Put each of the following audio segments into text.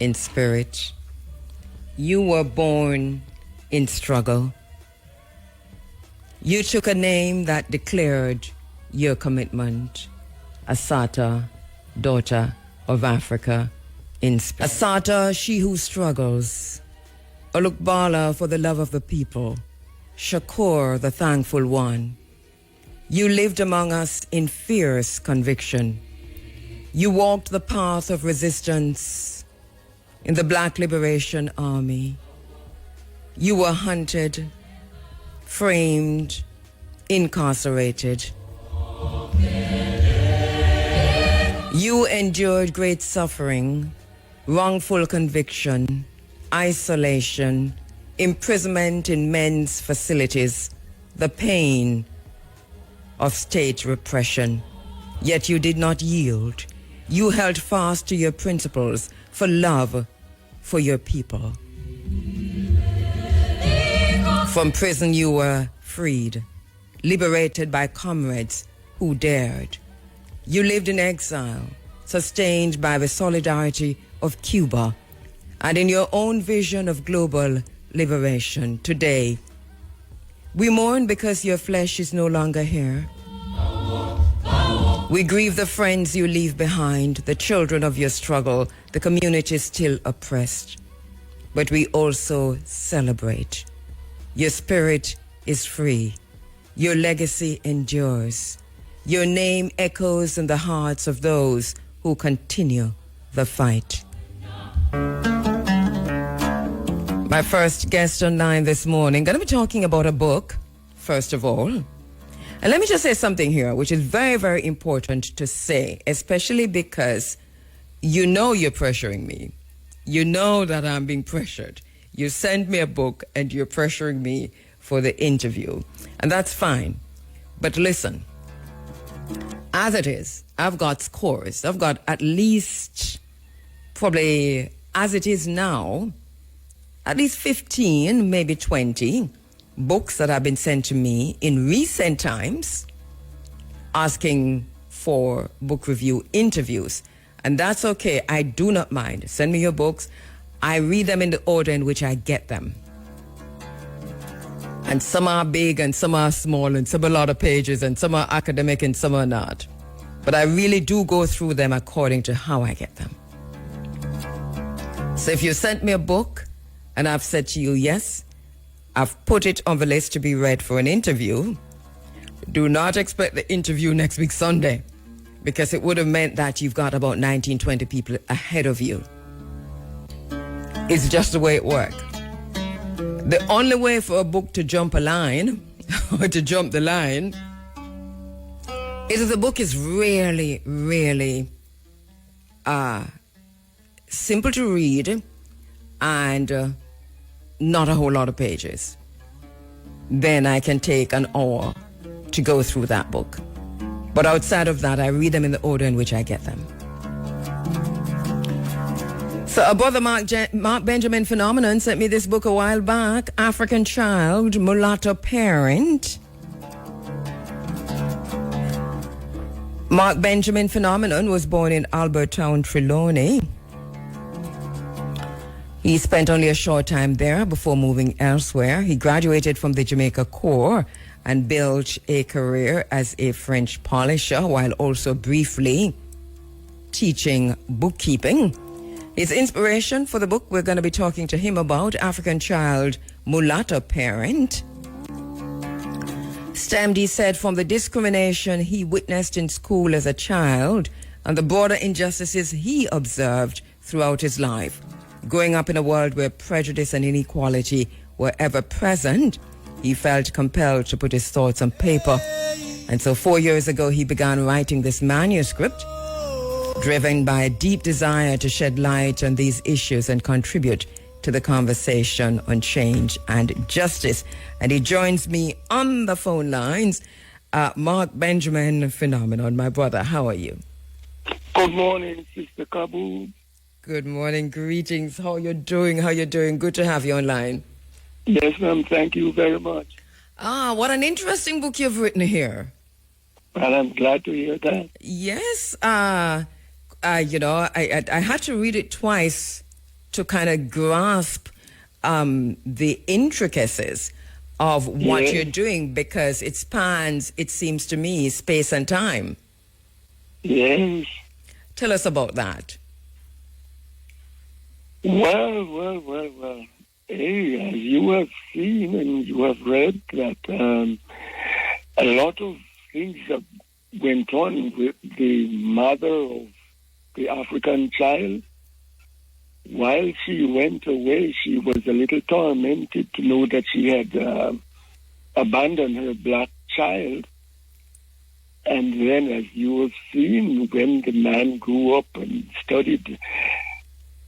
in spirit. You were born in struggle. You took a name that declared your commitment. Asata, daughter of Africa in spirit. Asata, she who struggles. Olukbala, for the love of the people. Shakur, the thankful one. You lived among us in fierce conviction. You walked the path of resistance in the Black Liberation Army. You were hunted, framed, incarcerated. You endured great suffering, wrongful conviction, isolation, imprisonment in men's facilities, the pain of state repression. Yet you did not yield. You held fast to your principles for love for your people. From prison you were freed, liberated by comrades who dared. You lived in exile, sustained by the solidarity of Cuba, and in your own vision of global liberation. Today, we mourn because your flesh is no longer here. We grieve the friends you leave behind, the children of your struggle, the community still oppressed. But we also celebrate. Your spirit is free. Your legacy endures. Your name echoes in the hearts of those who continue the fight. My first guest online this morning, going to be talking about a book, first of all. And let me just say something here, which is very, very important to say, especially because you know you're pressuring me. You know that I'm being pressured. You send me a book and you're pressuring me for the interview. And that's fine. But listen, as it is, I've got scores. I've got at least, probably as it is now, at least 15, maybe 20 books that have been sent to me in recent times asking for book review interviews. And that's okay. I do not mind. Send me your books. I read them in the order in which I get them. And some are big and some are small and some are a lot of pages and some are academic and some are not. But I really do go through them according to how I get them. So if you sent me a book and I've said to you, yes, I've put it on the list to be read for an interview, do not expect the interview next week Sunday, because it would have meant that you've got about 19, 20 people ahead of you. It's just the way it works. The only way for a book to jump a line, or to jump the line, is if the book is really, really simple to read and not a whole lot of pages. Then I can take an hour to go through that book. But outside of that, I read them in the order in which I get them. So a brother, Mark Benjamin Phenomenon, sent me this book a while back, African Child, Mulatto Parent. Mark Benjamin Phenomenon was born in Albertown, Trelawney. He spent only a short time there before moving elsewhere. He graduated from the Jamaica Corps and built a career as a French polisher while also briefly teaching bookkeeping. His inspiration for the book we're going to be talking to him about, African Child, Mulatto Parent, stemmed, he said, from the discrimination he witnessed in school as a child and the broader injustices he observed throughout his life. Growing up in a world where prejudice and inequality were ever present, he felt compelled to put his thoughts on paper. And so 4 years ago, he began writing this manuscript, driven by a deep desire to shed light on these issues and contribute to the conversation on change and justice. And he joins me on the phone lines. Mark Benjamin Phenomenon, my brother, how are you? Good morning, Sister Kabu. Good morning, greetings. How you doing? How you doing? Good to have you online. Yes, ma'am. Thank you very much. What an interesting book you've written here. Well, I'm glad to hear that. Yes. I had to read it twice to kind of grasp the intricacies of what Yes. you're doing, because it spans, it seems to me, space and time. Yes. Tell us about that. Well. Hey, as you have seen and you have read that a lot of things have went on with the mother of the African child. While she went away, she was a little tormented to know that she had abandoned her black child. And then, as you have seen, when the man grew up and studied,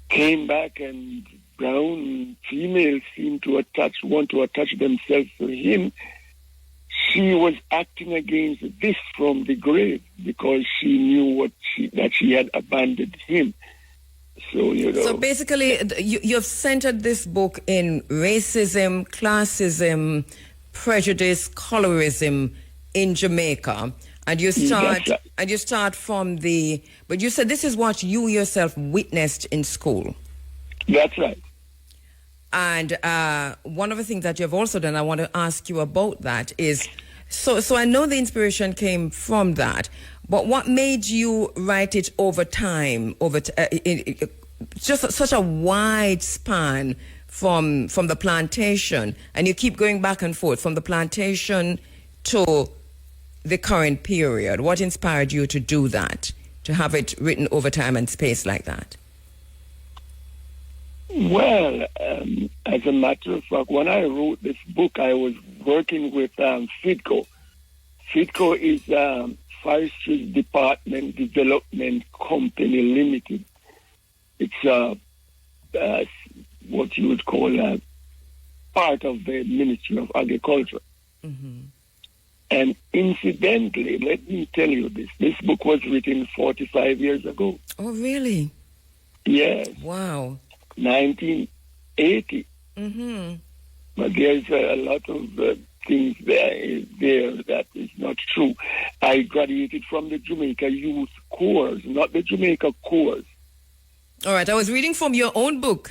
came back, and brown females seemed to want to attach themselves to him, she was acting against this from the grave because she knew that she had abandoned him. So, So basically, you've centered this book in racism, classism, prejudice, colorism in Jamaica. And you start from but you said this is what you yourself witnessed in school. That's right. And one of the things that you've also done, I want to ask you about that is, so I know the inspiration came from that, but what made you write it over time, just such a wide span from the plantation, and you keep going back and forth from the plantation to the current period? What inspired you to do that, to have it written over time and space like that? Well, as a matter of fact, when I wrote this book, I was working with FIDCO. FIDCO is Forestry Department Development Company Limited. It's what you would call a part of the Ministry of Agriculture. Mm-hmm. And incidentally, let me tell you this. This book was written 45 years ago. Oh, really? Yes. Wow. 1980. Mm-hmm. But there's a lot of things there that is not true. I graduated from the Jamaica Youth Course, not the Jamaica Course. All right, I was reading from your own book.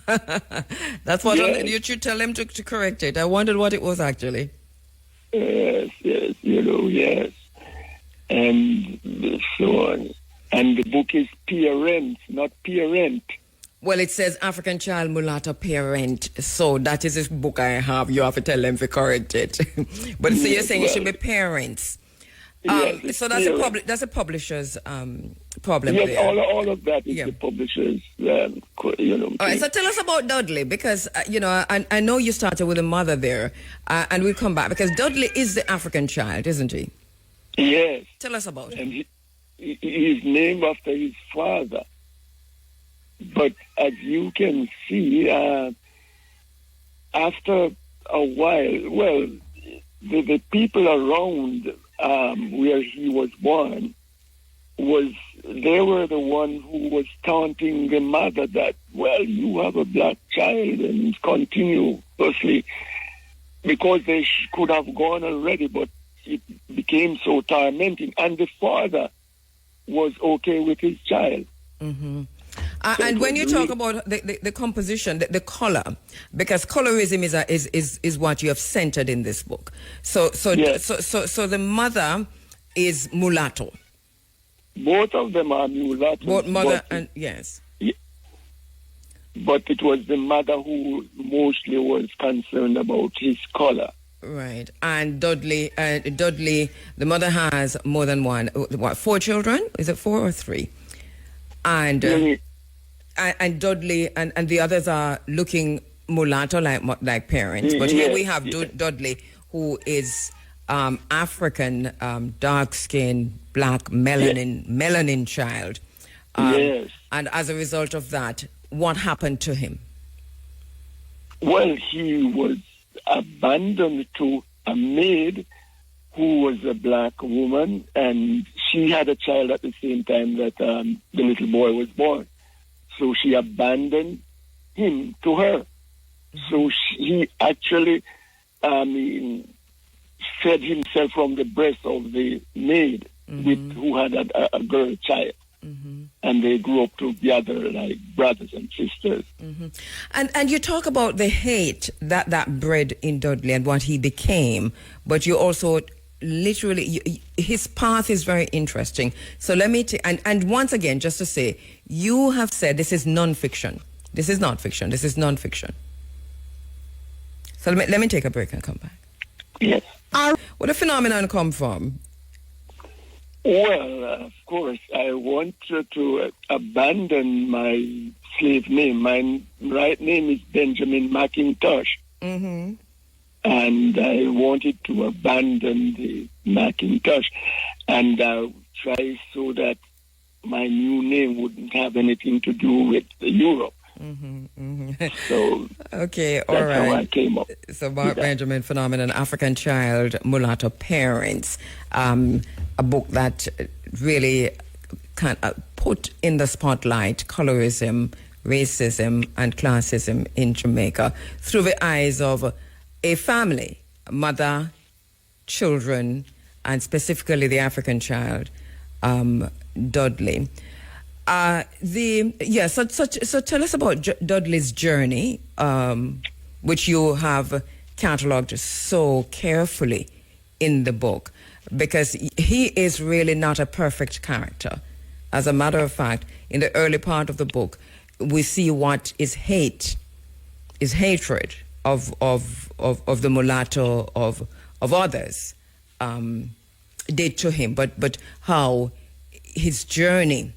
That's what Yes. you should tell them to correct it. I wondered what it was actually. Yes, yes. And so on. And the book is Parent, not Parent. Well, it says African Child Mulatto Parent. So that is this book I have. You have to tell them to correct it. But so you're saying it should be parents. Yes, So that's a publisher's problem yes, there. all of that is the publisher's, All right, so tell us about Dudley, because, I know you started with a mother there, and we'll come back, because Dudley is the African child, isn't he? Yes. Tell us about him. And he is named after his father. But as you can see, after a while, the people around where he was born they were the one who was taunting the mother that, well, you have a black child, and continuously, because they could have gone already, but it became so tormenting. And the father was okay with his child. Mm-hmm. And when you talk about the composition, the color, because colorism is what you have centered in this book. So Yes. so the mother is mulatto. Both of them are mulatto. Both mother and yes. But it was the mother who mostly was concerned about his color. Right. And Dudley, the mother has more than one. What, 4 children? Is it 4 or 3? And Dudley and the others are looking mulatto like parents. But here we have Dudley, who is African, dark-skinned, black, melanin child. Yes. And as a result of that, what happened to him? Well, he was abandoned to a maid who was a black woman, and she had a child at the same time that the little boy was born. So she abandoned him to her. Mm-hmm. So he actually, fed himself from the breast of the maid, mm-hmm. who had a girl child. And they grew up together like brothers and sisters. And you talk about the hate that bred in Dudley and what he became, but you also literally, his path is very interesting. So let me, and once again, just to say, you have said this is non-fiction. This is not fiction. This is non-fiction. So let me take a break and come back. Yes. Where the phenomenon come from? Well, of course, I want to abandon my slave name. My right name is Benjamin McIntosh. Mm-hmm. And I wanted to abandon the Macintosh and try so that my new name wouldn't have anything to do with Europe. So okay, all that's right. how I came up. So Mark Benjamin Phenomenon, African Child, Mulatto Parents, a book that really kind of put in the spotlight colorism, racism, and classism in Jamaica through the eyes of a family, mother, children, and specifically the African child, Dudley. So tell us about Dudley's journey, which you have catalogued so carefully in the book, because he is really not a perfect character. As a matter of fact, in the early part of the book, we see what is hatred of the mulatto of others did to him, but how his journey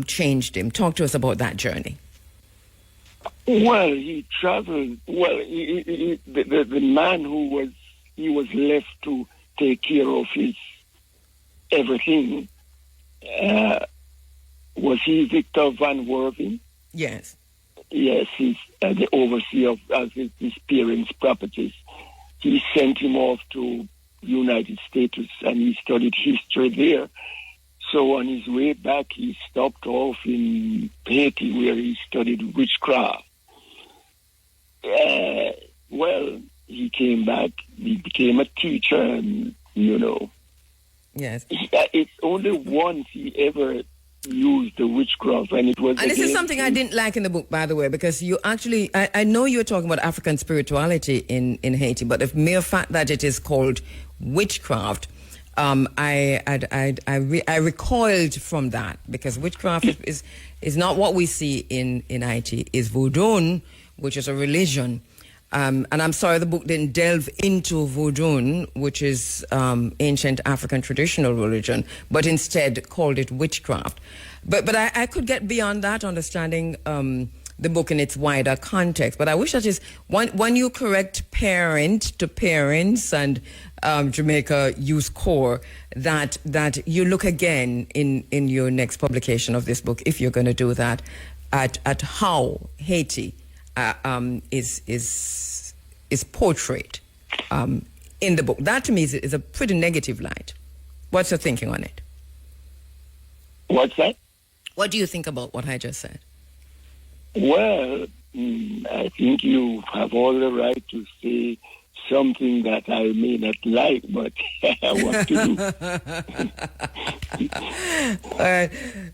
changed him. Talk to us about that journey. Well, he traveled. Well, the man who was left to take care of his everything. Was he Victor Van Werven? Yes. Yes, he's the overseer of his parents' properties. He sent him off to the United States and he studied history there. So on his way back, he stopped off in Haiti where he studied witchcraft. Well, he came back, he became a teacher and, Yes. It's only once he ever used the witchcraft, and it was. And this is something I didn't like in the book, by the way, because you actually, I know you're talking about African spirituality in Haiti, but the mere fact that it is called witchcraft, I recoiled from that, because witchcraft is not what we see in Haiti. Is voodoo, which is a religion. And I'm sorry the book didn't delve into voodoo, which is ancient African traditional religion, but instead called it witchcraft. But I could get beyond that, understanding the book in its wider context. But I wish that is, when you correct parent to parents and Jamaica Youth Corps, that you look again in your next publication of this book, if you're going to do that, at how Haiti is portrayed in the book. That to me is a pretty negative light. What's your thinking on it? What's that? What do you think about what I just said? Well, I think you have all the right to say something that I may not like, but what to do?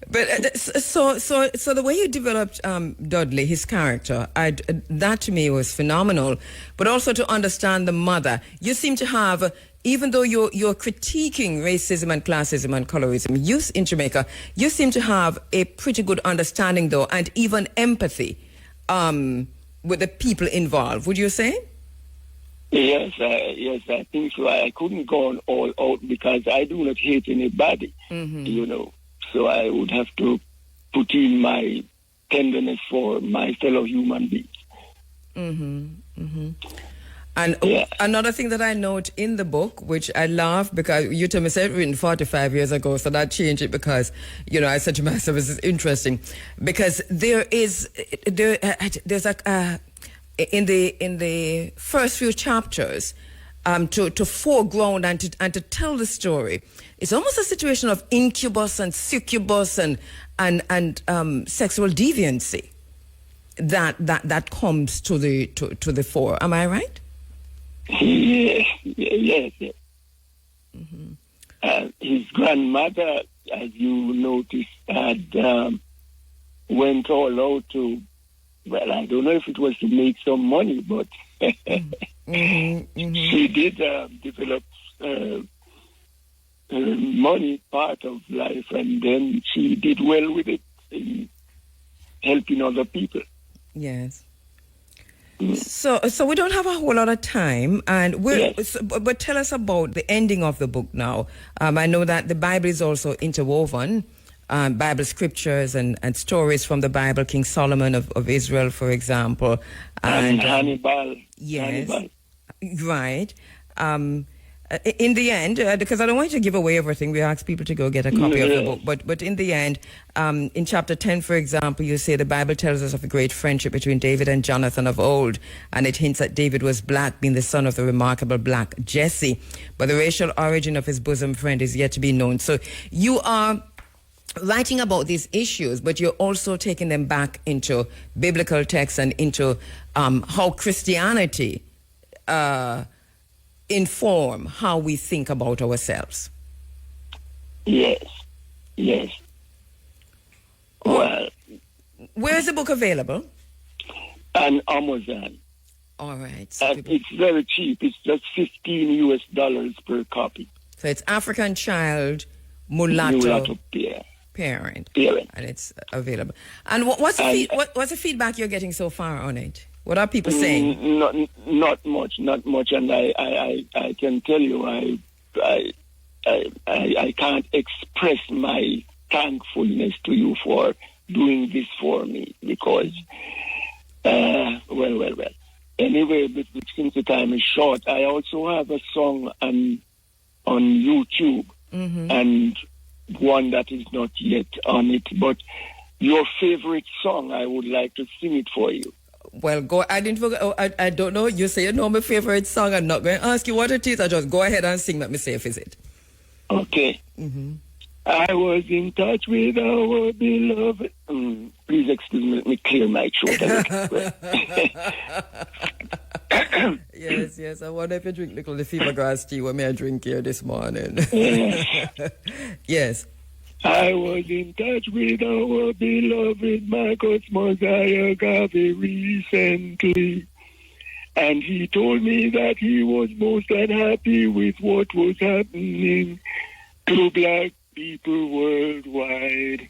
But so the way you developed Dudley, his character, that to me was phenomenal. But also to understand the mother, you seem to have, even though you're critiquing racism and classism and colorism in Jamaica, you seem to have a pretty good understanding, though, and even empathy with the people involved. Would you say? Yes, I think so. I couldn't go all out because I do not hate anybody, So I would have to put in my tenderness for my fellow human beings. And another thing that I note in the book, which I laugh because you told me it was written 45 years ago, so that changed it because, I said to myself, this is interesting, because there's in the first few chapters, to foreground and to tell the story, it's almost a situation of incubus and succubus and sexual deviancy that comes to the fore. Am I right? Yes. His grandmother as you noticed, had went all out to, well, I don't know if it was to make some money, but she did develop money part of life, and then she did well with it in helping other people. Yes. So we don't have a whole lot of time, and but tell us about the ending of the book now. I know that the Bible is also interwoven, Bible scriptures and stories from the Bible, King Solomon of Israel, for example. And Hannibal. Yes. Hannibal. Right. In the end, because I don't want you to give away everything, we ask people to go get a copy of the book. But in the end, in chapter 10, for example, you say the Bible tells us of a great friendship between David and Jonathan of old, and it hints that David was black, being the son of the remarkable black Jesse. But the racial origin of his bosom friend is yet to be known. So you are writing about these issues, but you're also taking them back into biblical texts and into how Christianity inform how we think about ourselves. Yes. Well, where is the book available? On Amazon. All right. So it's very cheap. It's just $15 per copy. So it's African Child Mulatto Parent. And it's available. And what's the feedback you're getting so far on it? What are people saying? Not much, and I can tell you, I can't express my thankfulness to you for doing this for me, because, well. Anyway, but since the time is short, I also have a song on YouTube, and one that is not yet on it, but your favorite song, I would like to sing it for you. Well, go. I didn't forget. I don't know. You say you know my favorite song. I'm not going to ask you what it is. I just go ahead and sing. Let me see if it's it. Okay. I was in touch with our beloved. Please excuse me. Let me clear my throat a little. Yes. I wonder if you drink little the fever grass tea. What may I drink here this morning? Yes. I was in touch with our beloved Marcus Mosiah Garvey recently, and he told me that he was most unhappy with what was happening to black people worldwide.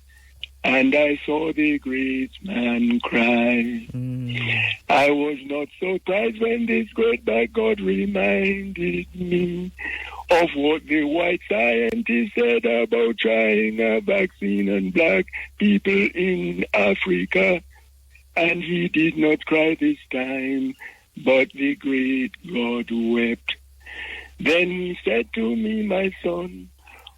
And I saw the great man cry. I was not surprised when this great black God reminded me of what the white scientists said about trying a vaccine on black people in Africa. And he did not cry this time, but the great God wept. Then he said to me, my son,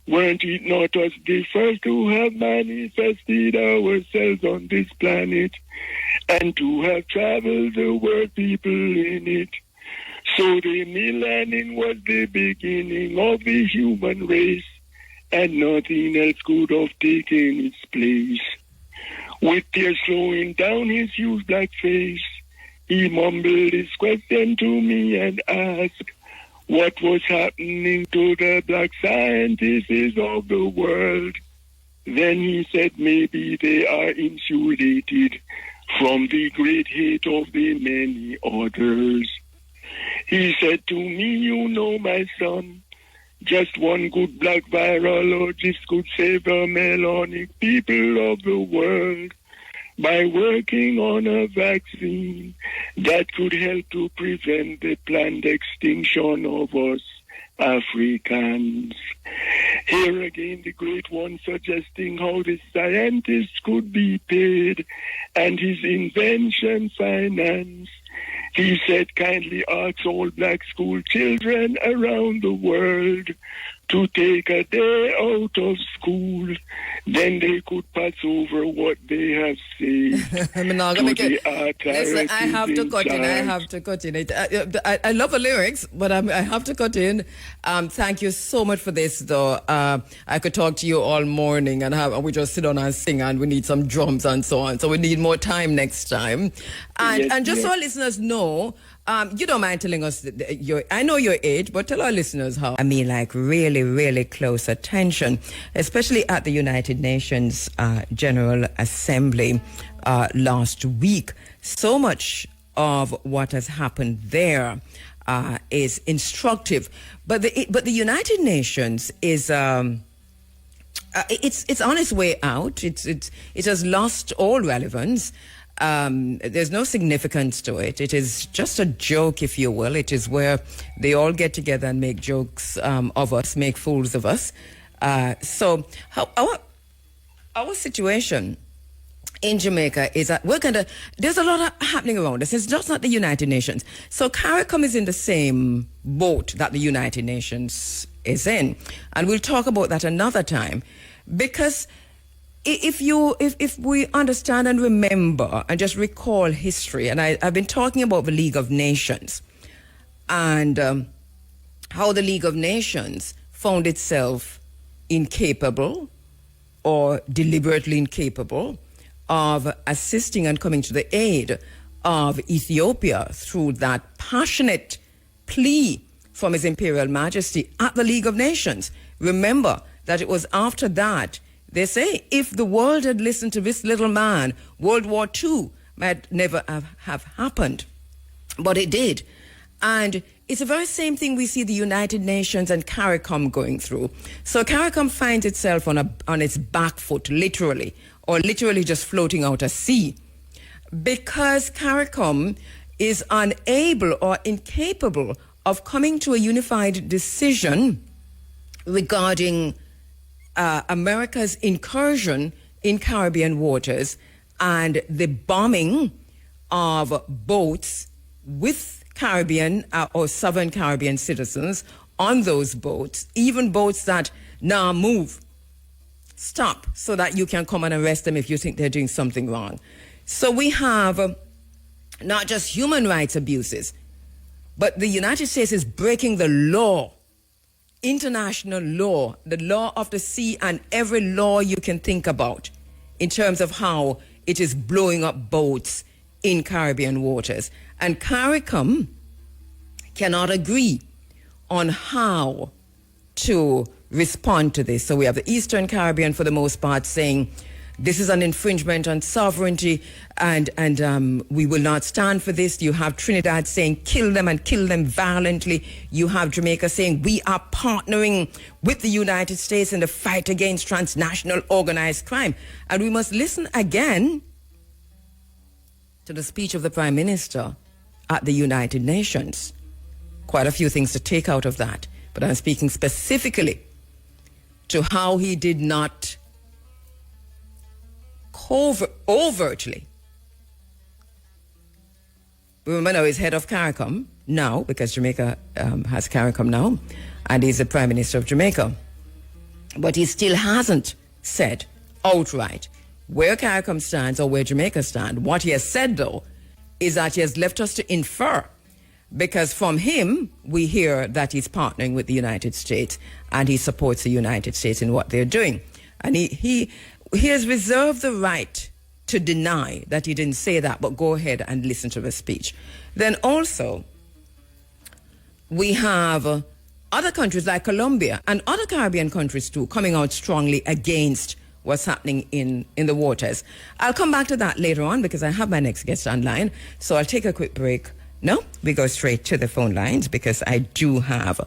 weren't it not us the first to have manifested ourselves on this planet and to have traveled the world people in it? So the millennium was the beginning of the human race, and nothing else could have taken its place. With tears flowing down his huge black face, he mumbled his question to me and asked, what was happening to the black scientists of the world? Then he said maybe they are insulated from the great hate of the many others. He said to me, you know, my son, just one good black virologist could save the melanic people of the world by working on a vaccine that could help to prevent the planned extinction of us Africans. Here again, the great one suggesting how the scientists could be paid and his invention financed. He said, kindly ask all black school children around the world to take a day out of school. Then they could pass over what they have said. Listen, I have to cut in. I love the lyrics, but I have to cut in. Thank you so much for this, though. I could talk to you all morning, and we just sit down and sing, and we need some drums and so on. So we need more time next time. And just so our listeners know, You don't mind telling us I know your age, but tell our listeners how. I mean, like really, really close attention, especially at the United Nations General Assembly last week. So much of what has happened there is instructive, but the United Nations is it's on its way out. It has lost all relevance. There's no significance to it. It is just a joke, if you will. It is where they all get together and make jokes of us, make fools of us. So our situation in Jamaica is that there's a lot happening around us. It's just not the United Nations. So CARICOM is in the same boat that the United Nations is in. And we'll talk about that another time. Because if we understand and remember and just recall history, and I've been talking about the League of Nations and how the League of Nations found itself incapable or deliberately incapable of assisting and coming to the aid of Ethiopia through that passionate plea from His Imperial Majesty at the League of Nations. Remember that it was after that. They say if the world had listened to this little man, World War II might never have happened. But it did. And it's the very same thing we see the United Nations and CARICOM going through. So CARICOM finds itself on its back foot, literally, or literally just floating out at sea. Because CARICOM is unable or incapable of coming to a unified decision regarding America's incursion in Caribbean waters and the bombing of boats with Caribbean or Southern Caribbean citizens on those boats, even boats that now move. Stop so that you can come and arrest them if you think they're doing something wrong. So we have not just human rights abuses, but the United States is breaking the law. International law, the law of the sea, and every law you can think about in terms of how it is blowing up boats in Caribbean waters. And CARICOM cannot agree on how to respond to this. So we have the Eastern Caribbean, for the most part, saying this is an infringement on sovereignty and we will not stand for this. You have Trinidad saying kill them and kill them violently. You have Jamaica saying we are partnering with the United States in the fight against transnational organized crime. And we must listen again to the speech of the Prime Minister at the United Nations. Quite a few things to take out of that. But I'm speaking specifically to how he did not overtly. Remember now he's head of CARICOM now, because Jamaica has CARICOM now, and he's the Prime Minister of Jamaica. But he still hasn't said outright where CARICOM stands or where Jamaica stands. What he has said, though, is that he has left us to infer, because from him, we hear that he's partnering with the United States and he supports the United States in what they're doing. And he has reserved the right to deny that he didn't say that, but go ahead and listen to the speech. Then also, we have other countries like Colombia and other Caribbean countries too coming out strongly against what's happening in the waters. I'll come back to that later on because I have my next guest online. So I'll take a quick break. No, we go straight to the phone lines because I do have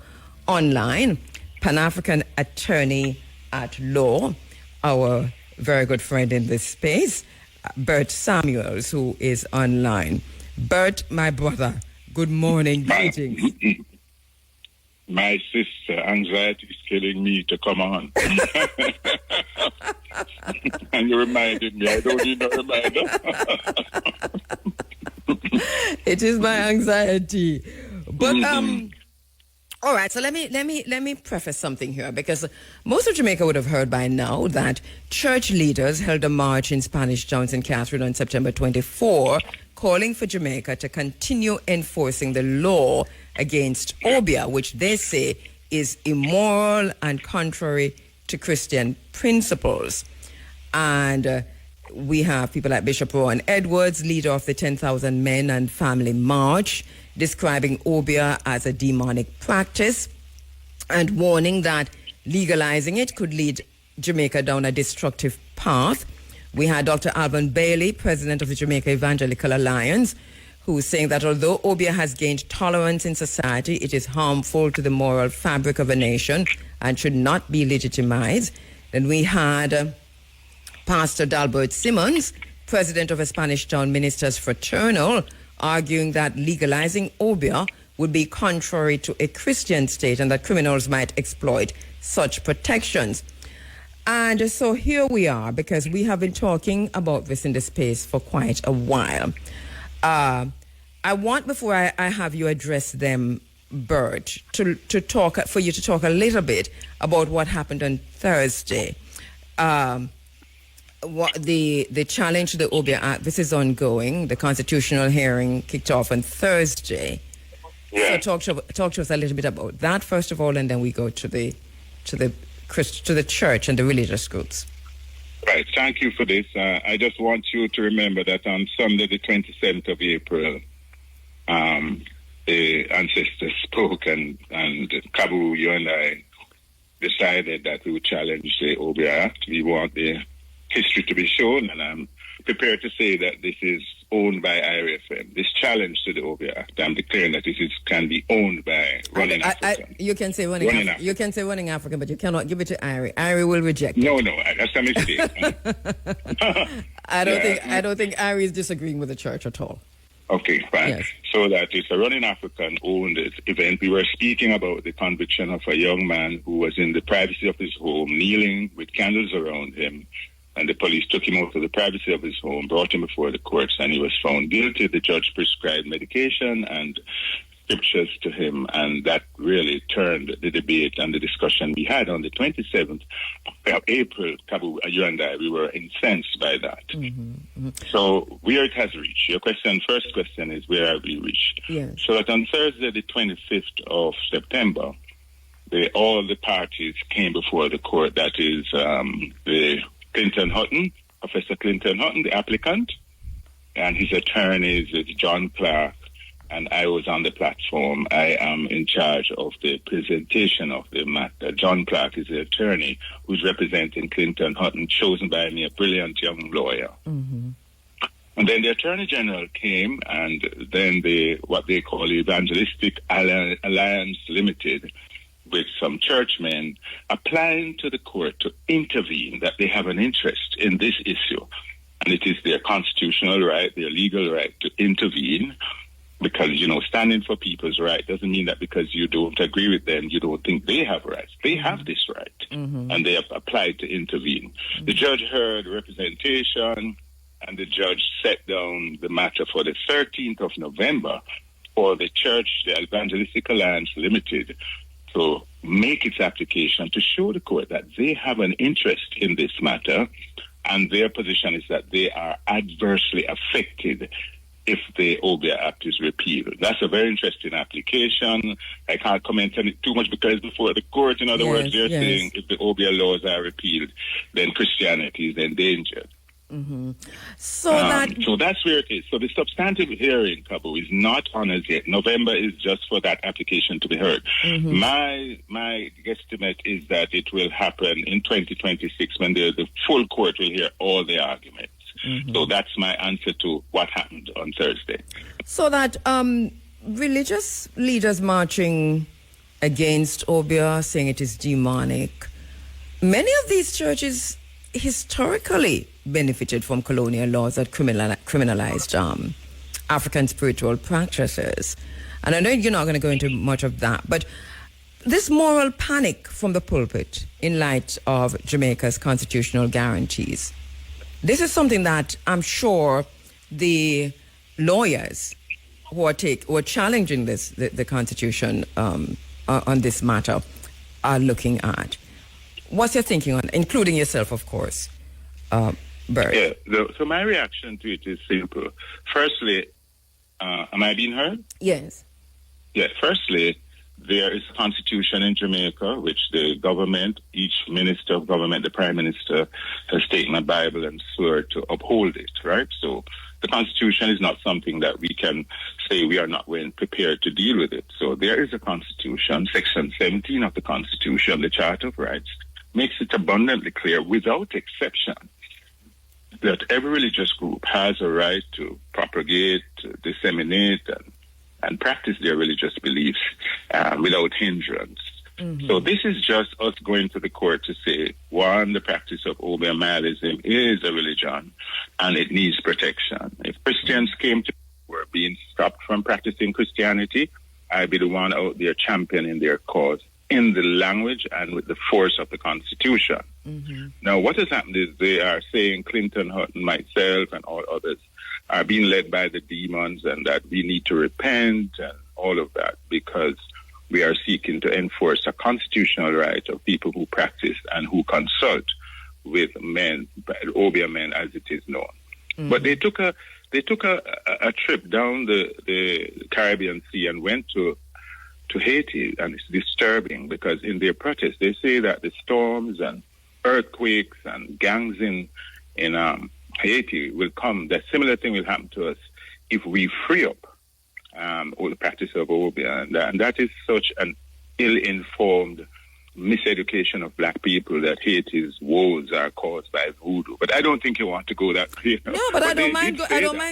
online Pan-African attorney at law, our very good friend in this space, Bert Samuels, who is online. Bert, my brother, good morning. Greetings. My sister, anxiety is killing me to come on. And you reminded me, I don't need no reminder. It is my anxiety. But all right, so let me preface something here, because most of Jamaica would have heard by now that church leaders held a march in Spanish Town, St. Catherine on September 24, calling for Jamaica to continue enforcing the law against Obia, which they say is immoral and contrary to Christian principles. And we have people like Bishop Rowan Edwards, leader of the 10,000 Men and Family March, describing obeah as a demonic practice and warning that legalizing it could lead Jamaica down a destructive path. We had Dr. Alban Bailey, president of the Jamaica Evangelical Alliance, who is saying that although obeah has gained tolerance in society, it is harmful to the moral fabric of a nation and should not be legitimized. Then we had Pastor Dalbert Simmons, president of a Spanish Town Ministers Fraternal, arguing that legalizing obeah would be contrary to a Christian state and that criminals might exploit such protections. And so here we are, because we have been talking about this in the space for quite a while. I want, before I have you address them, Bert, to talk for you to talk a little bit about what happened on Thursday. What the challenge to the obeah Act, this is ongoing. The constitutional hearing kicked off on Thursday. Yeah. So talk to us a little bit about that first of all, and then we go to the church and the religious groups. Right. Thank you for this. I just want you to remember that on Sunday, the 27th of April, the ancestors spoke, and Kabu, you and I decided that we would challenge the obeah Act. We want the history to be shown, and I'm prepared to say that this is owned by IRFM. This challenge to the obeah Act, I'm declaring that this can be owned by Running African. You can say Running African, but you cannot give it to IRI. IRI will reject it. No, that's a mistake. I don't think IRI is disagreeing with the church at all. Okay, fine. Yes. So that it's a Running African owned event. We were speaking about the conviction of a young man who was in the privacy of his home, kneeling with candles around him. And the police took him out of the privacy of his home, brought him before the courts, and he was found guilty. The judge prescribed medication and scriptures to him, and that really turned the debate and the discussion we had on the 27th of April. Kabu, you and I, we were incensed by that. Mm-hmm. Mm-hmm. So where it has reached, your first question is, where have we reached? Yes. So that on Thursday, the 25th of September, all the parties came before the court. That is the Clinton Hutton, Professor Clinton Hutton, the applicant, and his attorneys is John Clark, and I was on the platform. I am in charge of the presentation of the matter. John Clark is the attorney who's representing Clinton Hutton, chosen by me, a brilliant young lawyer. Mm-hmm. And then the Attorney General came, and then what they call the Evangelistic Alliance Limited, with some churchmen applying to the court to intervene, that they have an interest in this issue. And it is their constitutional right, their legal right to intervene, because, standing for people's right doesn't mean that because you don't agree with them, you don't think they have rights. They have this right, and they have applied to intervene. The judge heard representation, and the judge set down the matter for the 13th of November for the church, the Evangelistic Alliance Limited, to make its application to show the court that they have an interest in this matter, and their position is that they are adversely affected if the obeah Act is repealed. That's a very interesting application. I can't comment on it too much because it's before the court. In other words, they're saying if the obeah laws are repealed, then Christianity is endangered. Mm-hmm. So that's where it is. So the substantive hearing, Kabu, is not on as yet. November is just for that application to be heard. Mm-hmm. My guesstimate is that it will happen in 2026 when the full court will hear all the arguments. Mm-hmm. So that's my answer to what happened on Thursday. So that religious leaders marching against obeah, saying it is demonic, many of these churches historically benefited from colonial laws that criminalized African spiritual practices. And I know you're not going to go into much of that, but this moral panic from the pulpit in light of Jamaica's constitutional guarantees, this is something that I'm sure the lawyers who are challenging the Constitution on this matter are looking at. What's your thinking on, including yourself, of course, Bert? Yeah. So my reaction to it is simple. Firstly, am I being heard? Yes. Yeah. Firstly, there is a constitution in Jamaica, which the government, each minister of government, the prime minister, has taken a Bible and swore to uphold it, right? So the Constitution is not something that we can say we are not prepared to deal with it. So there is a Constitution, Section 17 of the Constitution, the Charter of Rights, makes it abundantly clear, without exception, that every religious group has a right to propagate, to disseminate, and practice their religious beliefs without hindrance. Mm-hmm. So this is just us going to the court to say, one, the practice of obeah is a religion and it needs protection. If Christians came to were being stopped from practicing Christianity, I'd be the one out there championing their cause in the language and with the force of the Constitution. Mm-hmm. Now, what has happened is they are saying Clinton, Hutton, myself, and all others are being led by the demons and that we need to repent and all of that because we are seeking to enforce a constitutional right of people who practice and who consult with men, obeah men as it is known. Mm-hmm. But they took a trip down the Caribbean Sea and went to Haiti, and it's disturbing because in their protest they say that the storms and earthquakes and gangs in Haiti will come. That similar thing will happen to us if we free up all the practice of obeah, and that is such an ill-informed miseducation of black people that Haiti's woes are caused by voodoo. But I don't think you want to go that way. No, but I don't mind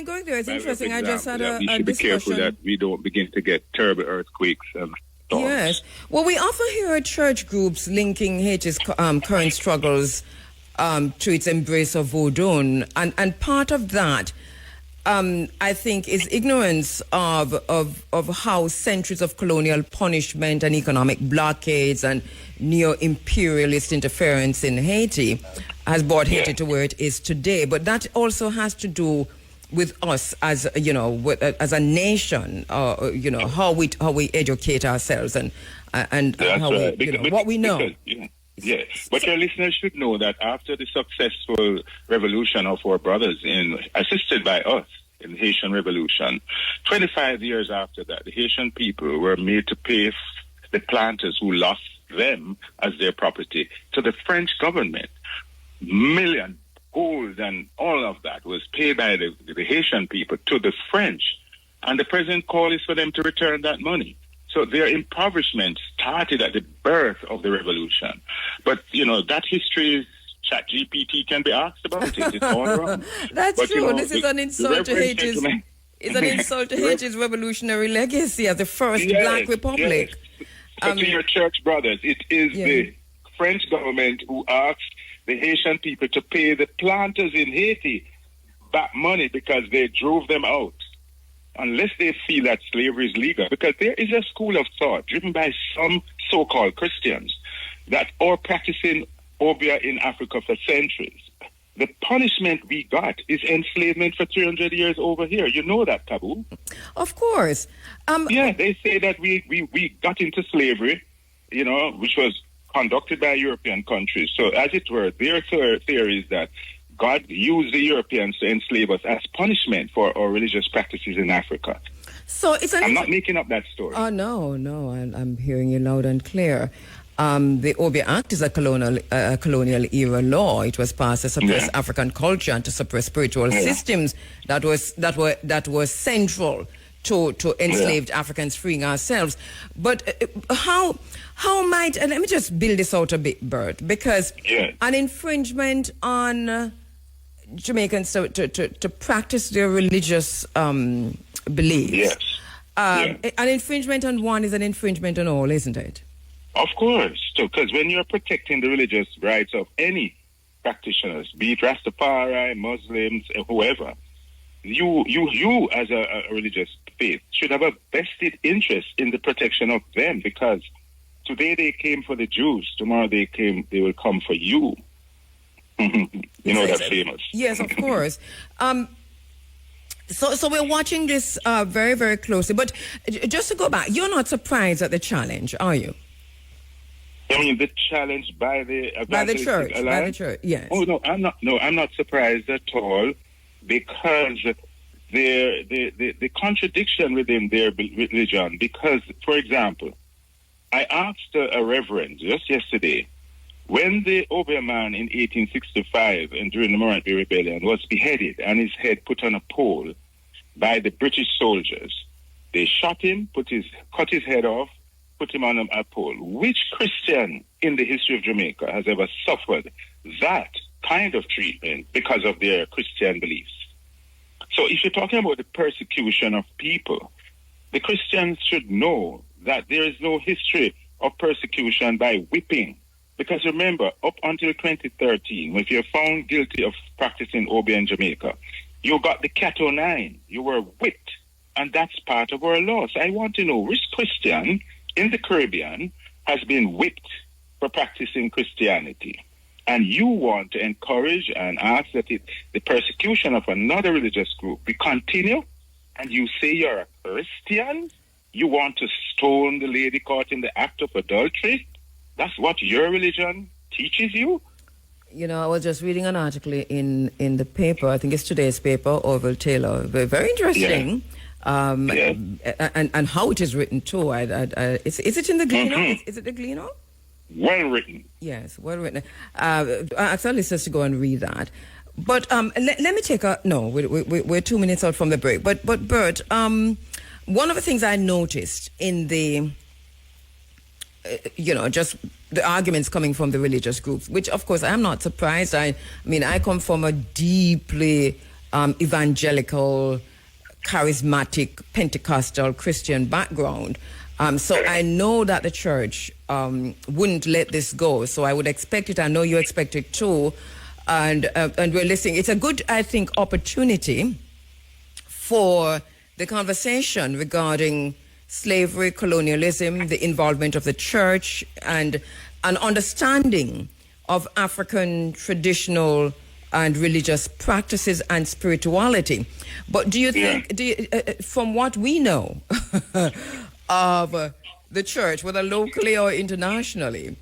going there. It's interesting. I just had a discussion. We should be careful that we don't begin to get terrible earthquakes and storms. Yes. Well, we often hear church groups linking Haiti's current struggles to its embrace of voodoo, and part of that I think is ignorance of how centuries of colonial punishment and economic blockades and neo-imperialist interference in Haiti has brought Haiti to where it is today. But that also has to do with us as as a nation, how we educate ourselves and how right. what we know. Yes, but your listeners should know that after the successful revolution of our brothers, assisted by us in the Haitian Revolution, 25 years after that, the Haitian people were made to pay the planters who lost them as their property to the French government. Million gold and all of that was paid by the Haitian people to the French, and the present call is for them to return that money. So their impoverishment started at the birth of the revolution. But, that history is ChatGPT can be asked about it. It's all wrong. That's true. This is an insult to Haiti's... It's an insult to Haiti's revolutionary legacy as the first black republic. Yes. So to your church brothers, it is the French government who asked the Haitian people to pay the planters in Haiti back money because they drove them out, unless they feel that slavery is legal. Because there is a school of thought driven by some so-called Christians that are practicing obeah in Africa for centuries. The punishment we got is enslavement for 300 years over here. You know that, Kabu? Of course. They say that we got into slavery, which was conducted by European countries. So, as it were, their theory is that God used the Europeans to enslave us as punishment for our religious practices in Africa. So I'm not making up that story. Oh, no, I'm hearing you loud and clear. The Obeah Act is a colonial era law. It was passed to suppress African culture and to suppress spiritual systems that were central to enslaved Africans freeing ourselves. But how might, and let me just build this out a bit, Bert, because an infringement on Jamaicans to practice their religious beliefs. An infringement on one is an infringement on all, isn't it? Of course, because when you're protecting the religious rights of any practitioners, be it Rastafari, Muslims, whoever, you as a religious faith should have a vested interest in the protection of them, because today they came for the Jews, tomorrow they will come for you. That's famous. Yes, of course. So we're watching this very, very closely. But just to go back, you're not surprised at the challenge, are you? I mean, the challenge by the church. By the church, yes. Oh no, I'm not. No, I'm not surprised at all, because the contradiction within their religion. Because, for example, I asked a reverend just yesterday When the Oberman in 1865 and during the Morantby Rebellion was beheaded and his head put on a pole by the British soldiers, they shot him, cut his head off, put him on a pole. Which Christian in the history of Jamaica has ever suffered that kind of treatment because of their Christian beliefs? So if you're talking about the persecution of people, the Christians should know that there is no history of persecution by whipping. Because remember, up until 2013, if you're found guilty of practicing obeah in Jamaica, you got the Cat O' Nine. You were whipped. And that's part of our laws. I want to know which Christian in the Caribbean has been whipped for practicing Christianity. And you want to encourage and ask that the persecution of another religious group be continue, and you say you're a Christian? You want to stone the lady caught in the act of adultery? That's what your religion teaches you? You know, I was just reading an article in the paper, I think it's today's paper, Orville Taylor. Very interesting. Yeah. And how it is written too. Is it in the Gleaner? Mm-hmm. Is it the Gleaner? Well written. Yes, well written. I thought listeners to go and read that. But let me take we're 2 minutes out from the break. But Bert, one of the things I noticed in the just the arguments coming from the religious groups, which of course I'm not surprised. I mean, I come from a deeply evangelical, charismatic, Pentecostal Christian background. So I know that the church wouldn't let this go. So I would expect it. I know you expect it too. And we're listening. It's a good, I think, opportunity for the conversation regarding slavery, colonialism, the involvement of the church, and an understanding of African traditional and religious practices and spirituality. But do you think, from what we know of the church, whether locally or internationally,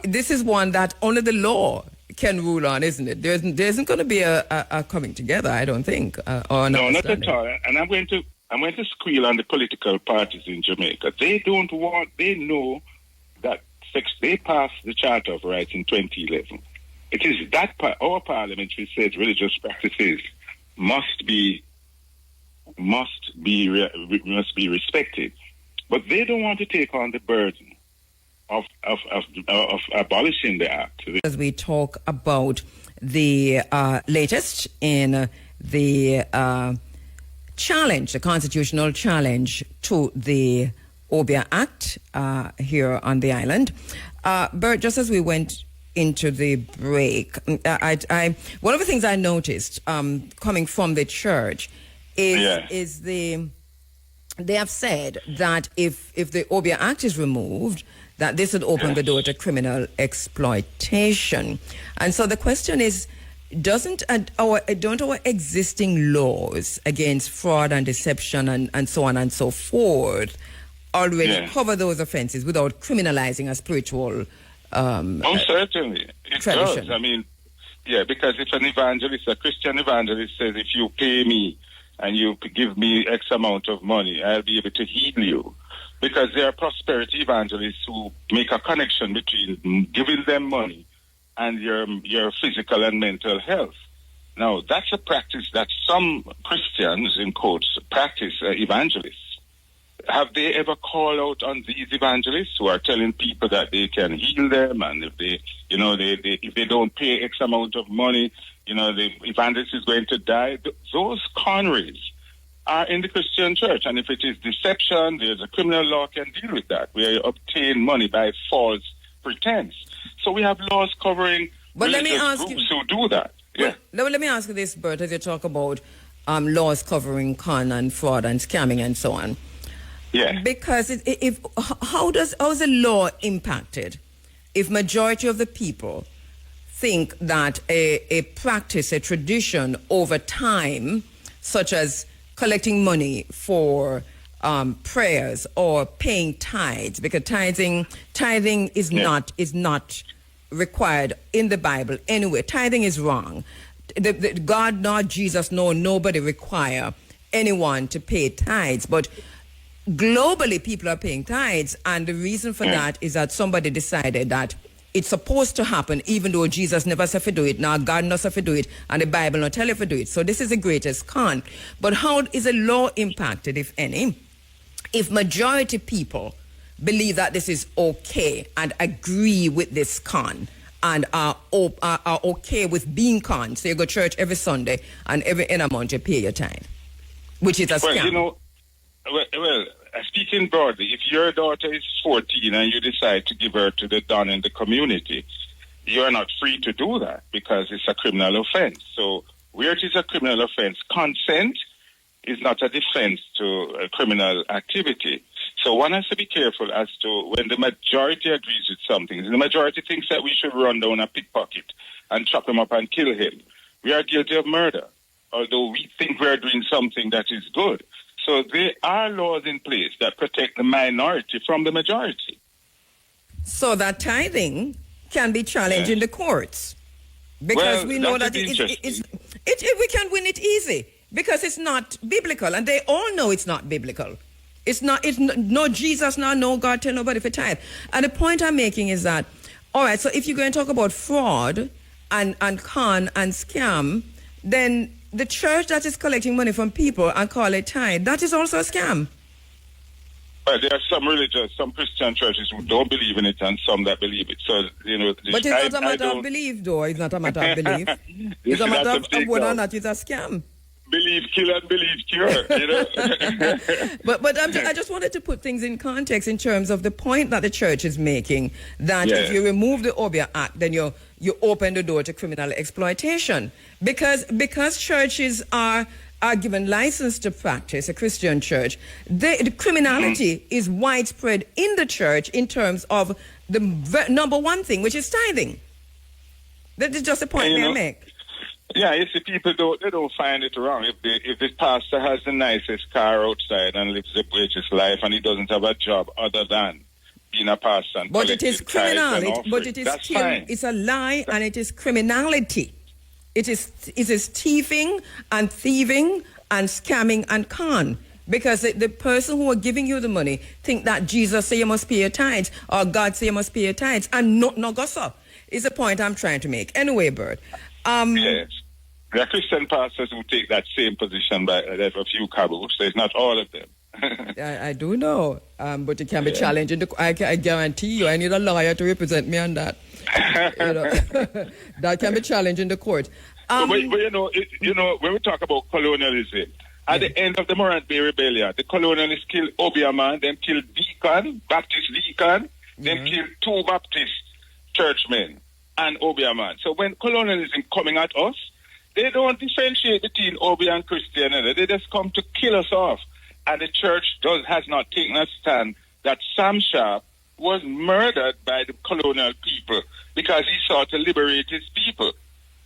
this is one that only the law can rule on, isn't it? There isn't going to be a coming together, I don't think. Or no, not at all. And I'm going to squeal on the political parties in Jamaica. They know that they passed the Charter of Rights in 2011. It is that our parliament which says religious practices must be respected, but they don't want to take on the burden of abolishing the act. As we talk about the latest in the challenge, the constitutional challenge to the Obeah Act here on the island. Bert, just as we went into the break, one of the things I noticed coming from the church is they have said that if the Obeah Act is removed, that this would open the door to criminal exploitation. And so the question is, don't our existing laws against fraud and deception and so on and so forth already cover those offenses without criminalizing a spiritual certainly it tradition? does. I mean, because if an evangelist, a Christian evangelist, says, if you pay me and you give me X amount of money, I'll be able to heal you. Because there are prosperity evangelists who make a connection between giving them money and your physical and mental health. Now, that's a practice that some Christians, in quotes, practice, evangelists. Have they ever called out on these evangelists who are telling people that they can heal them, and if they if they don't pay X amount of money, the evangelist is going to die? Those conneries are in the Christian church, and if it is deception, there's a criminal law can deal with that, where you obtain money by false pretense. So we have laws covering religious groups who do that. Well, let me ask you this, Bert, as you talk about laws covering con and fraud and scamming and so on. Yeah. Because how is the law impacted if majority of the people think that a practice, a tradition over time, such as collecting money for prayers or paying tithes, because tithing is not required in the Bible anyway. Tithing is wrong. God nor Jesus nor nobody require anyone to pay tithes, but globally people are paying tithes, and the reason for that is that somebody decided that it's supposed to happen, even though Jesus never said to do it, now God not said to do it, and the Bible not tell you to do it. So this is the greatest con. But how is a law impacted, if any, if majority people believe that this is okay and agree with this con and are okay with being con? So you go to church every Sunday and every end of month you pay your tithe, which is a scam. Well, speaking broadly, if your daughter is 14 and you decide to give her to the don in the community, you are not free to do that because it's a criminal offense. So where it is a criminal offense, consent is not a defense to a criminal activity. So one has to be careful as to when the majority agrees with something. The majority thinks that we should run down a pickpocket and chop him up and kill him. We are guilty of murder, although we think we are doing something that is good. So there are laws in place that protect the minority from the majority. So that tithing can be challenged in the courts. Because we know that we can win it easy. Because it's not biblical. And they all know it's not biblical. It's no Jesus, no God, tell nobody for tithe. And the point I'm making is that, all right, so if you're going to talk about fraud and con and scam, then the church that is collecting money from people and call it tithe, that is also a scam. Well, there are some Christian churches who don't believe in it and some that believe it. So, but it's not a matter of belief, though. It's not a matter of belief. It's a matter of whether or not it's a scam. Believe kill and believe cure, But I just wanted to put things in context in terms of the point that the church is making, that if you remove the Obia Act, then you open the door to criminal exploitation. Because churches are given license to practice, a Christian church, the criminality is widespread in the church in terms of the number one thing, which is tithing. That is just a point I make. Yeah, you see, people don't find it wrong. If the pastor has the nicest car outside and lives the greatest life and he doesn't have a job other than being a pastor and but it is criminal. Fine. It's a lie and it is criminality. It is thieving and scamming and con. Because the person who are giving you the money think that Jesus say you must pay your tithes or God say you must pay your tithes and no go so. Is the point I'm trying to make. Anyway, Bert. Yes. There are Christian pastors who take that same position by a few Kabu, so it's not all of them. I do know, but it can be challenging. I guarantee you, I need a lawyer to represent me on that. That can be challenging in the court. But when we talk about colonialism, at the end of the Morant Bay Rebellion, the colonialists killed Obiaman, then killed Baptist Deacon, then killed 2 Baptist churchmen and Obiaman. So when colonialism coming at us, they don't differentiate between Obi and Christian. They just come to kill us off. And the church has not taken a stand that Sam Sharp was murdered by the colonial people because he sought to liberate his people.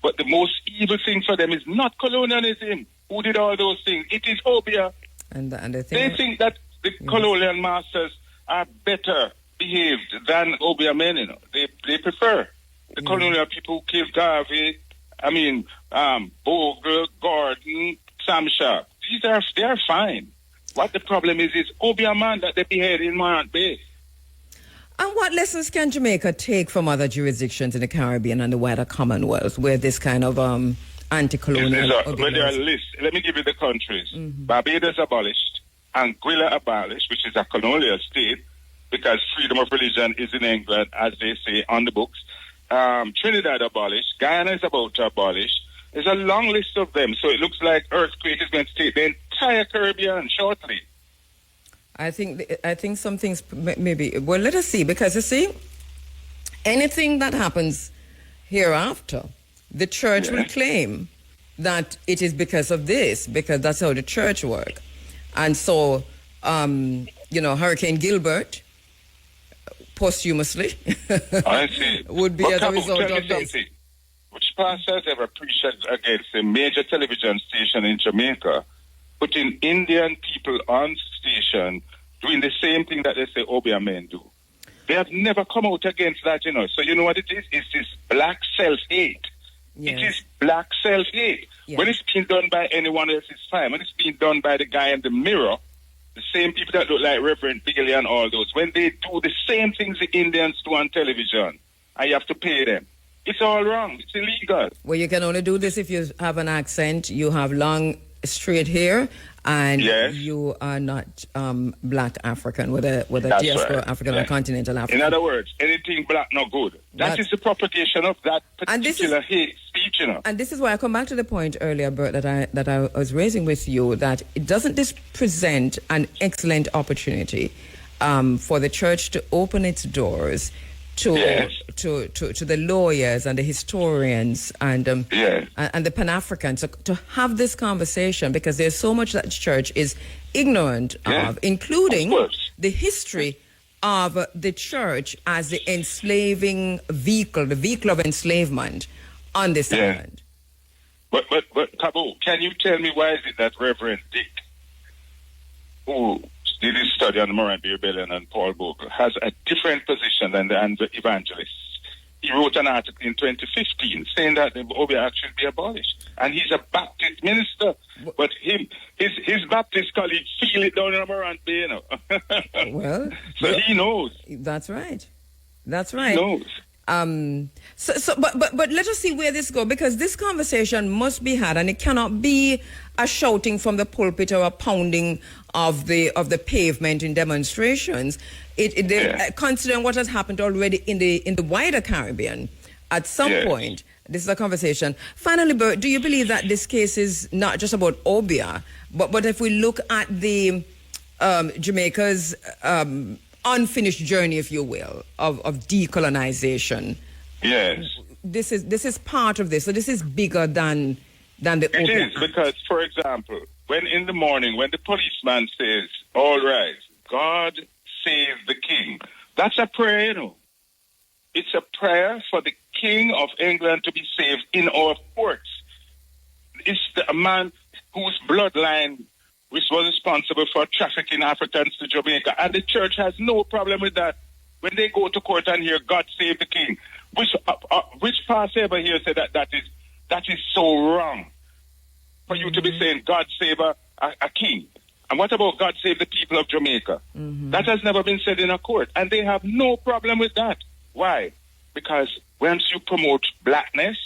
But the most evil thing for them is not colonialism. Who did all those things? It is Obia. And they think that the colonial masters are better behaved than Obia men. They prefer the colonial people who killed Garvey. Bogle, Gordon, Sam Sharp. They are fine. What the problem is Obia man that they beheaded in Morant Bay. And what lessons can Jamaica take from other jurisdictions in the Caribbean and the wider Commonwealth where this kind of anti-colonial... Well, there are lists. Let me give you the countries. Barbados abolished, Anguilla abolished, which is a colonial state, because freedom of religion is in England, as they say, on the books. Trinidad abolished. Guyana is about to abolish. There's a long list of them. So it looks like earthquake is going to take the entire Caribbean shortly. I think some things maybe... Well, let us see. Because, you see, anything that happens hereafter, the church will claim that it is because of this, because that's how the church works. And so, Hurricane Gilbert... posthumously would be as a result of this. Which pastor has ever preached against a major television station in Jamaica, putting Indian people on station doing the same thing that they say Obia men do? They have never come out against that, So you know what it is? It's this black self-hate. Yes. It is black self-hate. Yes. When it's being done by anyone else, it's fine. When it's being done by the guy in the mirror, the same people that look like Reverend Bailey and all those, when they do the same things the Indians do on television, and you have to pay them. It's all wrong. It's illegal. Well, you can only do this if you have an accent, you have long, straight hair, and Yes. you are not black African with a That's diaspora right. African Yeah. or continental African. In other words, anything black no good. That is the propagation of that And this particular hate speech, you know. And this is why I come back to the point earlier, Bert, that I was raising with you, that it doesn't this present an excellent opportunity for the church to open its doors to Yes. to the lawyers and the historians and Yes. and the Pan-Africans to have this conversation, because there's so much that the church is ignorant Yeah. of, including Of course. the history of the church as the enslaving vehicle, the vehicle of enslavement on this Yeah. island. But Kabu, can you tell me why is it that Reverend Dick, who did his study on the Morant Rebellion and Paul Bogle, has a different position than the evangelists? He wrote an article in 2015 saying that the Obia Act should be abolished. And he's a Baptist minister. But his Baptist colleagues feel it down in the Morant Bay, you know. Well, So he knows. that's right. That's right. He knows. But let us see where this goes, because this conversation must be had, and it cannot be a shouting from the pulpit or a pounding of the pavement in demonstrations. Considering what has happened already in the wider Caribbean, at some point, this is a conversation. Finally, Bert, do you believe that this case is not just about Obia, but if we look at the Jamaica's unfinished journey, if you will, of decolonization? Yes. This is part of this. So this is bigger than the Obia It is, Act. because, for example, when in the morning, when the policeman says, all right, God save the king, that's a prayer, you know. It's a prayer for the King of England to be saved in our courts. It's a man whose bloodline was responsible for trafficking Africans to Jamaica, and the church has no problem with that. When they go to court and hear God save the king, which pastor ever here said that is so wrong for you to be saying God save a king? And what about God save the people of Jamaica? That has never been said in a court, and they have no problem with that. Why? Because once you promote blackness,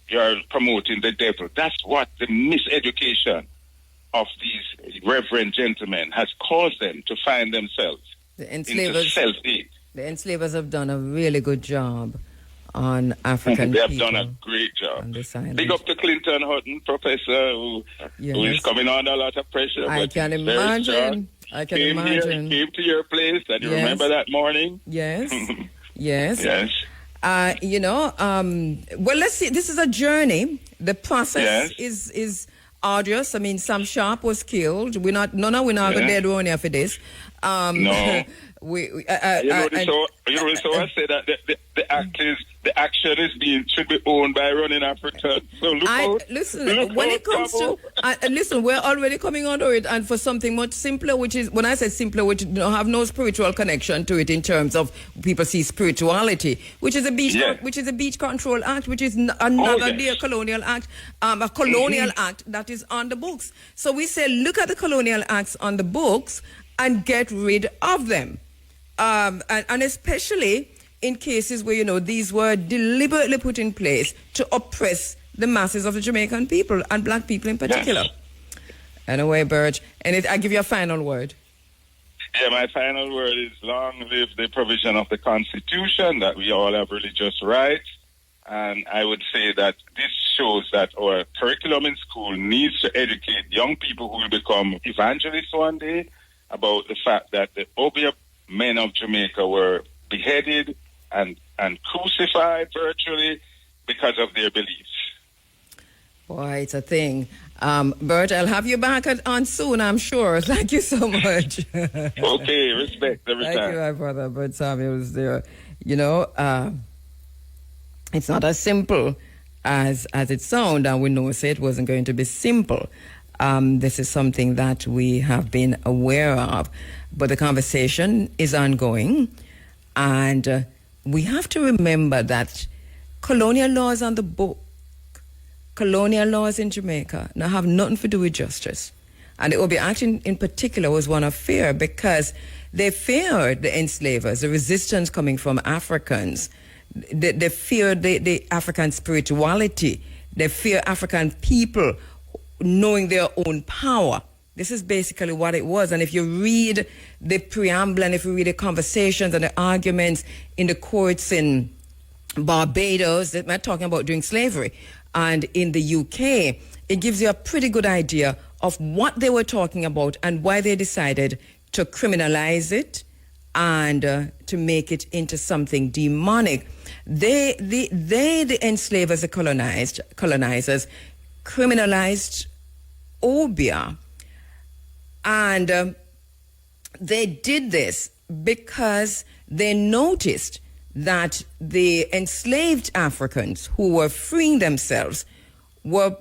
you're promoting the devil. That's what the miseducation of these reverend gentlemen has caused them to find themselves into self-hate. The enslavers have done a really good job on African They have people done a great job. on this island. Big up to Clinton Hutton, Professor, who is coming under a lot of pressure. I but can he's very imagine. strong. I can Came imagine. Here, came to your place, and you Yes. remember that morning? Yes. Yes. Yes. Well, let's see. This is a journey. The process Yes. is arduous. I mean, Sam Sharp was killed. We're not going to do any for this. No. So I say that the action should be owned by running Africa. So look out. Listen, when it comes to listen, we're already coming under it, and for something much simpler, which is, when I say simpler, which don't have no spiritual connection to it in terms of people see spirituality, which is a beach control act, which is another day a colonial act, act that is on the books. So we say, look at the colonial acts on the books and get rid of them. And especially in cases where, these were deliberately put in place to oppress the masses of the Jamaican people, and black people in particular. Yes. Anyway, Bert, I give you a final word. Yeah, my final word is long live the provision of the Constitution that we all have religious rights. And I would say that this shows that our curriculum in school needs to educate young people who will become evangelists one day about the fact that the Obia men of Jamaica were beheaded and crucified virtually because of their beliefs. Boy, it's a thing. Bert, I'll have you back on soon, I'm sure. Thank you so much. Okay, respect every time. Thank you, my brother. Bert Samuels there. It's not as simple as it sounds, and we know it wasn't going to be simple. This is something that we have been aware of, but the conversation is ongoing, and we have to remember that colonial laws on the book, colonial laws in Jamaica, now have nothing to do with justice. And the Obia Act in particular was one of fear, because they feared the enslavers, the resistance coming from Africans They fear the African spirituality. They fear African people knowing their own power. This is basically what it was. And if you read the preamble and if you read the conversations and the arguments in the courts in Barbados, they're talking about during slavery, and in the UK, it gives you a pretty good idea of what they were talking about and why they decided to criminalize it and to make it into something demonic. The enslavers, the colonizers, criminalized obeah. And they did this because they noticed that the enslaved Africans who were freeing themselves were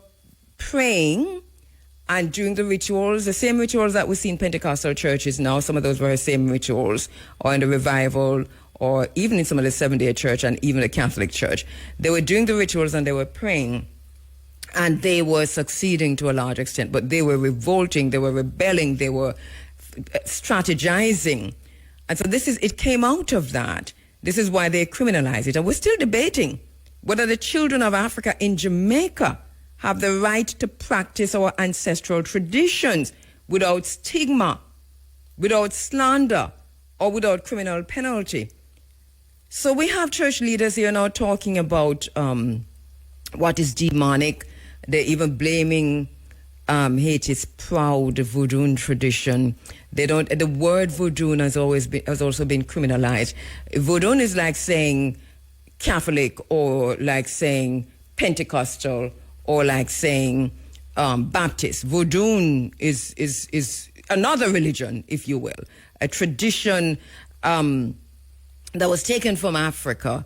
praying and doing the rituals, the same rituals that we see in Pentecostal churches now. Some of those were the same rituals, or in the revival, or even in some of the Seventh-day Church and even the Catholic Church. They were doing the rituals and they were praying. And they were succeeding to a large extent, but they were revolting, they were rebelling, they were strategizing. And so it came out of that. This is why they criminalize it. And we're still debating whether the children of Africa in Jamaica have the right to practice our ancestral traditions without stigma, without slander, or without criminal penalty. So we have church leaders here now talking about what is demonic. They're even blaming Haiti's proud voodoo tradition. The word voodoo has also been criminalized. Voodoo is like saying Catholic, or like saying Pentecostal, or like saying Baptist. Voodoo is another religion, if you will, a tradition that was taken from Africa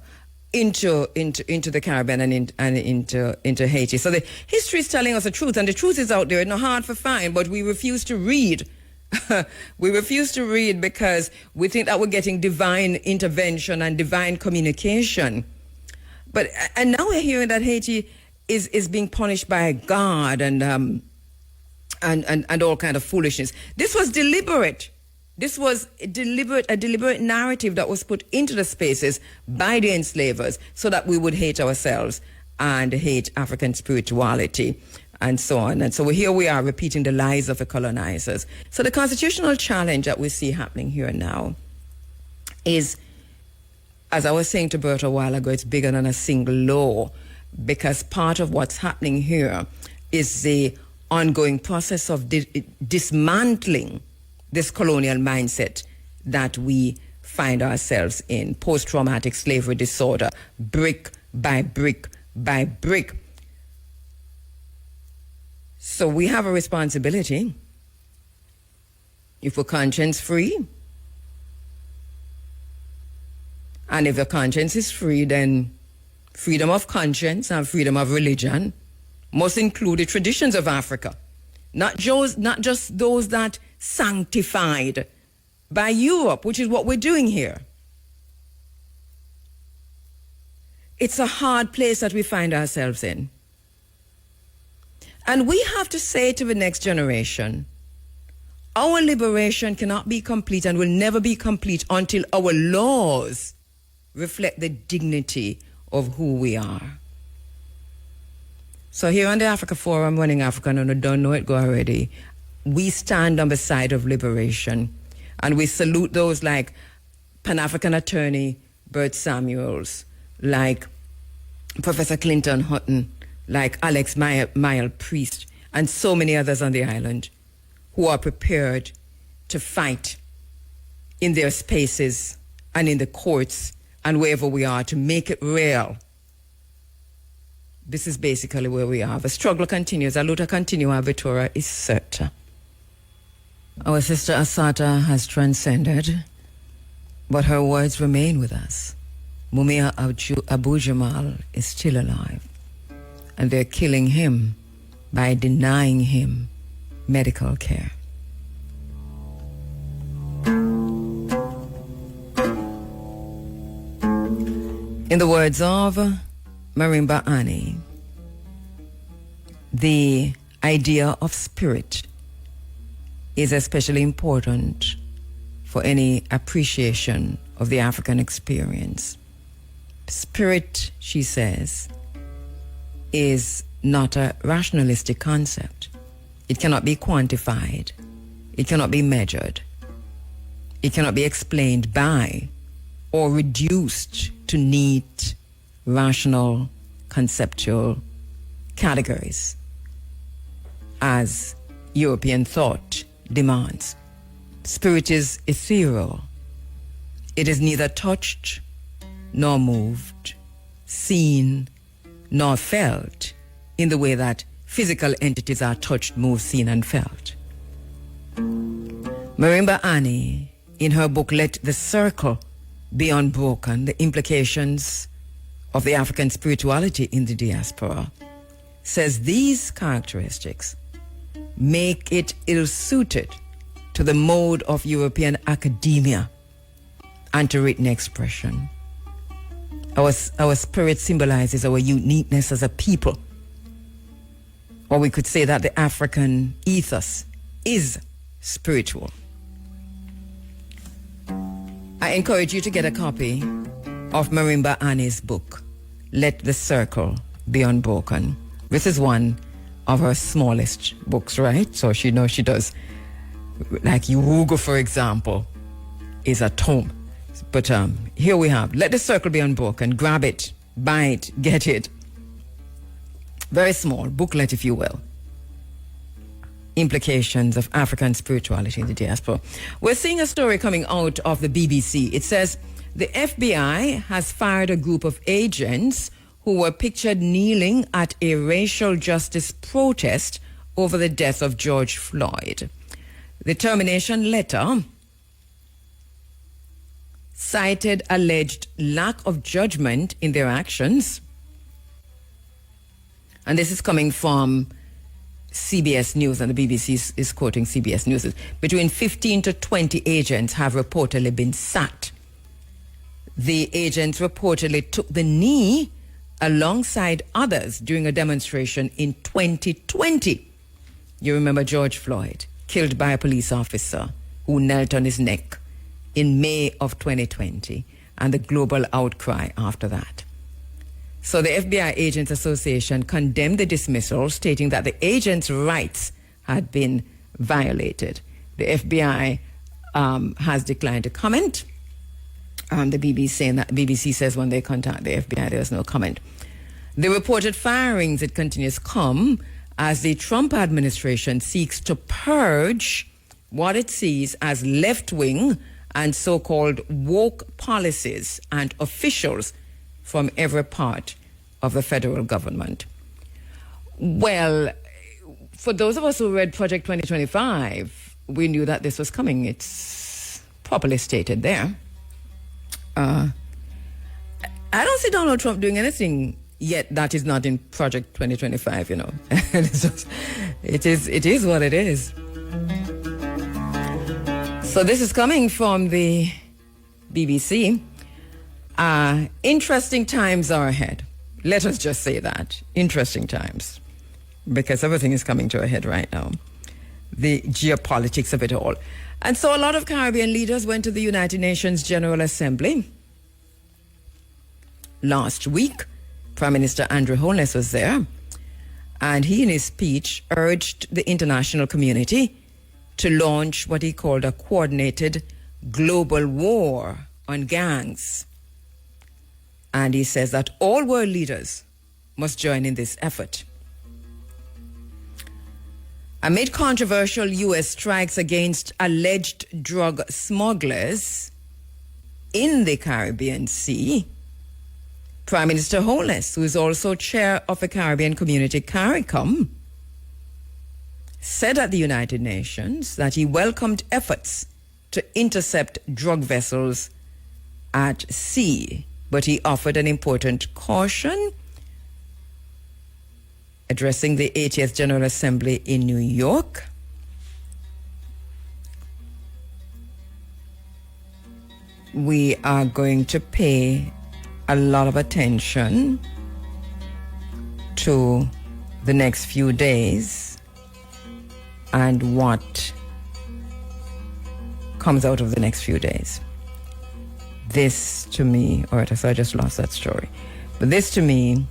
into the Caribbean and into Haiti. So the history is telling us the truth, and the truth is out there. It's not hard to find, but we refuse to read. We refuse to read because we think that we're getting divine intervention and divine communication. And now we're hearing that Haiti is being punished by God and all kind of foolishness. This was deliberate. This was a deliberate narrative that was put into the spaces by the enslavers so that we would hate ourselves and hate African spirituality and so on. And so here we are repeating the lies of the colonizers. So the constitutional challenge that we see happening here now is, as I was saying to Bert a while ago, it's bigger than a single law, because part of what's happening here is the ongoing process of dismantling this colonial mindset that we find ourselves in, post-traumatic slavery disorder, brick by brick by brick. So we have a responsibility. If we're conscience free, and if the conscience is free, then freedom of conscience and freedom of religion must include the traditions of Africa, not just those that sanctified by Europe, which is what we're doing here. It's a hard place that we find ourselves in. And we have to say to the next generation, our liberation cannot be complete and will never be complete until our laws reflect the dignity of who we are. So here on the Africa Forum, Running Africa, and I don't know it go already, we stand on the side of liberation, and we salute those like Pan-African attorney Bert Samuels, like Professor Clinton Hutton, like Alex Mile Priest, and so many others on the island who are prepared to fight in their spaces and in the courts and wherever we are to make it real. This is basically where we are. The struggle continues. Our luta continua, Vitora is Sept. Our sister Asata has transcended, but her words remain with us. Mumia Abu Jamal is still alive, and they're killing him by denying him medical care. In the words of Marimba Ani, the idea of spirit is especially important for any appreciation of the African experience. Spirit, she says, is not a rationalistic concept. It cannot be quantified. It cannot be measured. It cannot be explained by or reduced to neat, rational, conceptual categories as European thought demands. Spirit is ethereal. It is neither touched nor moved, seen nor felt in the way that physical entities are touched, moved, seen, and felt. Marimba Ani, in her book Let the Circle Be Unbroken, the implications of the African spirituality in the diaspora, says these characteristics make it ill-suited to the mode of European academia and to written expression. Our spirit symbolizes our uniqueness as a people. Or we could say that the African ethos is spiritual. I encourage you to get a copy of Marimba Ani's book, Let the Circle Be Unbroken. This is one of her smallest books, right? So she knows she does. Like Urugu, for example, is a tome. But here we have, Let the Circle Be Unbroken. Grab it, buy it, get it. Very small booklet, if you will. Implications of African spirituality in the diaspora. We're seeing a story coming out of the BBC. It says the FBI has fired a group of agents who were pictured kneeling at a racial justice protest over the death of George Floyd. The termination letter cited alleged lack of judgment in their actions. And this is coming from CBS News, and the BBC is quoting CBS News. Between 15 to 20 agents have reportedly been sacked. The agents reportedly took the knee alongside others during a demonstration in 2020. You remember George Floyd, killed by a police officer who knelt on his neck in May of 2020, and the global outcry after that. So the FBI Agents Association condemned the dismissal, stating that the agents' rights had been violated. The FBI has declined to comment. The BBC says when they contact the FBI, there's no comment. The reported firings, it continues, come as the Trump administration seeks to purge what it sees as left-wing and so-called woke policies and officials from every part of the federal government. Well, for those of us who read Project 2025, we knew that this was coming. It's properly stated there. I don't see Donald Trump doing anything yet that is not in Project 2025, you know. It is what it is. So this is coming from the BBC. Interesting times are ahead. Let us just say that. Interesting times. Because everything is coming to a head right now. The geopolitics of it all. And so a lot of Caribbean leaders went to the United Nations General Assembly. Last week, Prime Minister Andrew Holness was there. And he, in his speech, urged the international community to launch what he called a coordinated global war on gangs. And he says that all world leaders must join in this effort. Amid controversial U.S. strikes against alleged drug smugglers in the Caribbean Sea, Prime Minister Holness, who is also chair of the Caribbean Community CARICOM, said at the United Nations that he welcomed efforts to intercept drug vessels at sea, but he offered an important caution addressing the 80th General Assembly in New York. We are going to pay a lot of attention to the next few days and what comes out of the next few days. this to me, all right, so I just lost that story. But this to me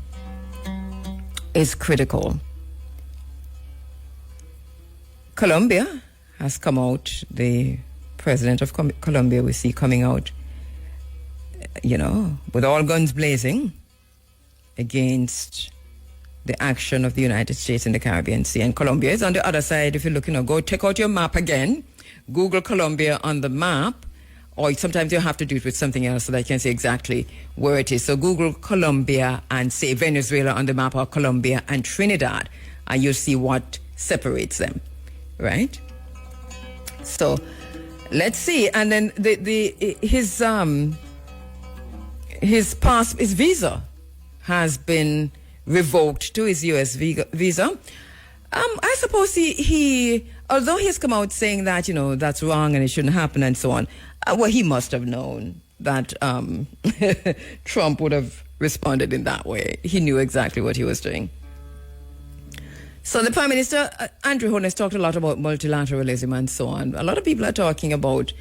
is critical. Colombia has come out, the president of Colombia we see coming out, with all guns blazing against the action of the United States in the Caribbean Sea. And Colombia is on the other side. If you're looking, go check out your map again. Google Colombia on the map, or sometimes you have to do it with something else so that you can see exactly where it is. So Google Colombia and say Venezuela on the map, or Colombia and Trinidad, and you'll see what separates them, right? So let's see. And then his visa has been revoked to his U.S. visa. I suppose he although he's come out saying that, that's wrong and it shouldn't happen and so on, well, he must have known that Trump would have responded in that way. He knew exactly what he was doing. So the Prime Minister, Andrew Horn, has talked a lot about multilateralism and so on. A lot of people are talking about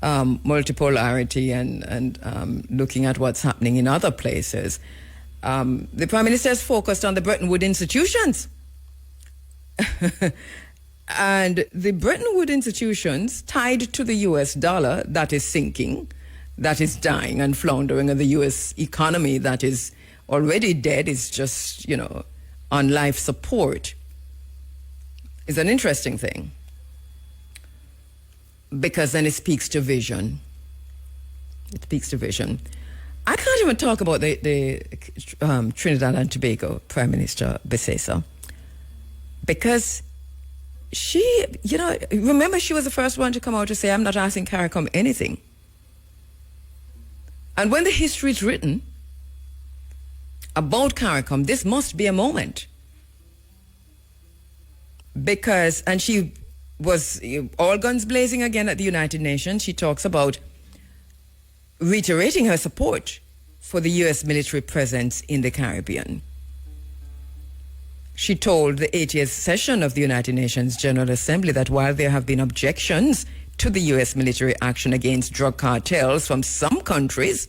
multipolarity and looking at what's happening in other places. The Prime Minister has focused on the Bretton Woods institutions. And the Bretton Woods institutions tied to the US dollar that is sinking, that is dying and floundering, and the US economy that is already dead, is just, on life support, is an interesting thing. Because then it speaks to vision. It speaks to vision. I can't even talk about the Trinidad and Tobago Prime Minister Bessesa, because she, remember, she was the first one to come out to say, I'm not asking CARICOM anything. And when the history is written about CARICOM, this must be a moment. And she was all guns blazing again at the United Nations. She talks about reiterating her support for the U.S. military presence in the Caribbean. She told the 80th session of the United Nations General Assembly that while there have been objections to the U.S. military action against drug cartels from some countries,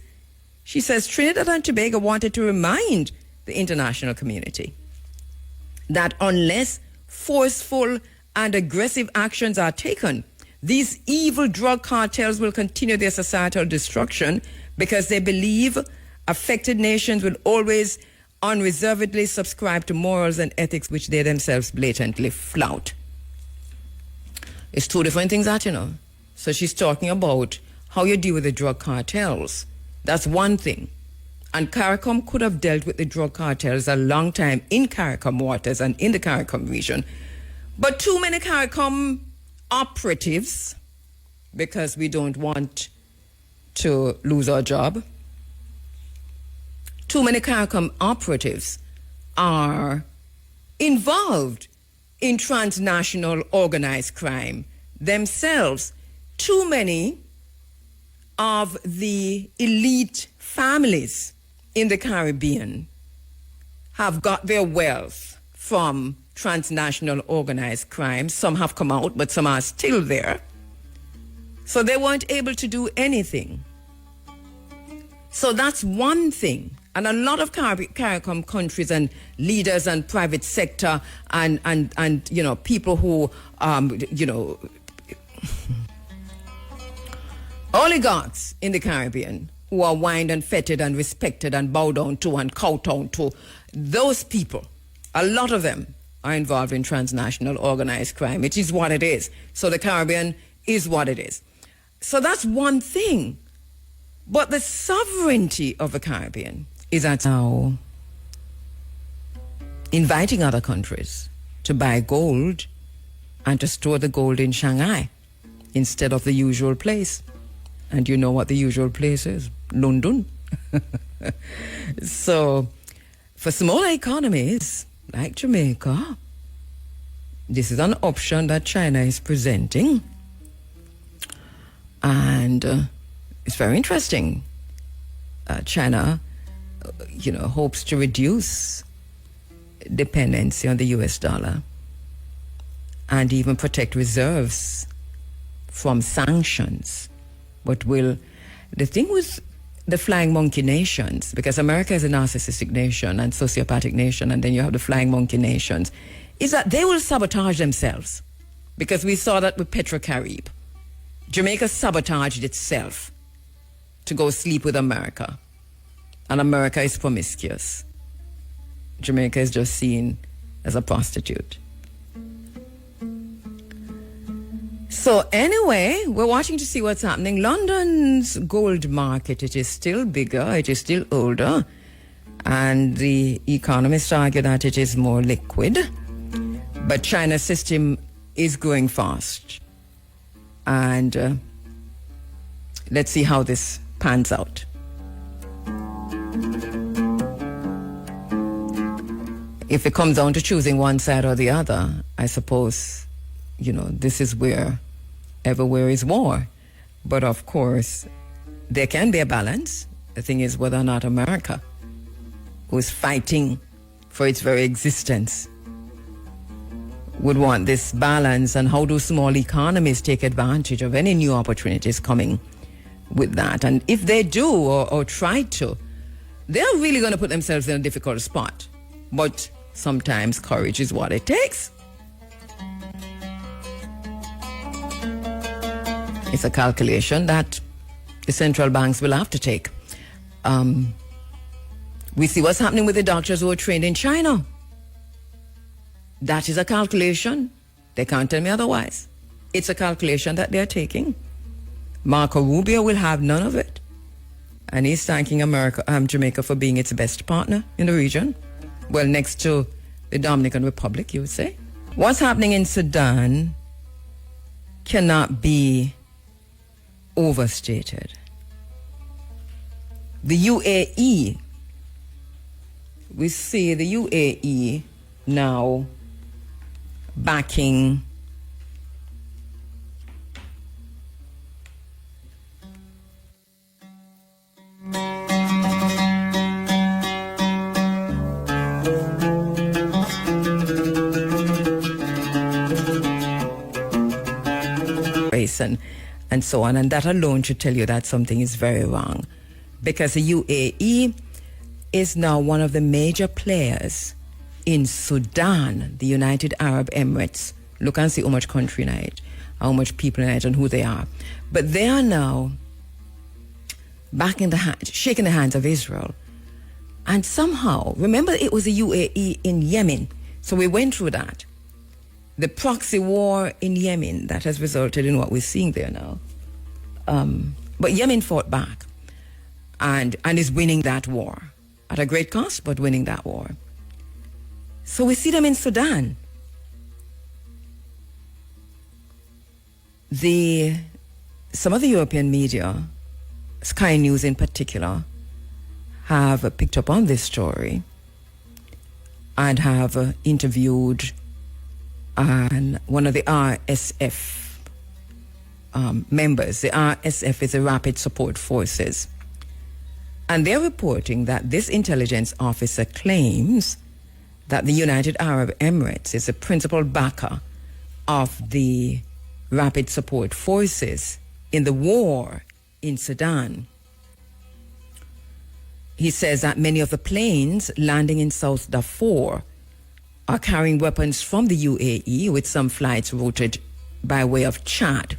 she says Trinidad and Tobago wanted to remind the international community that unless forceful and aggressive actions are taken, these evil drug cartels will continue their societal destruction, because they believe affected nations will always unreservedly subscribe to morals and ethics which they themselves blatantly flout. It's two different things that, So she's talking about how you deal with the drug cartels. That's one thing. And CARICOM could have dealt with the drug cartels a long time in CARICOM waters and in the CARICOM region. But too many CARICOM operatives, because we don't want to lose our job, too many CARICOM operatives are involved in transnational organized crime themselves. Too many of the elite families in the Caribbean have got their wealth from transnational organized crime. Some have come out, but some are still there. So they weren't able to do anything. So that's one thing. And a lot of CARICOM countries and leaders and private sector and people who, oligarchs in the Caribbean who are wined and feted and respected and bowed down to and kowtowed to, those people, a lot of them are involved in transnational organized crime. It is what it is. So the Caribbean is what it is. So that's one thing. But the sovereignty of the Caribbean is at now inviting other countries to buy gold and to store the gold in Shanghai instead of the usual place. And you know what the usual place is? London. So for smaller economies like Jamaica, this is an option that China is presenting. And it's very interesting. China, hopes to reduce dependency on the US dollar and even protect reserves from sanctions. But the thing with the flying monkey nations, because America is a narcissistic nation and sociopathic nation, and then you have the flying monkey nations, is that they will sabotage themselves. Because we saw that with Petrocarib. Jamaica sabotaged itself to go sleep with America. And America is promiscuous. Jamaica is just seen as a prostitute. So anyway, we're watching to see what's happening. London's gold market, it is still bigger, it is still older, and the economists argue that it is more liquid. But China's system is growing fast. And let's see how this pans out. If it comes down to choosing one side or the other, I suppose, this is where everywhere is war. But of course, there can be a balance. The thing is whether or not America, who is fighting for its very existence, would want this balance, and how do small economies take advantage of any new opportunities coming with that. And if they do or try to, they're really going to put themselves in a difficult spot. But sometimes courage is what it takes. It's a calculation that the central banks will have to take. We see what's happening with the doctors who are trained in China. That is a calculation. They can't tell me otherwise. It's a calculation that they're taking. Marco Rubio will have none of it. And he's thanking Jamaica for being its best partner in the region. Well, next to the Dominican Republic, you would say. What's happening in Sudan cannot be overstated. The UAE, we see the UAE now backing and so on, and that alone should tell you that something is very wrong, because the UAE is now one of the major players in Sudan, the United Arab Emirates. Look and see how much country in it, how much people in it, and who they are. But they are now shaking the hands of Israel. And somehow, remember it was the UAE in Yemen. So we went through that. The proxy war in Yemen that has resulted in what we're seeing there now. But Yemen fought back and is winning that war at a great cost, but winning that war. So we see them in Sudan. Some of the European media, Sky News in particular, have picked up on this story and have interviewed one of the RSF members. The RSF is the Rapid Support Forces. And they're reporting that this intelligence officer claims that the United Arab Emirates is the principal backer of the Rapid Support Forces in the war in Sudan. He says that many of the planes landing in South Darfur are carrying weapons from the UAE, with some flights routed by way of Chad.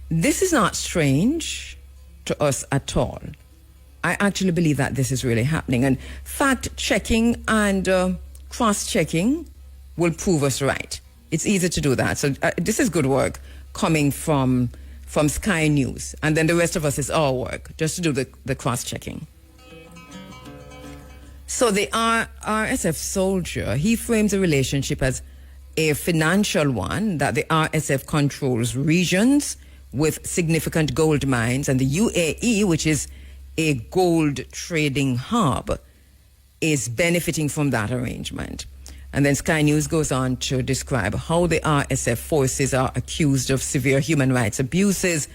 This is not strange to us at all. I actually believe that this is really happening. And fact-checking and cross-checking will prove us right. It's easy to do that. So this is good work coming from Sky News. And then the rest of us is our work, just to do the cross-checking. So the RSF soldier, he frames the relationship as a financial one, that the RSF controls regions with significant gold mines, and the UAE, which is a gold trading hub, is benefiting from that arrangement. And then Sky News goes on to describe how the RSF forces are accused of severe human rights abuses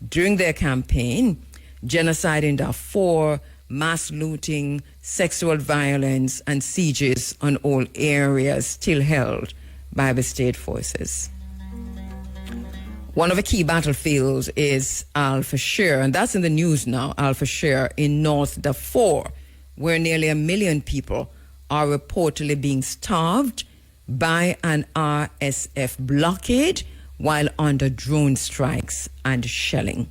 during their campaign, genocide in Darfur, mass looting, sexual violence, and sieges on all areas still held by the state forces. One of the key battlefields is Al-Fashir, and that's in the news now, Al-Fashir in North Darfur, where nearly 1 million people are reportedly being starved by an RSF blockade while under drone strikes and shelling.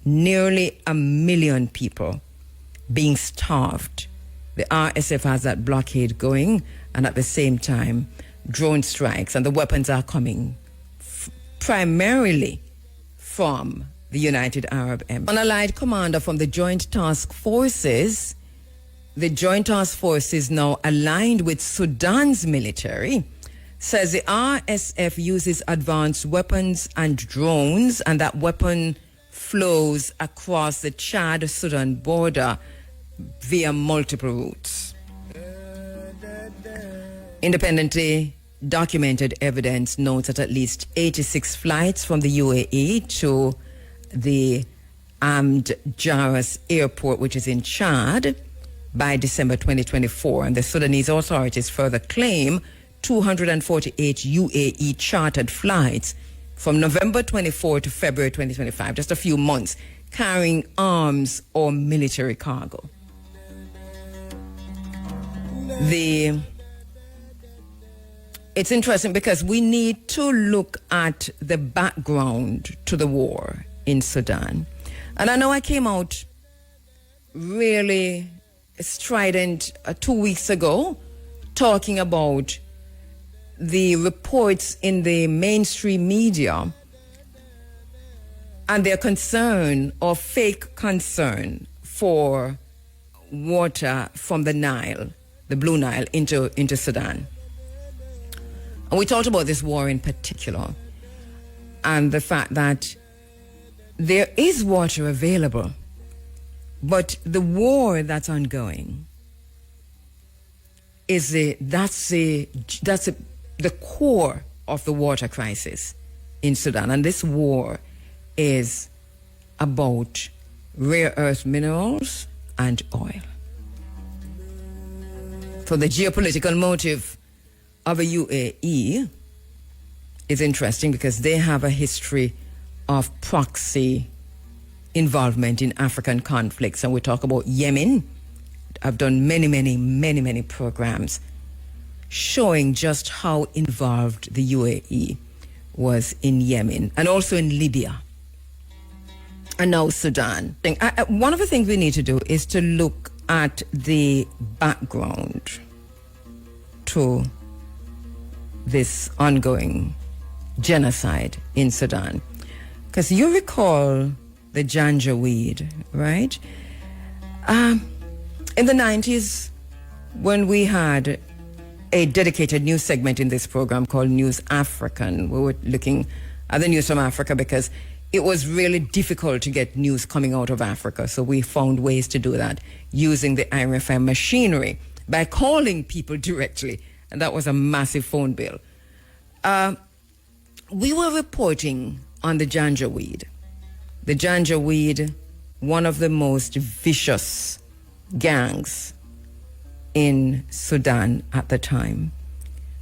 Nearly 1 million people being starved. The RSF has that blockade going, and at the same time, drone strikes, and the weapons are coming primarily from the United Arab Emirates. An allied commander from the Joint Task Forces, the Joint Task Forces now aligned with Sudan's military, says the RSF uses advanced weapons and drones, and that weapon flows across the Chad-Sudan border via multiple routes. Independently documented evidence notes that at least 86 flights from the UAE to the Amd Jaras airport, which is in Chad, by December 2024. And the Sudanese authorities further claim 248 UAE chartered flights from November 24 to February 2025, just a few months, carrying arms or military cargo. It's interesting because we need to look at the background to the war in Sudan. And I know I came out really strident 2 weeks ago talking about the reports in the mainstream media and their concern or fake concern for water from the Nile, the Blue Nile, into Sudan. And we talked about this war in particular and the fact that there is water available, but the war that's ongoing is the core of the water crisis in Sudan. And this war is about rare earth minerals and oil. So the geopolitical motive of the UAE is interesting because they have a history of proxy involvement in African conflicts. And we talk about Yemen. I've done many programs showing just how involved the UAE was in Yemen and also in Libya and now Sudan. One of the things we need to do is to look at the background to this ongoing genocide in Sudan. Because you recall the Janjaweed, right? In the 90s, when we had a dedicated news segment in this program called News African, we were looking at the news from Africa because it was really difficult to get news coming out of Africa. So we found ways to do that using the IRFM machinery by calling people directly. And that was a massive phone bill. We were reporting on the Janjaweed. The Janjaweed, one of the most vicious gangs in Sudan at the time,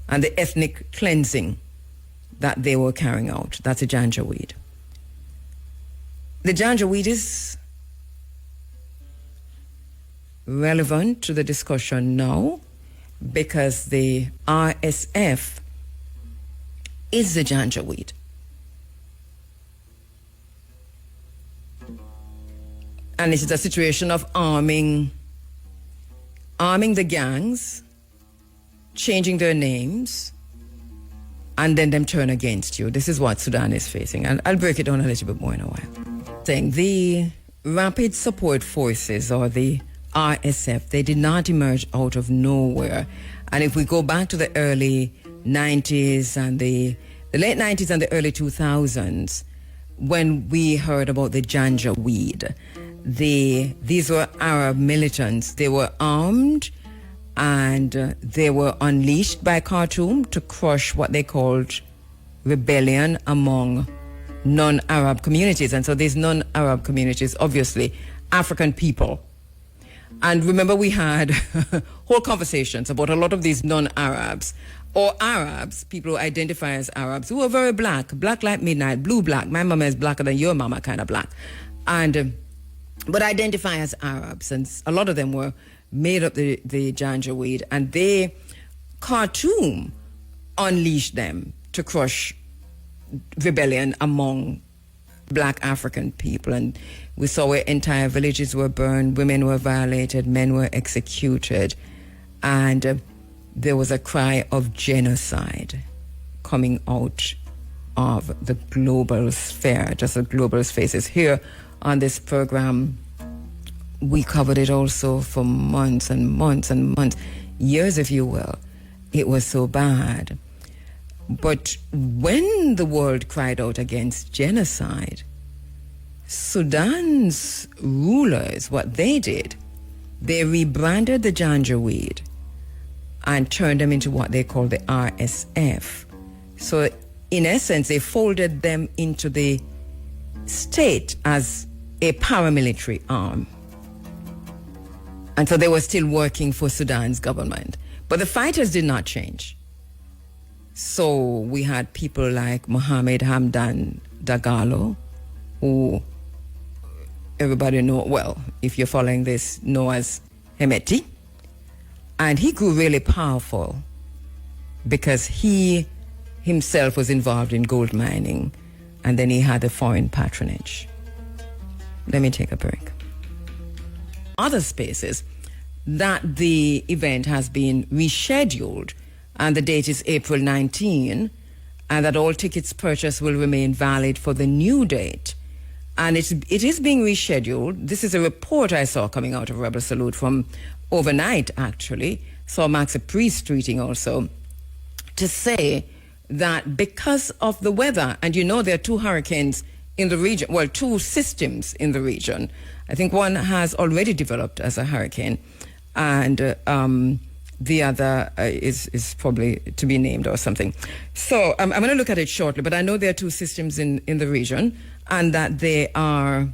and the ethnic cleansing that they were carrying out. That's a Janjaweed. The Janjaweed is relevant to the discussion now because the RSF is the Janjaweed. And it is a situation of arming the gangs, changing their names, and then them turn against you. This is what Sudan is facing. And I'll break it down a little bit more in a while. Saying the Rapid Support Forces, or the RSF, they did not emerge out of nowhere. And if we go back to the early 90s and the late 90s and the early 2000s, when we heard about the Janjaweed, these were Arab militants. They were armed and they were unleashed by Khartoum to crush what they called rebellion among non-Arab communities. And so these non-Arab communities, obviously African people. And remember, we had whole conversations about a lot of these non-Arabs or Arabs, people who identify as Arabs, who are very black like midnight, blue black. My mama is blacker than your mama, kind of black. And but identify as Arabs. And a lot of them were made up the Janjaweed. And they, Khartoum, unleashed them to crush rebellion among black African people. And we saw where entire villages were burned, women were violated, men were executed. And there was a cry of genocide coming out of the global sphere, just the global spaces. Here on this program, we covered it also for months and months and months, years if you will. It was so bad. But when the world cried out against genocide, Sudan's rulers, what they did, they rebranded the Janjaweed and turned them into what they call the RSF. So in essence, they folded them into the state as a paramilitary arm. And so they were still working for Sudan's government. But the fighters did not change. So we had people like Mohammed Hamdan Dagalo, who everybody know, well, if you're following this, know as Hemeti. And he grew really powerful because he himself was involved in gold mining, and then he had a foreign patronage. Let me take a break. Other spaces that the event has been rescheduled, and the date is April 19, and that all tickets purchased will remain valid for the new date. And it is being rescheduled. This is a report I saw coming out of Rebel Salute from overnight, actually. Saw Max Priest tweeting also to say that because of the weather, and you know there are two hurricanes in the region, well, two systems in the region. I think one has already developed as a hurricane, and the other is probably to be named or something. So I'm going to look at it shortly, but I know there are two systems in the region, and that they are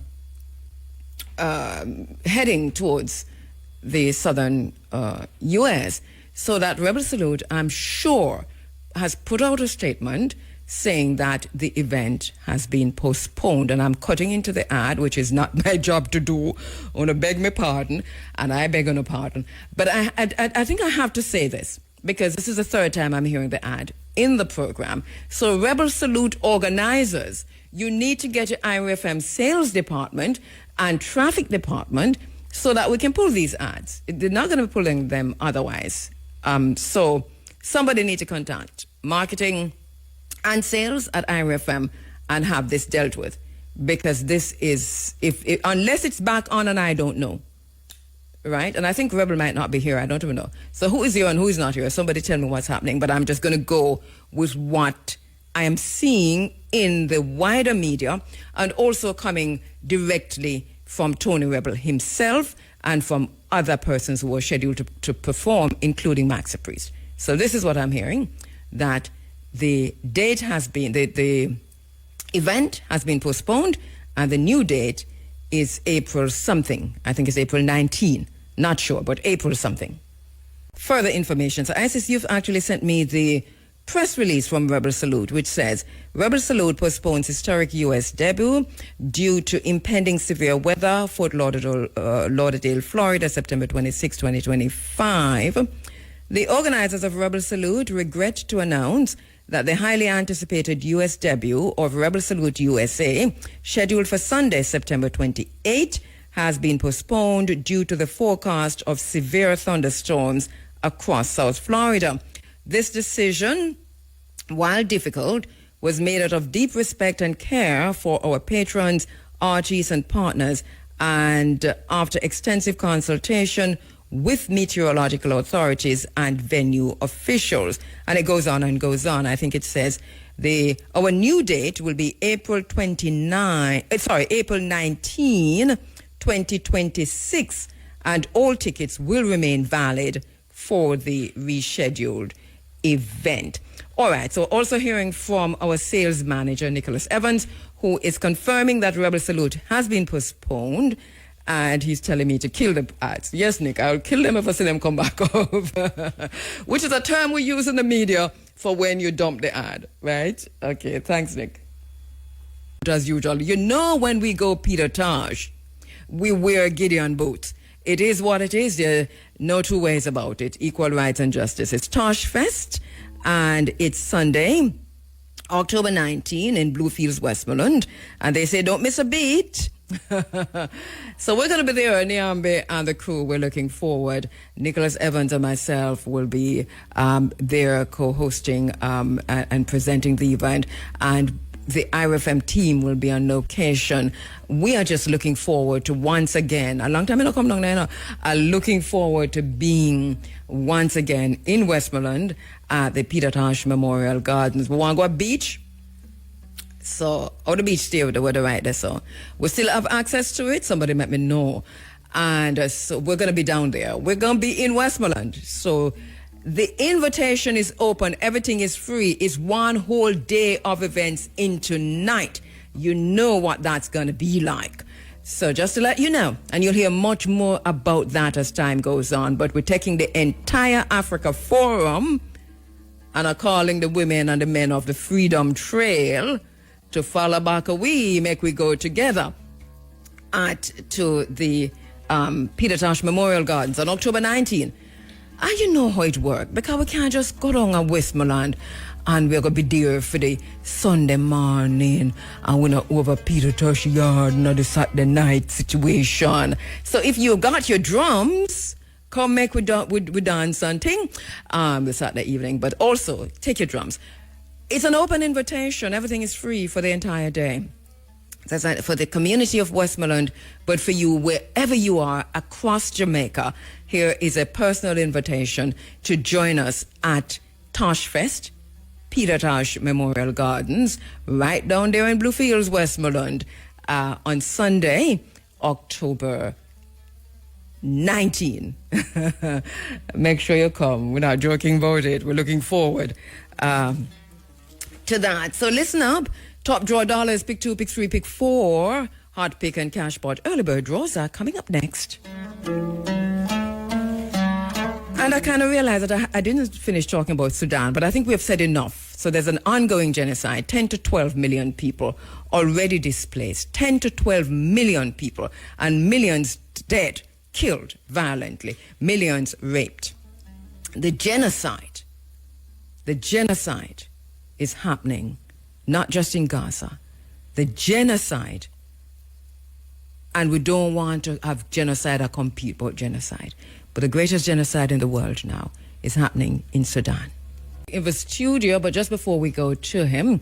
heading towards the southern U.S. So that Rebel Salute, I'm sure, has put out a statement saying that the event has been postponed. And I'm cutting into the ad, which is not my job to do. I want to beg my pardon, and I beg on a pardon. But I think I have to say this, because this is the third time I'm hearing the ad in the program. So Rebel Salute organizers, you need to get your IRFM sales department and traffic department so that we can pull these ads. They're not going to be pulling them otherwise. So somebody need to contact marketing and sales at IRFM and have this dealt with, because this is, if unless it's back on, and I don't know, right? And I think Rebel might not be here. I don't even know. So who is here and who is not here? Somebody tell me what's happening. But I'm just going to go with what I am seeing in the wider media, and also coming directly from Tony Rebel himself and from other persons who were scheduled to perform, including Max Priest. So this is what I'm hearing, that the date has been, the event has been postponed, and the new date is April something. I think it's April 19. Not sure, but April something. Further information. So ISIS Youth actually sent me the press release from Rebel Salute, which says Rebel Salute postpones historic U.S. debut due to impending severe weather. Fort Lauderdale, Florida, September 26, 2025. The organizers of Rebel Salute regret to announce that the highly anticipated U.S. debut of Rebel Salute USA, scheduled for Sunday, September 28, has been postponed due to the forecast of severe thunderstorms across South Florida. This decision, while difficult, was made out of deep respect and care for our patrons, artists, and partners, and after extensive consultation with meteorological authorities and venue officials. And it goes on and goes on. I think it says our new date will be April 19, 2026, and all tickets will remain valid for the rescheduled event. All right, so also hearing from our sales manager, Nicholas Evans, who is confirming that Rebel Salute has been postponed, and he's telling me to kill the ads. Yes, Nick, I'll kill them if I see them come back up. Which is a term we use in the media for when you dump the ad, right? Okay, thanks, Nick. As usual, you know, when we go Peter Tosh, we wear Gideon boots. It is what it is. There are no two ways about it. Equal rights and justice. It's Tosh Fest, and it's Sunday, October 19 in Bluefields, Westmoreland. And they say, don't miss a beat. So we're going to be there, Niambe and the crew. We're looking forward. Nicholas Evans and myself will be there co-hosting and presenting the event. And the IRFM team will be on location. We are just looking forward to once again, a long time ago, come down there now, looking forward to being once again in Westmoreland at the Peter Tosh Memorial Gardens. We want to go to beach. So, or the beach there with the weather right there. So, we still have access to it. Somebody let me know. And so we're going to be down there. We're going to be in Westmoreland. So, the invitation is open. Everything is free. It's one whole day of events into night. You know what that's going to be like. So just to let you know, and you'll hear much more about that as time goes on, but we're taking the entire Africa Forum and are calling the women and the men of the Freedom Trail to follow back away, make we go together to the Peter Tosh Memorial Gardens on October 19. And you know how it works, because we can't just go down to Westmoreland and we're going to be there for the Sunday morning and we're not over Peter Tosh yard and the Saturday night situation. So if you got your drums, come make we dance and thing the Saturday evening, but also take your drums. It's an open invitation. Everything is free for the entire day. That's for the community of Westmoreland, but for you, wherever you are across Jamaica, here is a personal invitation to join us at Tosh Fest, Peter Tosh Memorial Gardens, right down there in Bluefields, Westmoreland, on Sunday, October 19. Make sure you come. We're not joking about it. We're looking forward to that. So listen up. Top draw dollars, pick 2, pick 3, pick 4. Hot pick and cash pot. Early bird draws are coming up next. And I kind of realized that I didn't finish talking about Sudan, but I think we have said enough. So there's an ongoing genocide. 10 to 12 million people already displaced. 10 to 12 million people. And millions dead, killed violently. Millions raped. The genocide is happening. Not just in Gaza, the genocide, and we don't want to have genocide or compete about genocide, but the greatest genocide in the world now is happening in Sudan. In the studio, but just before we go to him,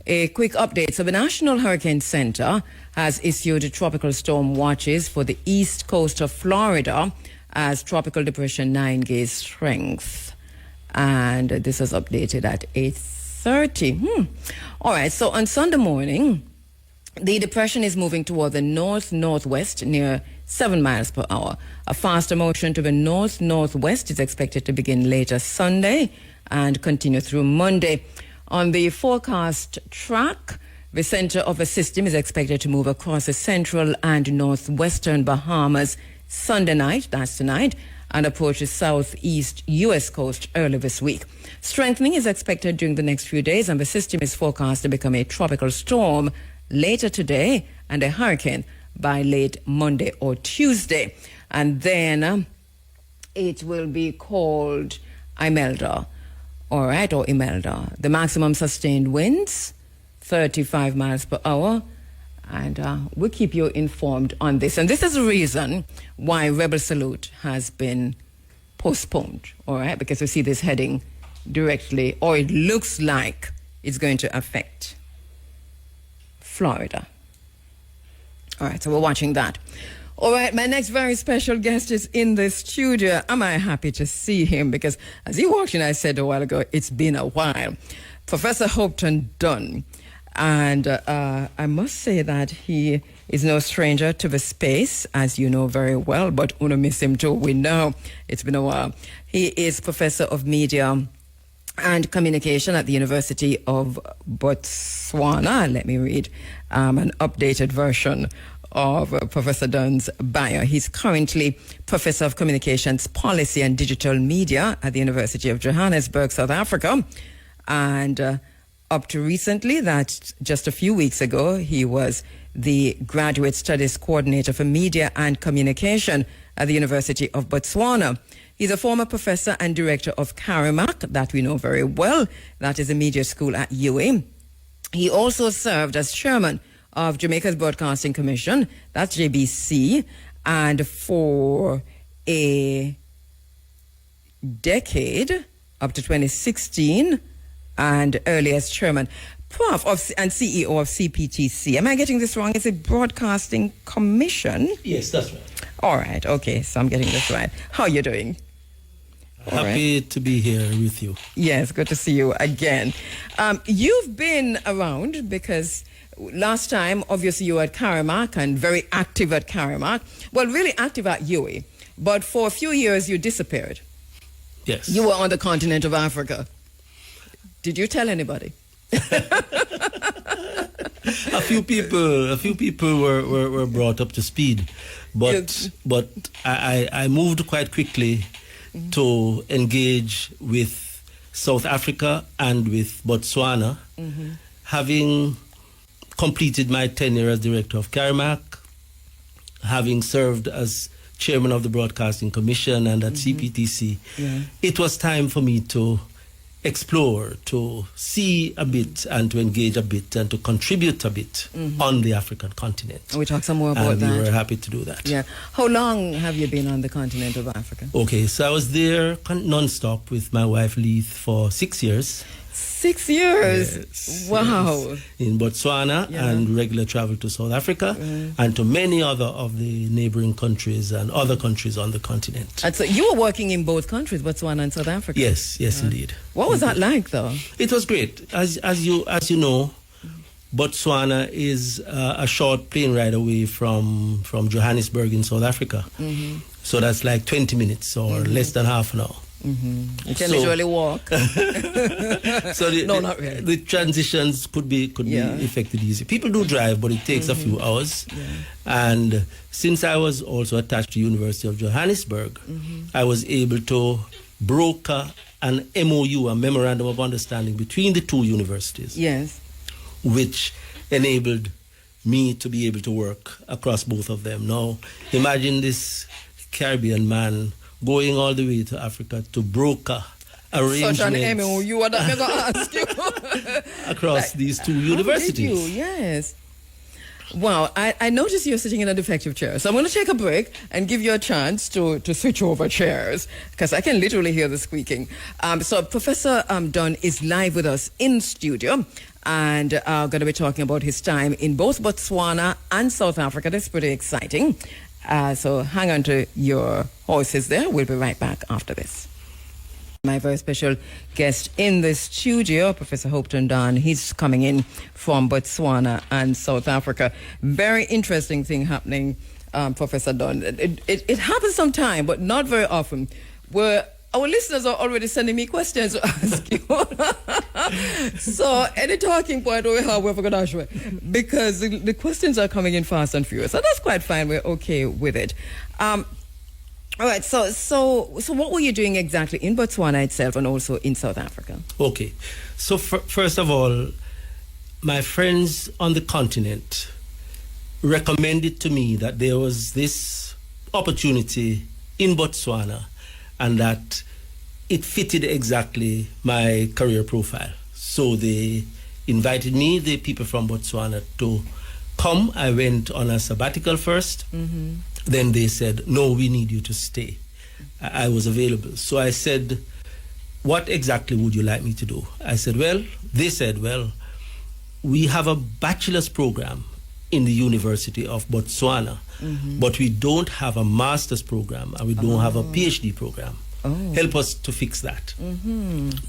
a quick update. So the National Hurricane Center has issued tropical storm watches for the east coast of Florida as Tropical Depression 9 gains strength. And this was updated at 8:30. All right, so on Sunday morning, the depression is moving toward the north-northwest near 7 miles per hour. A faster motion to the north-northwest is expected to begin later Sunday and continue through Monday. On the forecast track, the center of the system is expected to move across the central and northwestern Bahamas Sunday night, that's tonight, and approach the southeast U.S. coast early this week. Strengthening is expected during the next few days, and the system is forecast to become a tropical storm later today and a hurricane by late Monday or Tuesday. And then it will be called Imelda, all right, or Imelda. The maximum sustained winds, 35 miles per hour. And we'll keep you informed on this. And this is the reason why Rebel Salute has been postponed, all right? Because we see this heading directly, or it looks like it's going to affect Florida. All right, so we're watching that. All right, my next very special guest is in the studio. Am I happy to see him? Because as he walked in, I said a while ago, it's been a while. Professor Hopton Dunn. And I must say that he is no stranger to the space, as you know very well, but Uno miss him too. We know it's been a while. He is Professor of Media and Communication at the University of Botswana. Let me read an updated version of Professor Dunn's bio. He's currently Professor of Communications Policy and Digital Media at the University of Johannesburg, South Africa. And up to recently, that just a few weeks ago, he was the Graduate Studies Coordinator for Media and Communication at the University of Botswana. He's a former professor and director of Karimak, that we know very well. That is a media school at UA. He also served as chairman of Jamaica's Broadcasting Commission, that's JBC, and for a decade, up to 2016, and early as chairman and CEO of CPTC. Am I getting this wrong? Is it Broadcasting Commission? Yes, that's right. All right, okay, so I'm getting this right. How are you doing? Happy to be here with you. Yes, good to see you again. You've been around because last time, obviously, you were at Karimak and very active at Karimak. Well, really active at UA. But for a few years, you disappeared. Yes. You were on the continent of Africa. Did you tell anybody? A few people were brought up to speed, but I moved quite quickly to engage with South Africa and with Botswana, having completed my tenure as director of Karimak, having served as chairman of the Broadcasting Commission and at CPTC. Yeah. It was time for me to explore, to see a bit and to engage a bit and to contribute a bit on the African continent. We talk some more about and that. we were happy to do that. Yeah. How long have you been on the continent of Africa? Okay, so I was there non-stop with my wife Leith for 6 years. 6 years? Yes, Wow. yes. In Botswana and regular travel to South Africa and to many other of the neighboring countries and other countries on the continent. And so you were working in both countries, Botswana and South Africa? Yes, indeed. What was that like, though? It was great. As you know, Botswana is a short plane ride away from Johannesburg in South Africa. So that's like 20 minutes or less than half an hour. You can literally walk. So not really. The transitions could be effected easy. People do drive, but it takes a few hours. Yeah. And since I was also attached to University of Johannesburg, I was able to broker an MOU, a memorandum of understanding between the two universities. Yes. Which enabled me to be able to work across both of them. Now, imagine this Caribbean man going all the way to Africa to broker arrangements. Such an MOU, what I'm going to ask you. Across these two universities. How did you? Yes. Wow, I noticed you're sitting in a defective chair. So I'm going to take a break and give you a chance to switch over chairs because I can literally hear the squeaking. So Professor Dunn is live with us in studio and going to be talking about his time in both Botswana and South Africa. That's pretty exciting. So hang on to your horses there. We'll be right back after this. My very special guest in the studio, Professor Hopton Dunn. He's coming in from Botswana and South Africa. Very interesting thing happening, Professor Dunn. It happens sometime, but not very often, where our listeners are already sending me questions to ask you. So any talking point we have, we're going to ask you, because the questions are coming in fast and furious. So that's quite fine. We're okay with it. All right. So what were you doing exactly in Botswana itself and also in South Africa? Okay. So first of all, my friends on the continent recommended to me that there was this opportunity in Botswana and that it fitted exactly my career profile. So they invited me, the people from Botswana, to come. I went on a sabbatical first. Then they said, no, we need you to stay. I was available. So I said, what exactly would you like me to do? I said, they said, we have a bachelor's program in the University of Botswana, but we don't have a master's program and we don't have a PhD program. Help us to fix that.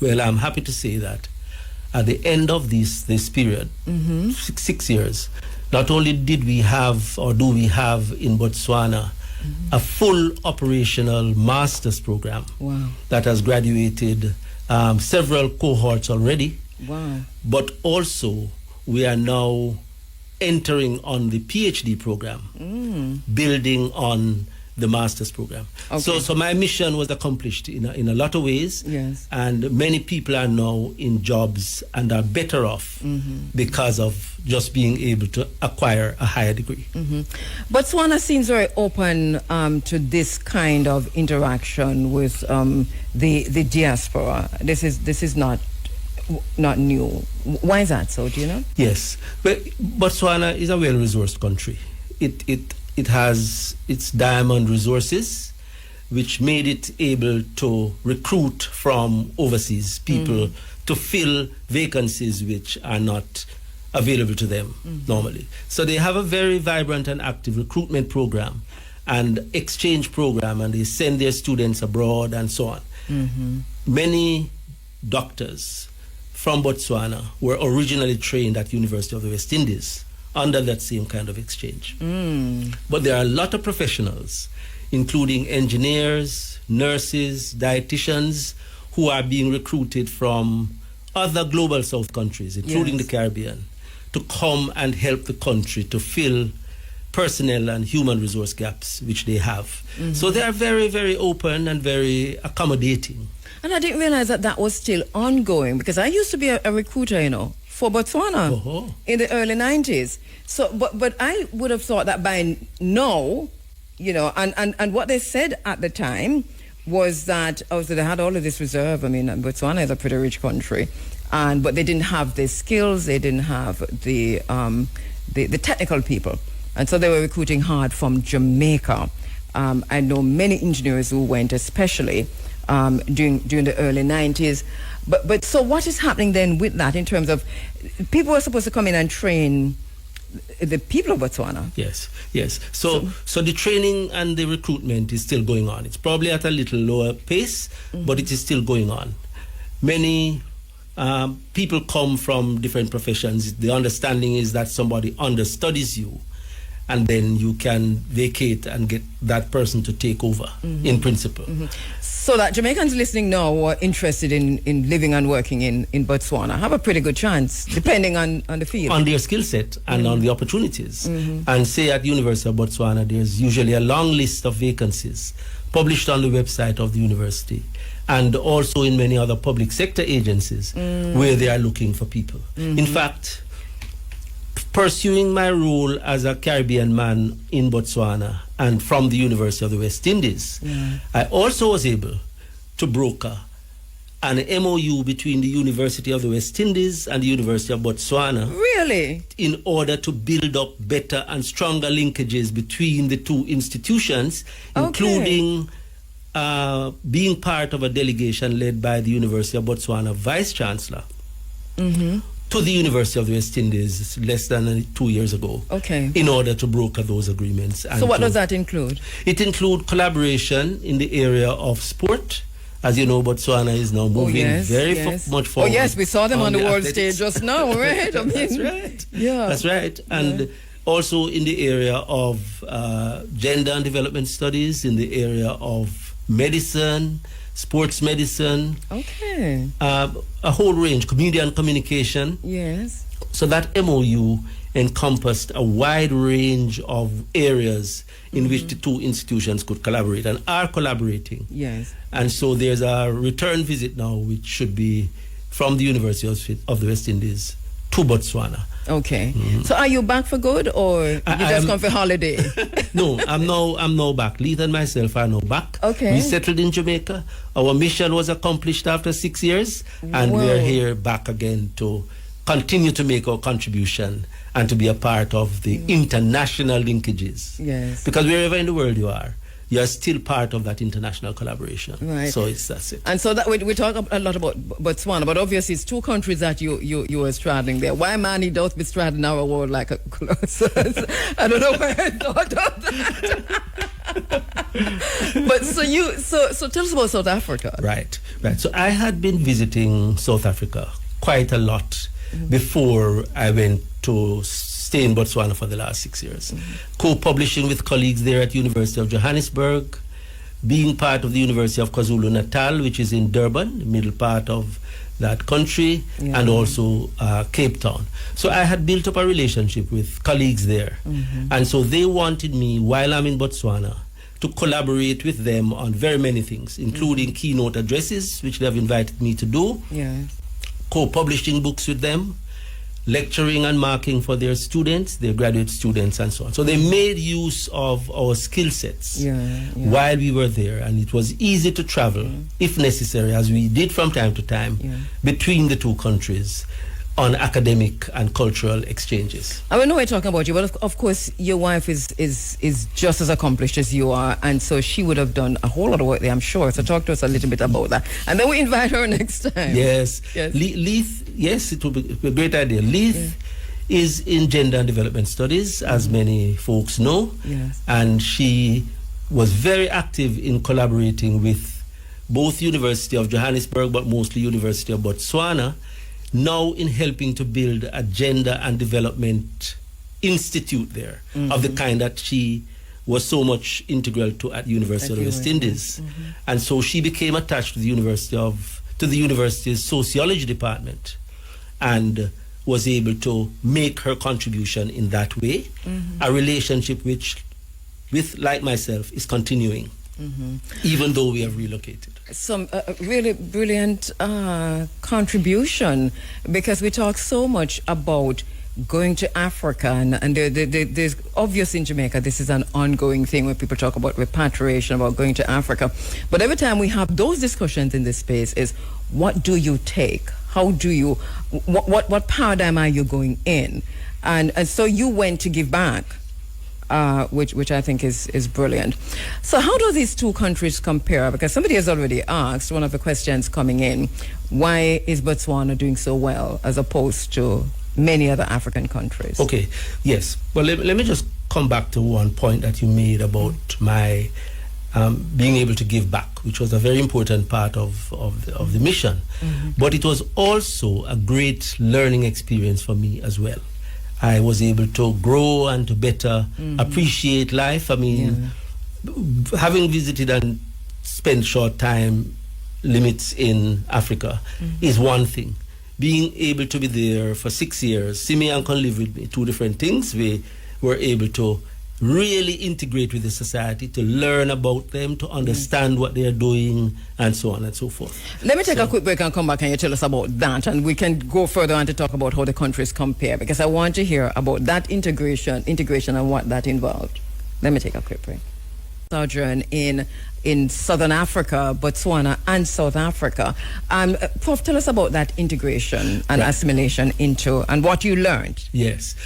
Well, I'm happy to say that at the end of this period, 6 years, not only did we have or do we have in Botswana a full operational master's program that has graduated several cohorts already, but also we are now entering on the PhD program, building on the master's program. Okay. So my mission was accomplished in a lot of ways. Yes. And many people are now in jobs and are better off because of just being able to acquire a higher degree. Botswana seems very open to this kind of interaction with the diaspora. This is not new. Why is that so? Do you know? Yes. Well, Botswana is a well-resourced country. It has its diamond resources, which made it able to recruit from overseas people to fill vacancies which are not available to them normally. So they have a very vibrant and active recruitment program and exchange program, and they send their students abroad and so on. Many doctors from Botswana were originally trained at University of the West Indies under that same kind of exchange. But there are a lot of professionals, including engineers, nurses, dietitians, who are being recruited from other global south countries, including the Caribbean, to come and help the country to fill personnel and human resource gaps which they have. So they are very, very open and very accommodating. And I didn't realize that was still ongoing, because I used to be a recruiter, for Botswana in the early 90s. So, but I would have thought that by now, and what they said at the time was that they had all of this reserve. I mean, Botswana is a pretty rich country, but they didn't have the skills, they didn't have the technical people, and so they were recruiting hard from Jamaica. I know many engineers who went, especially during the early 90s. But so what is happening then with that in terms of people were supposed to come in and train the people of Botswana? Yes. So the training and the recruitment is still going on. It's probably at a little lower pace, but it is still going on. Many people come from different professions. The understanding is that somebody understudies you, and then you can vacate and get that person to take over, in principle. So that Jamaicans listening now who are interested in living and working in Botswana have a pretty good chance, depending on the field. On their skill set and on the opportunities. And say at University of Botswana, there's usually a long list of vacancies published on the website of the university, and also in many other public sector agencies where they are looking for people. In fact, pursuing my role as a Caribbean man in Botswana and from the University of the West Indies, I also was able to broker an MOU between the University of the West Indies and the University of Botswana. Really? In order to build up better and stronger linkages between the two institutions, including being part of a delegation led by the University of Botswana Vice Chancellor to the University of the West Indies less than 2 years ago. In order to broker those agreements. And so what does that include? It includes collaboration in the area of sport. As you know, Botswana is now moving much forward. Oh yes, we saw them on the world stage just now, right? I mean, that's right. Yeah. That's right. And also in the area of gender and development studies, in the area of medicine, sports medicine. A whole range, media and communication. Yes. So that MOU encompassed a wide range of areas in which the two institutions could collaborate and are collaborating. Yes. And so there's a return visit now, which should be from the University of the West Indies to Botswana. So are you back for good, or you just come for holiday? No, I'm now back. Leith and myself are now back. We settled in Jamaica. Our mission was accomplished after 6 years, and we're here back again to continue to make our contribution and to be a part of the international linkages. Yes. Because wherever in the world you are still part of that international collaboration. Right. So that's it. And so that we talk a lot about Botswana, but obviously it's two countries that you were straddling there. Why man he does be straddling our world like a colossus? I don't know why I thought of that. But so tell us about South Africa. Right. So I had been visiting South Africa quite a lot before I went to stay in Botswana for the last 6 years. Co-publishing with colleagues there at University of Johannesburg, being part of the University of KwaZulu-Natal, which is in Durban, the middle part of that country, and also Cape Town. So I had built up a relationship with colleagues there. And so they wanted me, while I'm in Botswana, to collaborate with them on very many things, including keynote addresses, which they have invited me to do, co-publishing books with them, lecturing and marking for their students, their graduate students, and so on. So they made use of our skill sets while we were there, and it was easy to travel, if necessary, as we did from time to time, between the two countries on academic and cultural exchanges. I know we're talking about you, but of course your wife is just as accomplished as you are, and so she would have done a whole lot of work there, I'm sure. So talk to us a little bit about that. And then we invite her next time. Yes. Leith, yes, it will be a great idea. Leith is in gender and development studies, as many folks know. And she was very active in collaborating with both University of Johannesburg, but mostly University of Botswana, now in helping to build a gender and development institute there of the kind that she was so much integral to at University of the West Indies. And so she became attached to the university's sociology department and was able to make her contribution in that way, a relationship which, like myself, is continuing. Even though we have relocated. Some really brilliant contribution, because we talk so much about going to Africa, and there's obvious in Jamaica, this is an ongoing thing when people talk about repatriation, about going to Africa. But every time we have those discussions in this space is, what do you take? How do you, what paradigm are you going in? And so you went to give back. Which I think is brilliant. So how do these two countries compare? Because somebody has already asked, one of the questions coming in, why is Botswana doing so well as opposed to many other African countries? Okay, yes. Well, let me just come back to one point that you made about my being able to give back, which was a very important part of the mission. But it was also a great learning experience for me as well. I was able to grow and to better appreciate life. I mean, having visited and spent short time limits in Africa is one thing. Being able to be there for 6 years, Simi and Con live with me, two different things. We were able to really integrate with the society, to learn about them, to understand what they are doing, and so on and so forth. Let me take a quick break and come back and you tell us about that, and we can go further on to talk about how the countries compare, because I want to hear about that integration and what that involved. Let me take a quick break. Sojourn in Southern Africa, Botswana, and South Africa. Prof, tell us about that integration and assimilation into, and what you learned. Yes.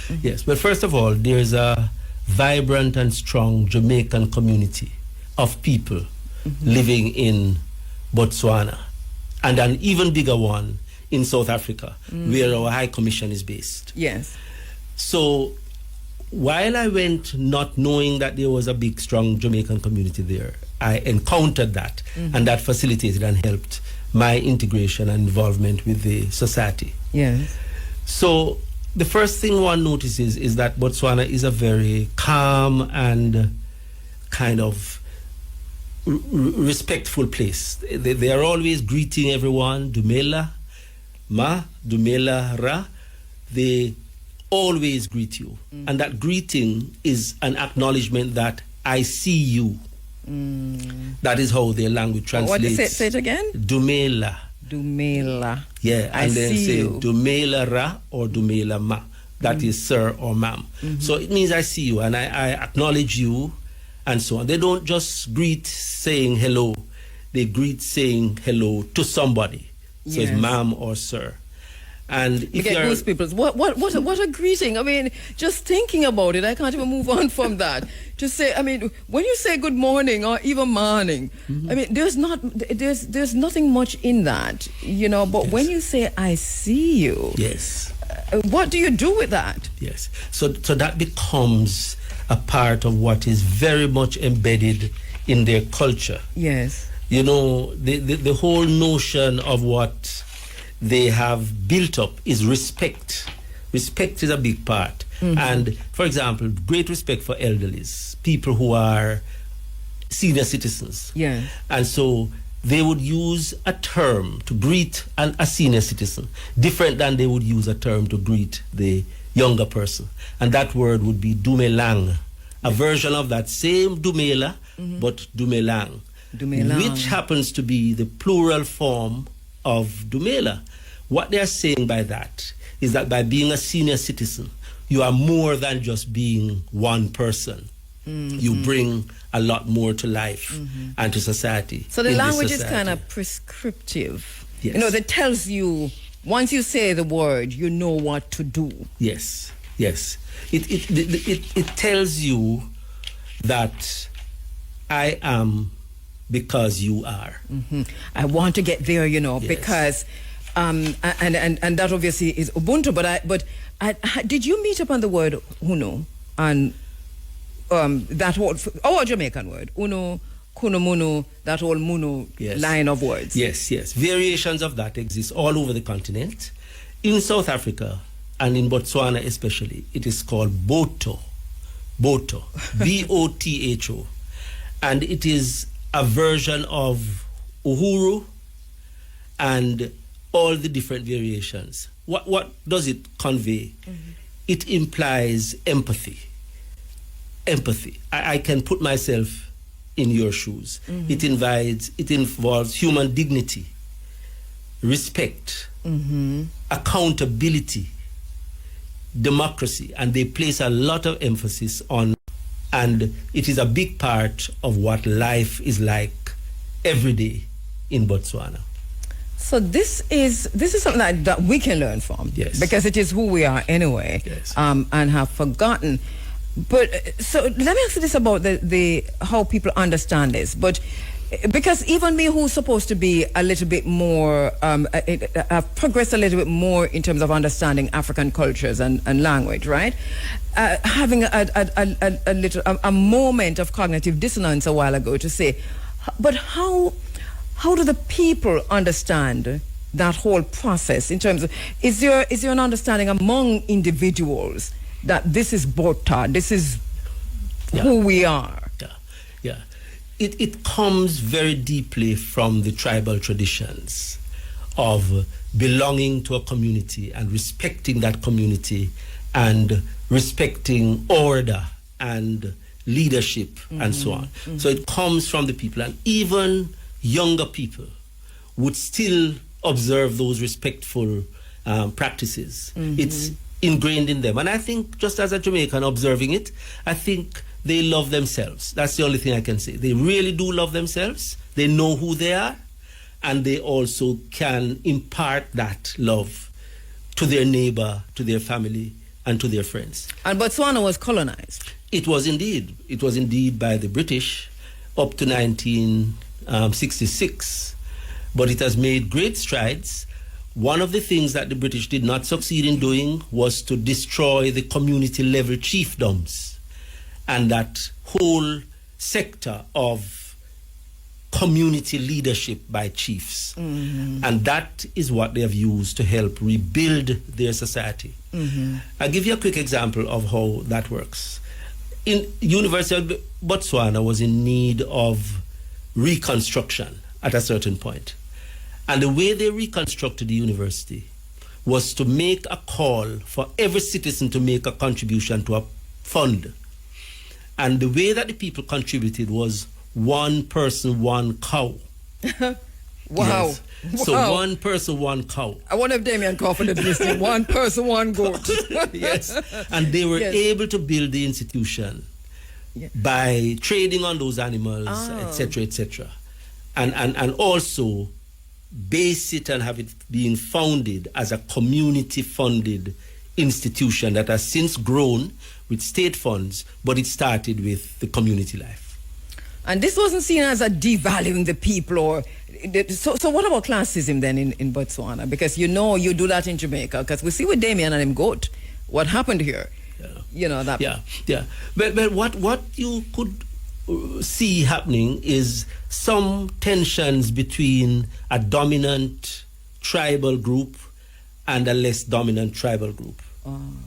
Well, first of all, there's a vibrant and strong Jamaican community of people living in Botswana, and an even bigger one in South Africa, where our High Commission is based. Yes. So while I went not knowing that there was a big, strong Jamaican community there, I encountered that, and that facilitated and helped my integration and involvement with the society. Yes. So the first thing one notices is that Botswana is a very calm and kind of respectful place. They are always greeting everyone, Dumela, Ma, Dumela, Ra. They always greet you. And that greeting is an acknowledgement that I see you. That is how their language translates. What did you say it again? Dumela. Dumela. Yeah, and then say Dumela Ra or Dumela Ma. That is sir or ma'am. So it means I see you and I acknowledge you, and so on. They don't just greet saying hello. They greet saying hello to somebody. So it's ma'am or sir. And if you get goosebumps. What a greeting. I mean, just thinking about it, I can't even move on from that. To say, I mean, when you say good morning or even morning, I mean, there's nothing much in that, you know, but when you say I see you, what do you do with that? Yes. So that becomes a part of what is very much embedded in their culture. Yes. You know, the whole notion of what they have built up is respect. Respect is a big part. And, for example, great respect for elderlies, people who are senior citizens. Yeah. And so they would use a term to greet a senior citizen, different than they would use a term to greet the younger person. And that word would be dumelang, a version of that same dumela, but dumelang, which happens to be the plural form of dumela. What they're saying by that is that by being a senior citizen, you are more than just being one person. You bring a lot more to life and to society. So the language is kind of prescriptive. Yes. You know, that tells you, once you say the word, you know what to do. Yes, yes. It tells you that I am because you are. I want to get there, you know, Yes. because, and that obviously is Ubuntu, but did you meet upon the word uno and that whole, our Jamaican word, uno, kuno, munu, that whole munu line of words? Yes, yes. Variations of that exist all over the continent. In South Africa and in Botswana especially, it is called boto. Boto. B-O-T-H-O. And it is a version of uhuru and all the different variations. What does it convey? It implies empathy. Empathy. I can put myself in your shoes. It involves human dignity, respect, accountability, democracy, and they place a lot of emphasis on, and it is a big part of what life is like every day in Botswana. So this is something that we can learn from. Yes. Because it is who we are anyway. Yes. And have forgotten. But so let me ask you this about the how people understand this. But because even me, who's supposed to be a little bit more, I've progressed a little bit more in terms of understanding African cultures and language, right? Having a moment of cognitive dissonance a while ago to say, but how do the people understand that whole process in terms of, is there an understanding among individuals that this is Bota, this is who we are? Yeah. It comes very deeply from the tribal traditions of belonging to a community and respecting that community and respecting order and leadership and so on. So it comes from the people, and even younger people would still observe those respectful practices. It's ingrained in them. And I think, just as a Jamaican observing it, I think they love themselves. That's the only thing I can say. They really do love themselves. They know who they are, and they also can impart that love to their neighbor, to their family, and to their friends. And Botswana was colonized. It was indeed. It was indeed by the British up to 1966. But it has made great strides. One of the things that the British did not succeed in doing was to destroy the community level chiefdoms and that whole sector of community leadership by chiefs. And that is what they have used to help rebuild their society. I'll give you a quick example of how that works. University of Botswana was in need of reconstruction at a certain point. And the way they reconstructed the university was to make a call for every citizen to make a contribution to a fund. And the way that the people contributed was one person, one cow. Wow. Yes. So one person, one cow. I wonder if Damien Coffin is listening. One person, one goat. Yes. And they were able to build the institution by trading on those animals, etc., etc. And also base it and have it being founded as a community-funded institution that has since grown with state funds, but it started with the community life. And this wasn't seen as a devaluing the people, or so what about classism then in Botswana? Because you do that in Jamaica, because we see with Damien and him goat what happened here. You know that. Yeah. But what you could see happening is some tensions between a dominant tribal group and a less dominant tribal group.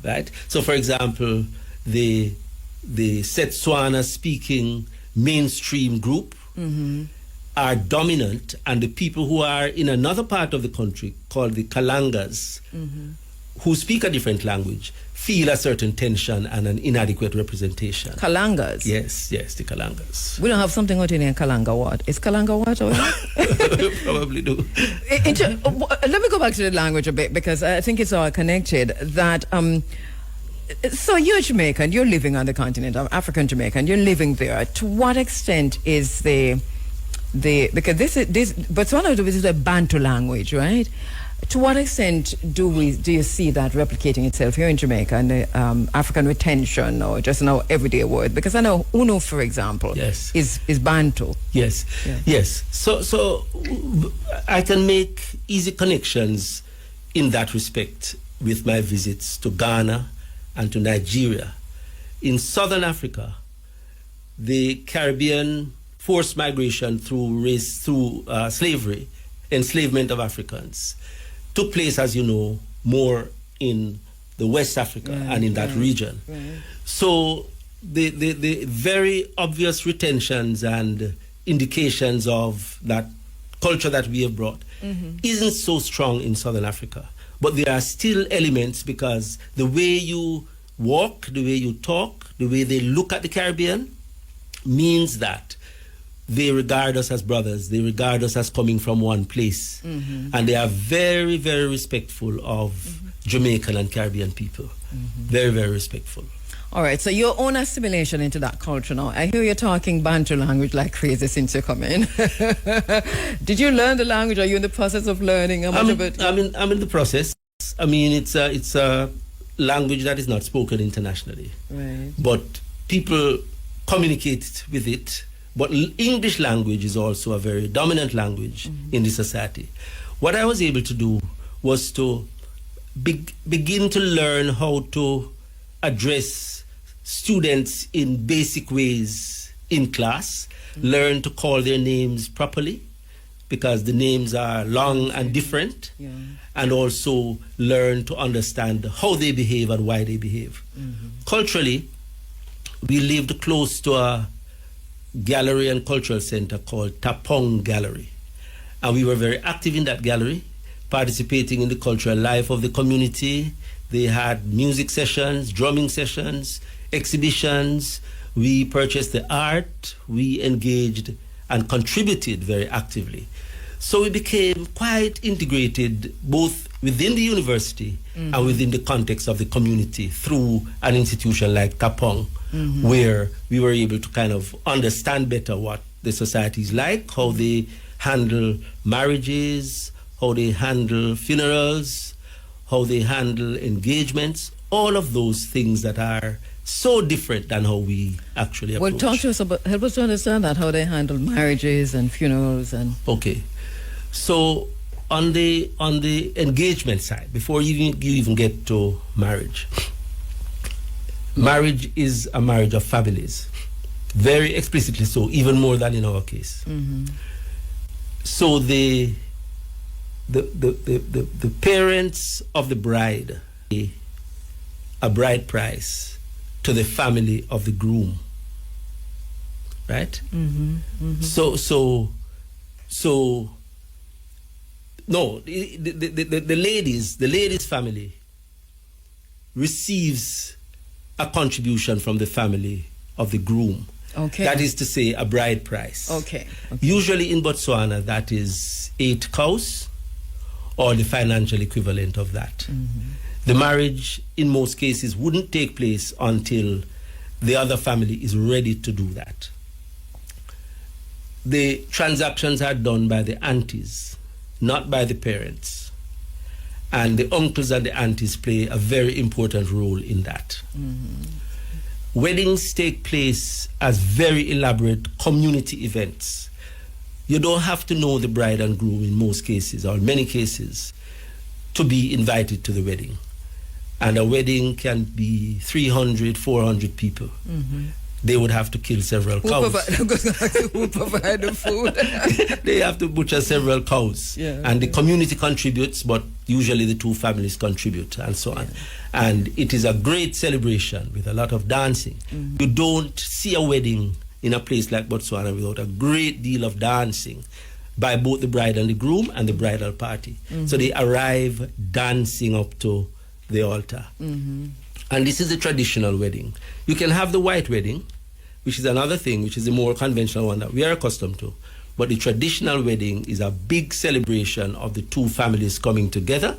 Right? So, for example, the Setswana speaking mainstream group are dominant, and the people who are in another part of the country called the Kalangas, who speak a different language, feel a certain tension and an inadequate representation. Kalangas? Yes, the Kalangas. We don't have something out in here, Kalanga what? Is Kalanga what? Probably do. Let me go back to the language a bit, because I think it's all connected. That so you're Jamaican, you're living on the continent of African Jamaican, you're living there. To what extent is because this Botswana is a Bantu language, right? To what extent do you see that replicating itself here in Jamaica, and the African retention, or just an everyday word? Because I know Uno, for example, is Bantu. Yes. So I can make easy connections in that respect with my visits to Ghana and to Nigeria. In Southern Africa, the Caribbean forced migration through slavery, enslavement of Africans, took place, as you know, more in the West Africa and in that region. Right. So the very obvious retentions and indications of that culture that we have brought isn't so strong in Southern Africa. But there are still elements, because the way you walk, the way you talk, the way they look at the Caribbean means that they regard us as brothers. They regard us as coming from one place. And they are very, very respectful of Jamaican and Caribbean people. Very, very respectful. All right, so your own assimilation into that culture now. I hear you're talking Bantu language like crazy since you come in. Did you learn the language? Are you in the process of learning? I'm in the process. I mean, it's a language that is not spoken internationally. Right. But people communicate with it. But English language is also a very dominant language in the society. What I was able to do was to begin to learn how to address students in basic ways in class, learn to call their names properly, because the names are long and different, and also learn to understand how they behave and why they behave. Culturally, we lived close to a gallery and cultural center called Tapong Gallery. And we were very active in that gallery, participating in the cultural life of the community. They had music sessions, drumming sessions, exhibitions. We purchased the art. We engaged and contributed very actively. So we became quite integrated, both within the university and within the context of the community, through an institution like Tapong, where we were able to kind of understand better what the society is like, how they handle marriages, how they handle funerals, how they handle engagements, all of those things that are so different than how we actually approach. Well, talk to us about, help us to understand that, how they handle marriages and funerals and... Okay. So on the engagement side, before you even get to marriage, marriage is a marriage of families, very explicitly so, even more than in our case. So the parents of the bride pay a bride price to the family of the groom, right? So no, the ladies' family receives a contribution from the family of the groom. Okay. That is to say, a bride price. Okay. Usually in Botswana, that is 8 cows, or the financial equivalent of that. The marriage, in most cases, wouldn't take place until the other family is ready to do that. The transactions are done by the aunties, not by the parents. And the uncles and the aunties play a very important role in that. Weddings take place as very elaborate community events. You don't have to know the bride and groom in most cases, or in many cases, to be invited to the wedding. And a wedding can be 300, 400 people. They would have to kill several cows. Who provide the food? They have to butcher several cows. And the community contributes, but usually the two families contribute, and so on. And it is a great celebration with a lot of dancing. You don't see a wedding in a place like Botswana without a great deal of dancing by both the bride and the groom and the bridal party. So they arrive dancing up to the altar. And this is the traditional wedding. You can have the white wedding, which is another thing, which is the more conventional one that we are accustomed to. But the traditional wedding is a big celebration of the two families coming together,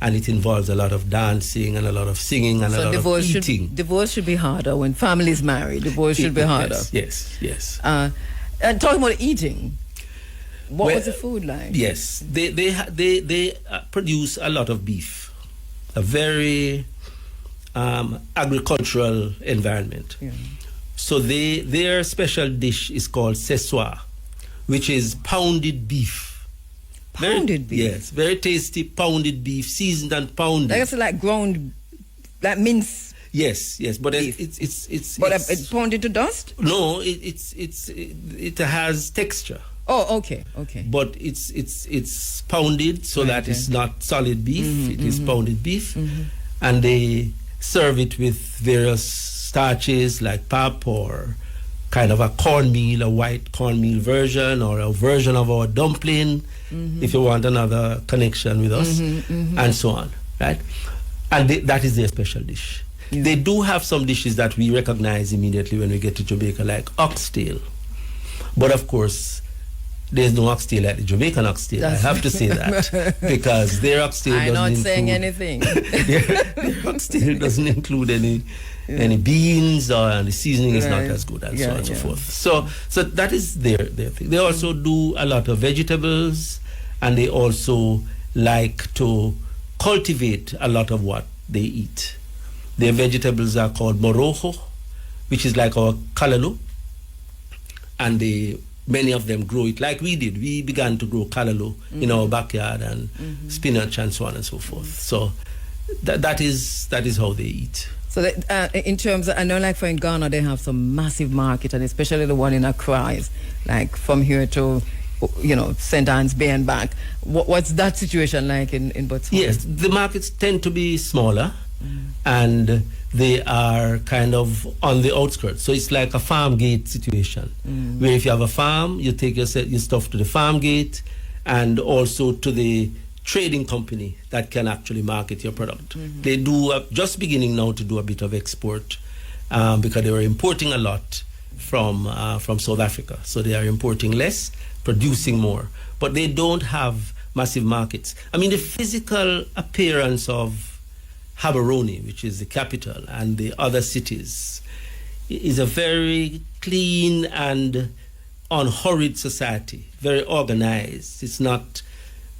and it involves a lot of dancing and a lot of singing and a lot of eating. Divorce should be harder when families marry. Divorce should be harder. Yes. And talking about eating, what was the food like? Yes, they produce a lot of beef, a very agricultural environment. Yeah. So their special dish is called seswa, which is pounded beef. Pounded beef? Yes, very tasty pounded beef, seasoned and pounded. That's like ground, like mince. Yes, but beef. it's pounded to dust? No, it has texture. Oh, okay. But it's pounded so that it's not solid beef. It is pounded beef, and they serve it with various starches like pap or kind of a cornmeal, a white cornmeal version, or a version of our dumpling, if you want another connection with us, and so on, right? And that is their special dish. Yeah. They do have some dishes that we recognize immediately when we get to Jamaica, like oxtail. But of course, there's no oxtail like the Jamaican oxtail. I have to say that because their oxtail doesn't include... I'm not saying anything. their oxtail doesn't include any beans, and the seasoning is not as good, and so on and so forth. So that is their thing. They also do a lot of vegetables, and they also like to cultivate a lot of what they eat. Their vegetables are called morojo, which is like our kalalu, and many of them grow it like we did. We began to grow kalalu in our backyard and spinach and so on and so forth. So that is how they eat. So in terms of, I know like for in Ghana, they have some massive market, and especially the one in Accra is like from here to, St. Anne's Bay and back. What's that situation like in Botswana? Yes, the markets tend to be smaller, and they are kind of on the outskirts. So it's like a farm gate situation, where if you have a farm, you take your stuff to the farm gate and also to the trading company that can actually market your product. They do, just beginning now to do a bit of export because they were importing a lot from South Africa. So they are importing less, producing more. But they don't have massive markets. I mean, the physical appearance of Gaborone, which is the capital, and the other cities, is a very clean and unhurried society, very organized. It's not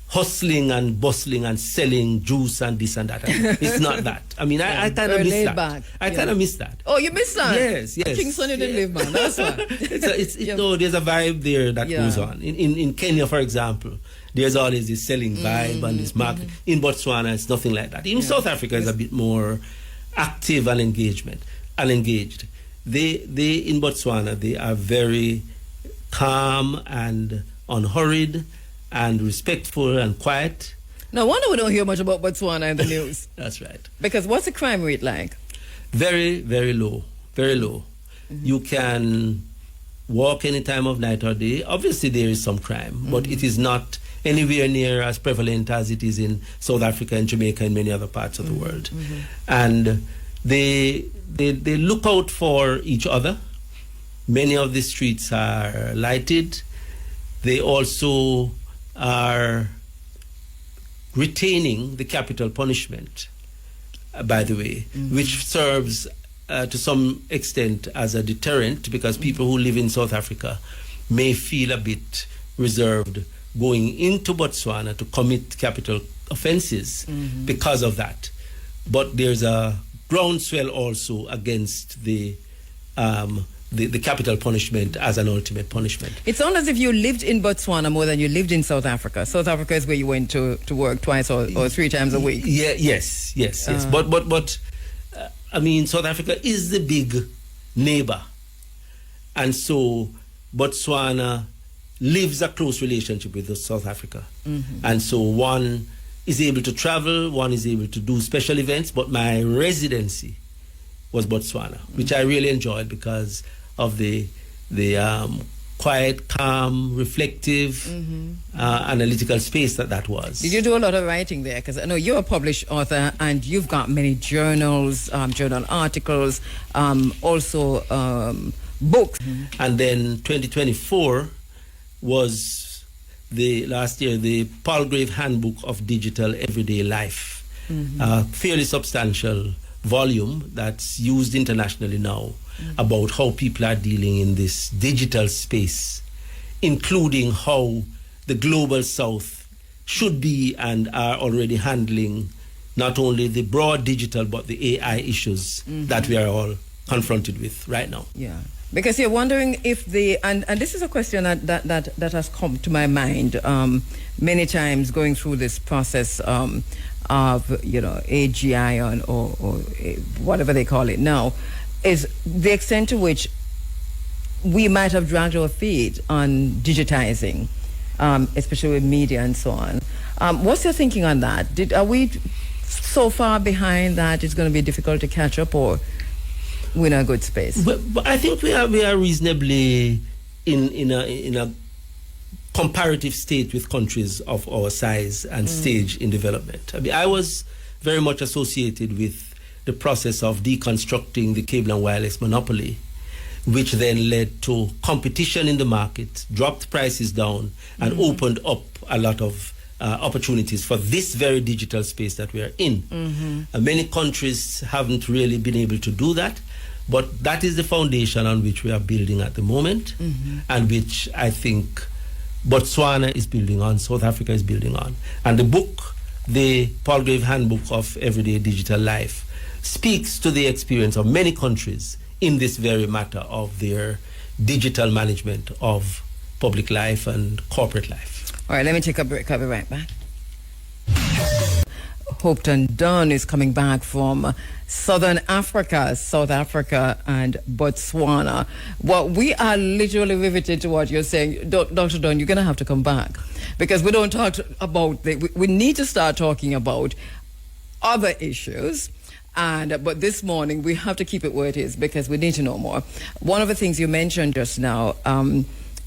hustling and bustling and selling juice and this and that. It's not that. I mean, I kind of miss that. Back. I kind of miss that. Oh, you miss that? Yes. Kingston, you didn't live, man. That's why. No, there's a vibe there that goes on. In Kenya, for example, there's always this selling vibe and this market. In Botswana, it's nothing like that. In South Africa, it's a bit more active and engaged. They in Botswana, they are very calm and unhurried and respectful and quiet. No wonder we don't hear much about Botswana in the news. That's right. Because what's the crime rate like? Very, very low. Very low. You can walk any time of night or day. Obviously, there is some crime, but it is not anywhere near as prevalent as it is in South Africa and Jamaica and many other parts of the world. And they look out for each other. Many of the streets are lighted. They also are retaining the capital punishment, by the way, which serves to some extent as a deterrent, because people who live in South Africa may feel a bit reserved going into Botswana to commit capital offenses because of that. But there's a groundswell also against the capital punishment as an ultimate punishment. It's not as if you lived in Botswana more than you lived in South Africa. South Africa is where you went to work twice or 3 times a week. Yes. But I mean, South Africa is the big neighbor. And so Botswana lives a close relationship with South Africa. And so one is able to travel, one is able to do special events, but my residency was Botswana, which I really enjoyed because of the quiet, calm, reflective, analytical space that was. Did you do a lot of writing there? Because I know you're a published author and you've got many journals, journal articles, also books. And then 2024 was last year the Palgrave Handbook of Digital Everyday Life. A fairly substantial volume that's used internationally now about how people are dealing in this digital space, including how the global south should be and are already handling not only the broad digital but the AI issues that we are all confronted with right now. Yeah. Because you're wondering if and this is a question that has come to my mind many times going through this process of AGI or whatever they call it now, is the extent to which we might have dragged our feet on digitizing, especially with media and so on. What's your thinking on that? Are we so far behind that it's going to be difficult to catch up, or we're in a good space? But I think we are reasonably in a comparative state with countries of our size and stage in development. I mean, I was very much associated with the process of deconstructing the cable and wireless monopoly, which then led to competition in the market, dropped prices down, and opened up a lot of opportunities for this very digital space that we are in. Many countries haven't really been able to do that, but that is the foundation on which we are building at the moment, and which I think Botswana is building on, South Africa is building on. And the book, the Palgrave Handbook of Everyday Digital Life, speaks to the experience of many countries in this very matter of their digital management of public life and corporate life. All right, let me take a break. I'll be right back. Hopton Dunn is coming back from Southern Africa, South Africa and Botswana. Well, we are literally riveted to what you're saying. Dr. Dunn, you're going to have to come back because we don't talk about, we need to start talking about other issues. But this morning we have to keep it where it is because we need to know more. One of the things you mentioned just now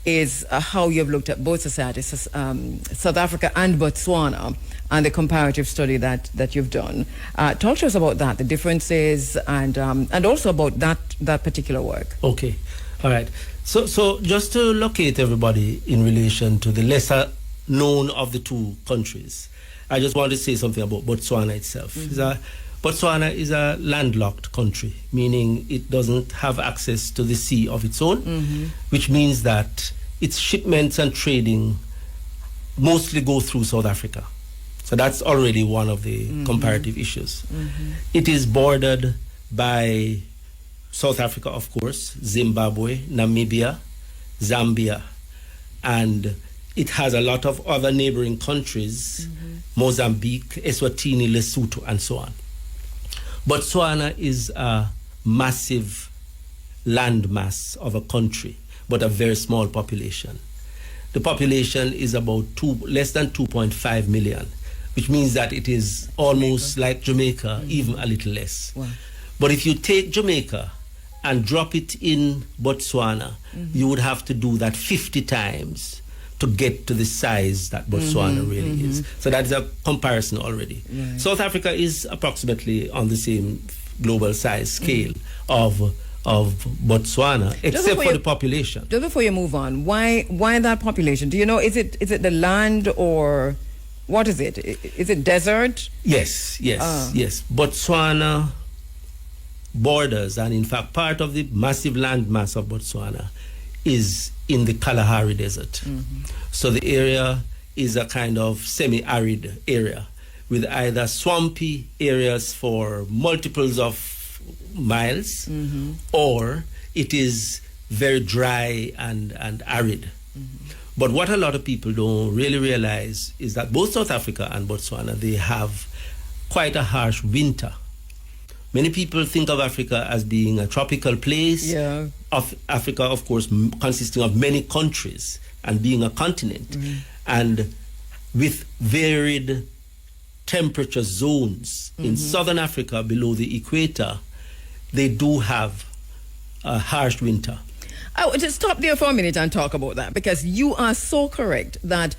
is how you've looked at both societies, South Africa and Botswana, and the comparative study that you've done. Talk to us about that, the differences, and also about that particular work. Okay, all right. So just to locate everybody in relation to the lesser known of the two countries, I just want to say something about Botswana itself. Botswana is a landlocked country, meaning it doesn't have access to the sea of its own, which means that its shipments and trading mostly go through South Africa. So that's already one of the comparative issues. It is bordered by South Africa, of course, Zimbabwe, Namibia, Zambia, and it has a lot of other neighboring countries, Mozambique, Eswatini, Lesotho, and so on. Botswana is a massive landmass of a country, but a very small population. The population is about less than 2.5 million, which means that it is almost like Jamaica, even a little less. Wow. But if you take Jamaica and drop it in Botswana, you would have to do that 50 times to get to the size that Botswana really is. So that is a comparison already. Right. South Africa is approximately on the same global size scale of Botswana, except for the population. Just before you move on, why that population? Do you know, is it the land or what is it? Is it desert? Yes. Botswana borders, and in fact part of the massive landmass of Botswana is in the Kalahari Desert. So the area is a kind of semi-arid area with either swampy areas for multiples of miles, or it is very dry and arid. But what a lot of people don't really realize is that both South Africa and Botswana, they have quite a harsh winter. Many people think of Africa as being a tropical place. Yeah. Of Africa, of course, consisting of many countries and being a continent, and with varied temperature zones. In southern Africa, below the equator, they do have a harsh winter. I would just stop there for a minute and talk about that, because you are so correct that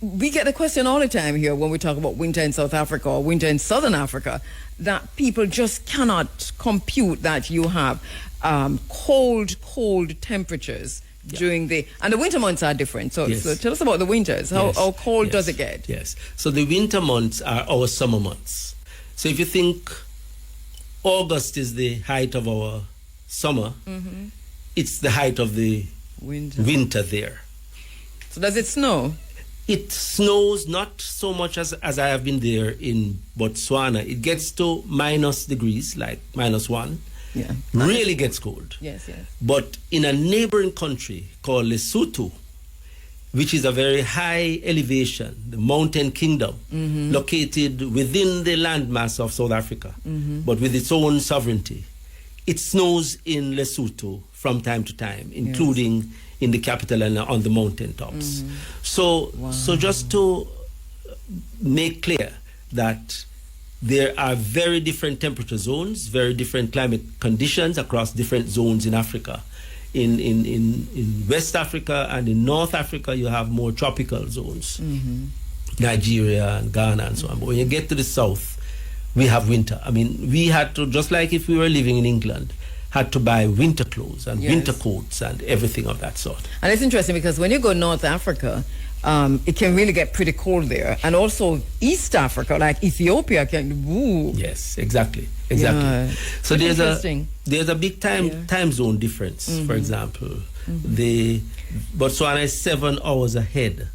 we get the question all the time here when we talk about winter in South Africa or winter in Southern Africa, that people just cannot compute that you have cold temperatures during and the winter months are different. So, Yes. so tell us about the winters. How cold does it get? Yes. So the winter months are our summer months. So if you think August is the height of our summer, it's the height of the winter there. So does it snow? It snows not so much as I have been there in Botswana. It gets to minus degrees, like -1. Yeah. Really gets cold. Yes. But in a neighboring country called Lesotho, which is a very high elevation, the mountain kingdom, located within the landmass of South Africa, but with its own sovereignty, it snows in Lesotho from time to time, including in the capital and on the mountain tops. So just to make clear that there are very different temperature zones, very different climate conditions across different zones in Africa. In West Africa and in North Africa, you have more tropical zones, Nigeria and Ghana and so on. But when you get to the south, we have winter. I mean, we had to, just like if we were living in England, had to buy winter clothes and winter coats and everything of that sort. And it's interesting because when you go North Africa, it can really get pretty cold there. And also East Africa, like Ethiopia, can, woo. Yes, exactly. Yeah. So there's a big time zone difference. For example, the Botswana is 7 hours ahead.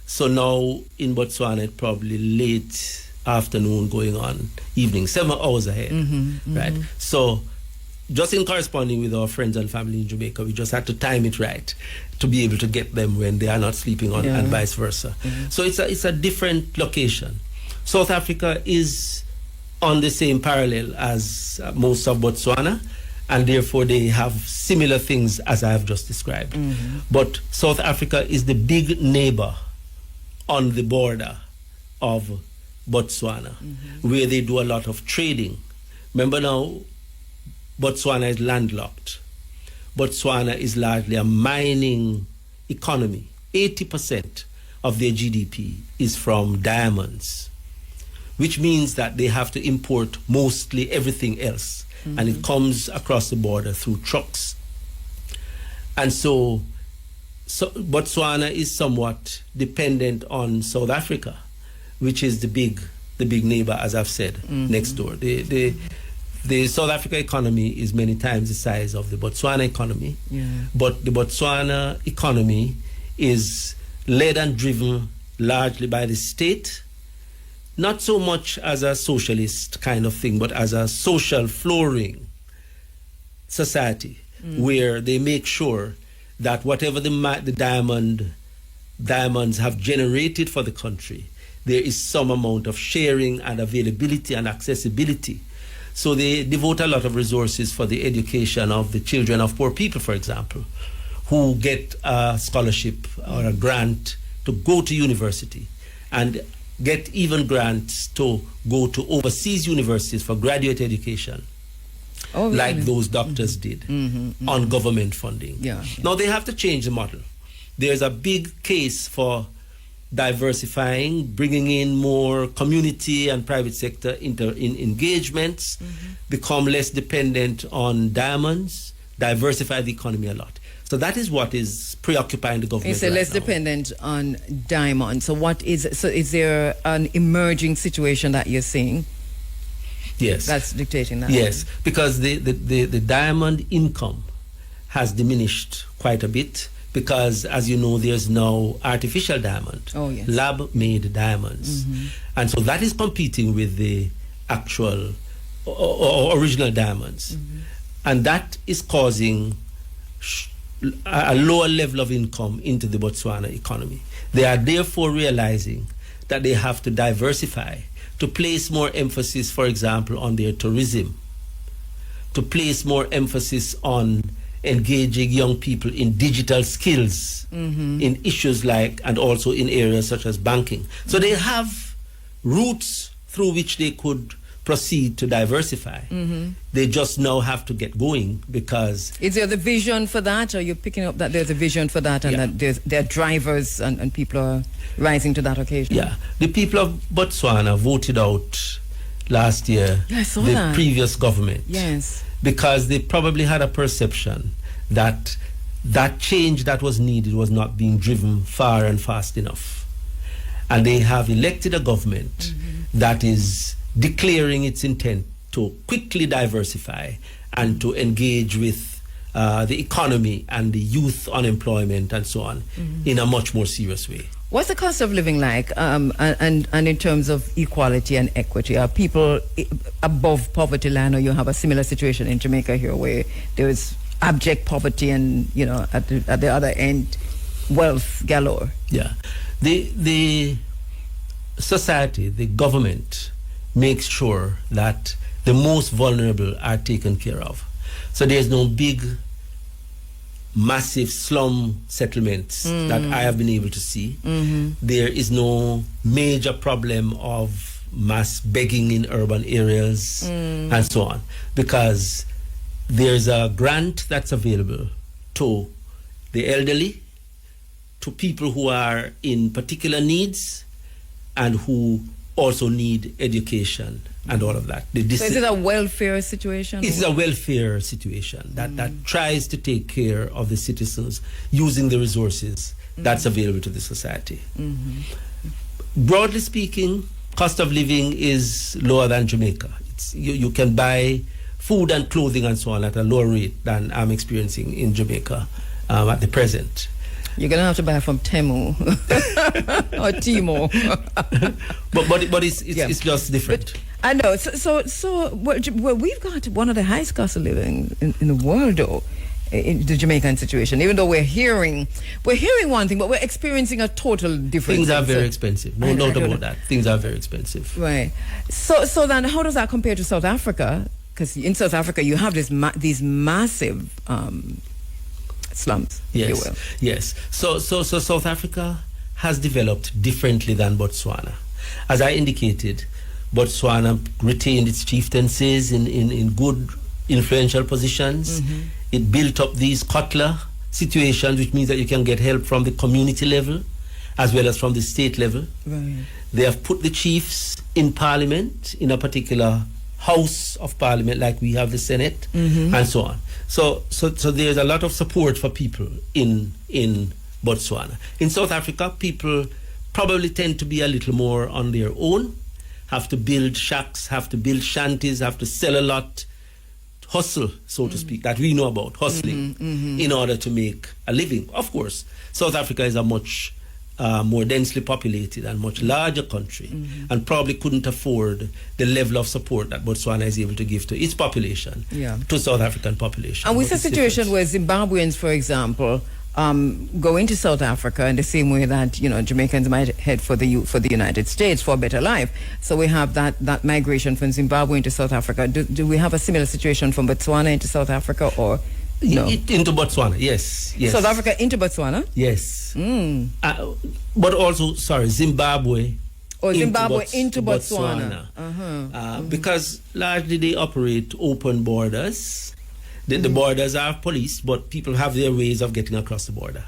So now in Botswana, it's probably late afternoon going on evening, 7 hours ahead, right? So just in corresponding with our friends and family in Jamaica, we just had to time it right to be able to get them when they are not sleeping on, and vice versa. So it's a different location. South Africa is on the same parallel as most of Botswana, and therefore they have similar things as I have just described. But South Africa is the big neighbor on the border of Botswana, where they do a lot of trading. Remember now, Botswana is landlocked. Botswana is largely a mining economy. 80% of their GDP is from diamonds, which means that they have to import mostly everything else. And it comes across the border through trucks. And so Botswana is somewhat dependent on South Africa, which is the big neighbor, as I've said, next door. The South Africa economy is many times the size of the Botswana economy, but the Botswana economy is led and driven largely by the state, not so much as a socialist kind of thing, but as a social flooring society, where they make sure that whatever the diamonds have generated for the country, there is some amount of sharing and availability and accessibility. So they devote a lot of resources for the education of the children of poor people, for example, who get a scholarship or a grant to go to university, and get even grants to go to overseas universities for graduate education, like those doctors did, on government funding. Now they have to change the model. There's a big case for diversifying, bringing in more community and private sector engagements, become less dependent on diamonds, diversify the economy a lot. So that is what is preoccupying the government. You say less dependent on diamonds. So is there an emerging situation that you're seeing? Yes. That's dictating that. Yes, because the diamond income has diminished quite a bit, because, as you know, there's now artificial diamond, lab-made diamonds. And so that is competing with the actual or original diamonds. And that is causing a lower level of income into the Botswana economy. They are therefore realizing that they have to diversify, to place more emphasis, for example, on their tourism, to place more emphasis on engaging young people in digital skills, in issues like, and also in areas such as banking. So they have routes through which they could proceed to diversify. They just now have to get going because... Is there the vision for that? Or you're picking up that there's a vision for that and that there are drivers and people are rising to that occasion? Yeah. The people of Botswana voted out last year the previous government. Yes. Because they probably had a perception that that change that was needed was not being driven far and fast enough. And they have elected a government that is declaring its intent to quickly diversify and to engage with the economy and the youth unemployment and so on in a much more serious way. What's the cost of living like, and in terms of equality and equity? Are people above poverty line, or you have a similar situation in Jamaica here where there is abject poverty and, you know, at the other end, wealth galore? Yeah. The society, the government makes sure that the most vulnerable are taken care of. So there's no big, massive slum settlements that I have been able to see. There is no major problem of mass begging in urban areas and so on, because there's a grant that's available to the elderly, to people who are in particular needs and who also need education and all of that. So is it a welfare situation? It's a welfare situation that tries to take care of the citizens using the resources that's available to the society. Broadly speaking, cost of living is lower than Jamaica. You can buy food and clothing and so on at a lower rate than I'm experiencing in Jamaica at the present. You're going to have to buy from Temu or Timo. but it's just different. But I know. So well, we've got one of the highest cost of living in the world, though, in the Jamaican situation. Even though we're hearing one thing, but we're experiencing a total different thing. Things are very expensive. No doubt about that. Things are very expensive. Right. So then how does that compare to South Africa? Because in South Africa, you have these massive... slums, yes, if you will. Yes. So South Africa has developed differently than Botswana. As I indicated, Botswana retained its chieftaincies in good influential positions. It built up these cutler situations, which means that you can get help from the community level as well as from the state level. Right. They have put the chiefs in parliament, in a particular house of parliament, like we have the Senate, and so on. So there's a lot of support for people in Botswana. In South Africa, people probably tend to be a little more on their own, have to build shacks, have to build shanties, have to sell a lot, hustle, so to speak, that we know about, hustling, in order to make a living. Of course, South Africa is a much more densely populated and much larger country, and probably couldn't afford the level of support that Botswana is able to give to its population, to South African population. And with a situation where Zimbabweans, for example, go into South Africa in the same way that, you know, Jamaicans might head for the United States for a better life. So we have that migration from Zimbabwe into South Africa. Do we have a similar situation from Botswana into South Africa, or... No. Into Botswana, yes. South Africa into Botswana? Yes. But also, Zimbabwe. Or Zimbabwe into Botswana. Because largely they operate open borders. The borders are policed, but people have their ways of getting across the border.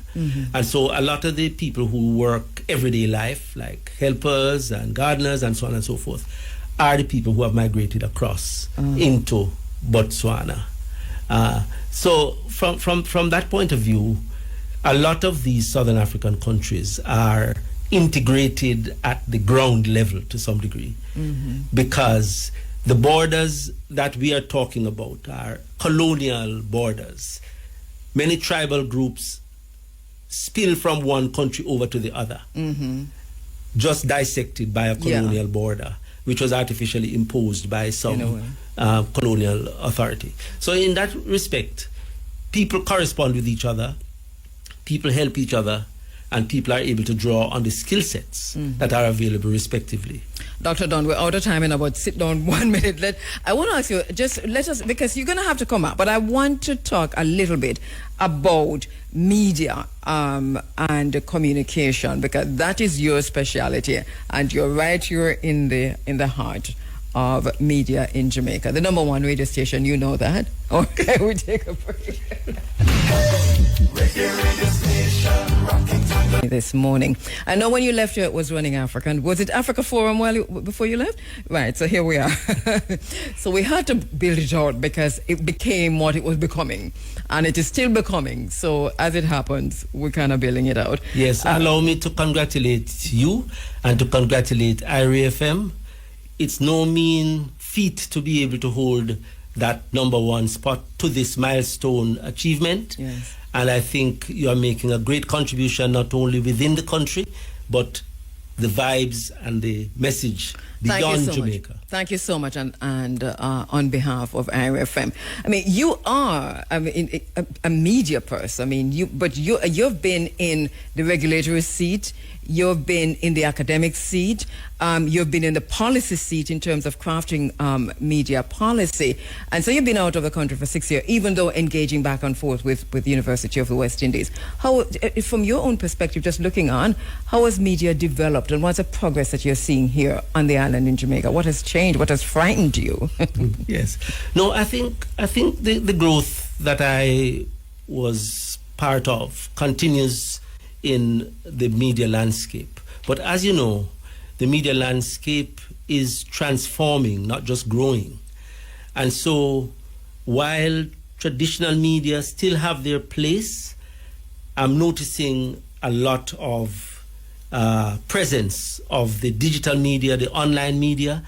And so a lot of the people who work everyday life, like helpers and gardeners and so on and so forth, are the people who have migrated across into Botswana. So from that point of view, a lot of these Southern African countries are integrated at the ground level to some degree, because the borders that we are talking about are colonial borders. Many tribal groups spill from one country over to the other, just dissected by a colonial border, which was artificially imposed by some colonial authority. So in that respect, people correspond with each other, people help each other, and people are able to draw on the skill sets that are available respectively. Dr. Don, we're out of time in about sit down 1 minute. I want to ask you, just let us, because you're going to have to come up, but I want to talk a little bit about media and communication, because that is your specialty, and you're right here in the heart of media in Jamaica. The number one radio station, you know that. Okay, we take a break. This morning. I know when you left here it was running African. Was it Africa Forum before you left? Right, so here we are. So we had to build it out because it became what it was becoming. And it is still becoming. So as it happens, we're kind of building it out. Yes, allow me to congratulate you and to congratulate IRA FM. It's no mean feat to be able to hold that number one spot to this milestone achievement. Yes. And I think you are making a great contribution not only within the country, but the vibes and the message beyond Jamaica. Thank you so much, and on behalf of IRFM. I mean, you are a media person. I mean, you've been in the regulatory seat. You've been in the academic seat. You've been in the policy seat in terms of crafting media policy. And so you've been out of the country for 6 years, even though engaging back and forth with the University of the West Indies. How, from your own perspective, just looking on, how has media developed and what's the progress that you're seeing here on the island in Jamaica? What has changed? What has frightened you? Yes. No, I think the growth that I was part of continues in the media landscape. But as you know, the media landscape is transforming, not just growing. And so while traditional media still have their place, I'm noticing a lot of presence of the digital media, the online media.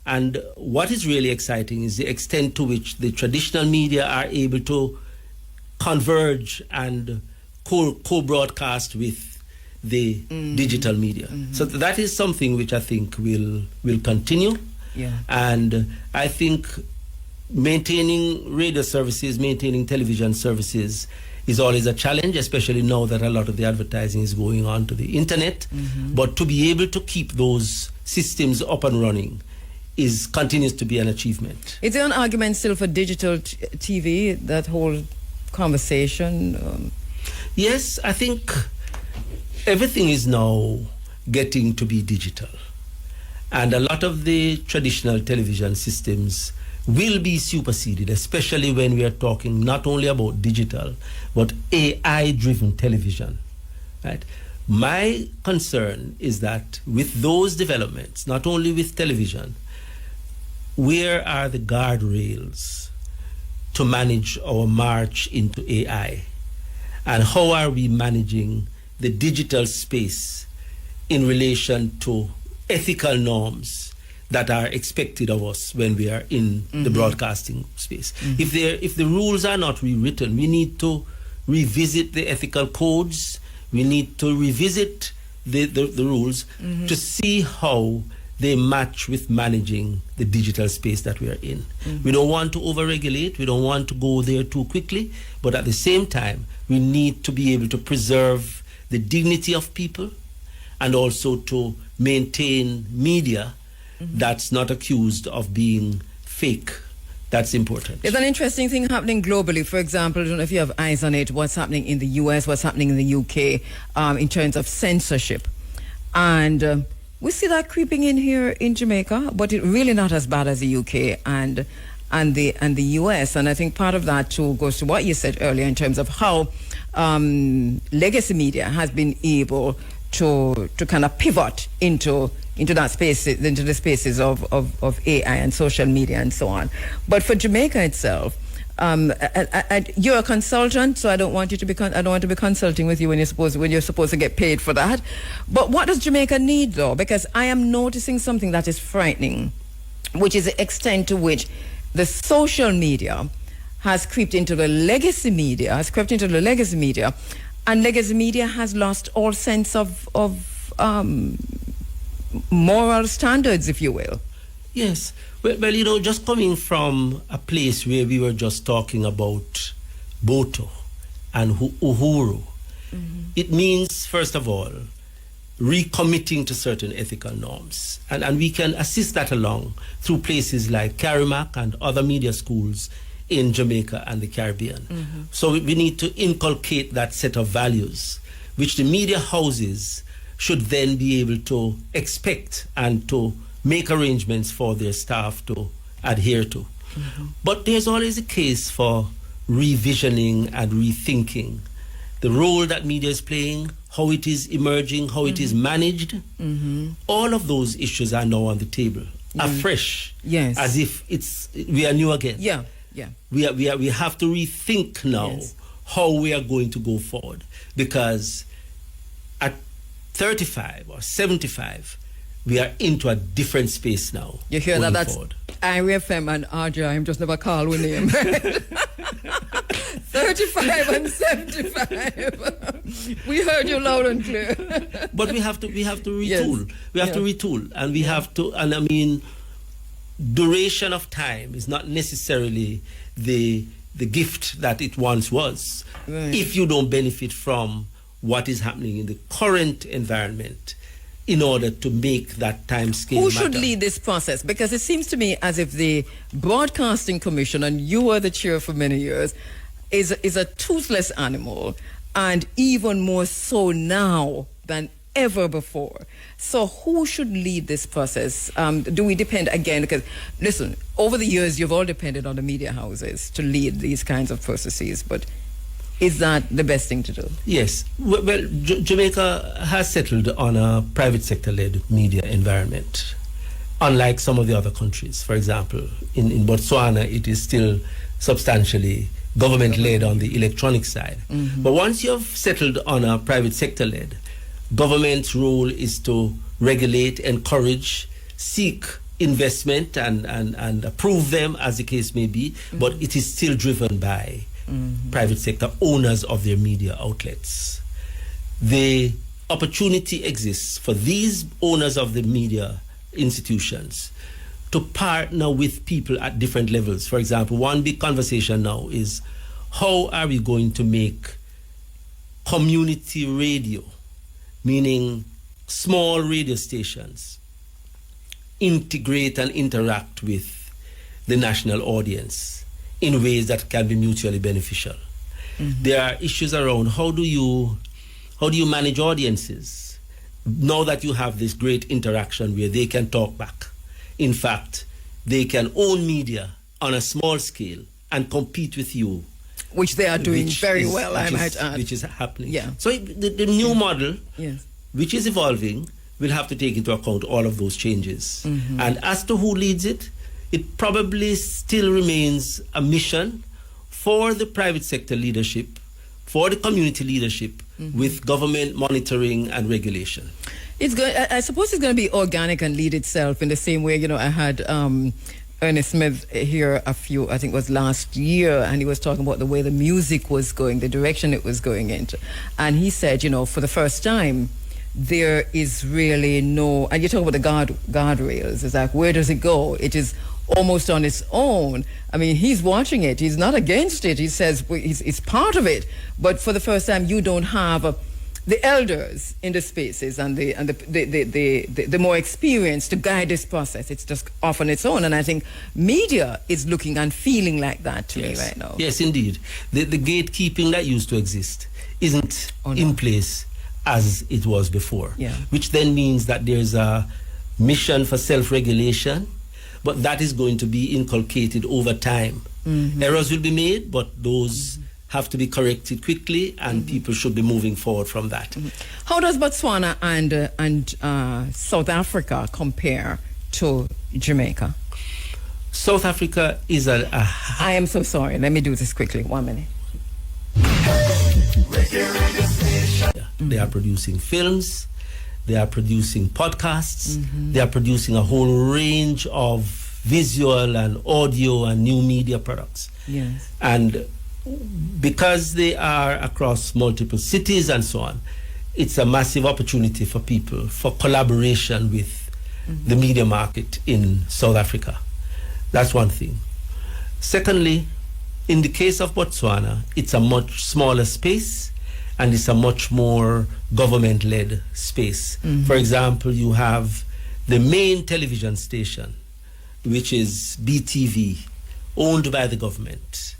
And what is really exciting is the extent to which the traditional media are able to converge and co-broadcast with the digital media. Mm-hmm. So that is something which I think will continue. Yeah. And I think maintaining radio services, maintaining television services is always a challenge, especially now that a lot of the advertising is going on to the internet. Mm-hmm. But to be able to keep those systems up and running continues to be an achievement. Is there an argument still for digital TV, that whole conversation? Yes, I think everything is now getting to be digital. And a lot of the traditional television systems will be superseded, especially when we are talking not only about digital, but AI-driven television. Right? My concern is that with those developments, not only with television, where are the guardrails to manage our march into AI? And how are we managing the digital space in relation to ethical norms that are expected of us when we are in the broadcasting space? Mm-hmm. If the rules are not rewritten, we need to revisit the ethical codes. We need to revisit the rules to see how they match with managing the digital space that we are in. Mm-hmm. We don't want to overregulate. We don't want to go there too quickly. But at the same time, we need to be able to preserve the dignity of people and also to maintain media that's not accused of being fake. That's important. There's an interesting thing happening globally. For example, I don't know if you have eyes on it, what's happening in the US, what's happening in the UK in terms of censorship. And we see that creeping in here in Jamaica, but it really not as bad as the UK and the US. And I think part of that too goes to what you said earlier in terms of how legacy media has been able to kind of pivot into that space, into the spaces of AI and social media and so on. But for Jamaica itself, you're a consultant, so I don't want to be consulting with you when you're supposed to get paid for that. But what does Jamaica need, though? Because I am noticing something that is frightening, which is the extent to which the social media has crept into the legacy media, and legacy media has lost all sense of moral standards, if you will. Yes. Well, just coming from a place where we were just talking about Boto and Uhuru, it means, first of all, recommitting to certain ethical norms. And we can assist that along through places like Carimac and other media schools in Jamaica and the Caribbean. So we need to inculcate that set of values, which the media houses should then be able to expect and to make arrangements for their staff to adhere to. But there's always a case for revisioning and rethinking the role that media is playing, how it is emerging, how it is managed. All of those issues are now on the table, afresh, as if we are new again. We have to rethink now how we are going to go forward, because at 35 or 75, we are into a different space now. You hear that? That's IRFM and RJ. I'm just never call with name. 35 and 75. We heard you loud and clear. But we have to retool. We have to retool, and we have to. And I mean, duration of time is not necessarily the gift that it once was. If you don't benefit from what is happening in the current environment, in order to make that time scale Who should lead this process? Because it seems to me as if the Broadcasting Commission, and you were the chair for many years, is a toothless animal, and even more so now than ever before. So who should lead this process? Do we depend, again, because, listen, over the years, you've all depended on the media houses to lead these kinds of processes, but is that the best thing to do? Yes. Well, Jamaica has settled on a private sector-led media environment, unlike some of the other countries. For example, in Botswana, it is still substantially government-led on the electronic side. But once you have settled on a private sector-led, government's role is to regulate, encourage, seek investment and approve them, as the case may be, but it is still driven by private sector owners of their media outlets. The opportunity exists for these owners of the media institutions to partner with people at different levels. For example, one big conversation now is, how are we going to make community radio, meaning small radio stations, integrate and interact with the national audience in ways that can be mutually beneficial? There are issues around how do you manage audiences now that you have this great interaction where they can talk back. In fact, they can own media on a small scale and compete with you, which they are doing very well, I might add. Which is happening. So the new model, which is evolving, will have to take into account all of those changes. And as to who leads it, it probably still remains a mission for the private sector leadership, for the community leadership, with government monitoring and regulation. It's going. I suppose it's going to be organic and lead itself in the same way. You know, I had Ernest Smith here I think it was last year, and he was talking about the way the music was going, the direction it was going into. And he said, you know, for the first time, there is really no, and you talk about the guardrails, it's like, where does it go? It is almost on its own. I mean, he's watching it, he's not against it, he says it's part of it, but for the first time you don't have the elders in the spaces and the more experienced to guide this process. It's just off on its own, and I think media is looking and feeling like that to me right now. Yes, indeed. The gatekeeping that used to exist isn't in place as it was before, which then means that there's a mission for self-regulation, but that is going to be inculcated over time. Errors will be made, but those have to be corrected quickly, and people should be moving forward from that. How does Botswana and South Africa compare to Jamaica? South Africa is I am so sorry. Let me do this quickly. 1 minute. They are producing films, they are producing podcasts, they are producing a whole range of visual and audio and new media products. Yes. And because they are across multiple cities and so on, it's a massive opportunity for people for collaboration with the media market in South Africa. That's one thing. Secondly, in the case of Botswana, it's a much smaller space and it's a much more government-led space. For example, you have the main television station, which is BTV, owned by the government.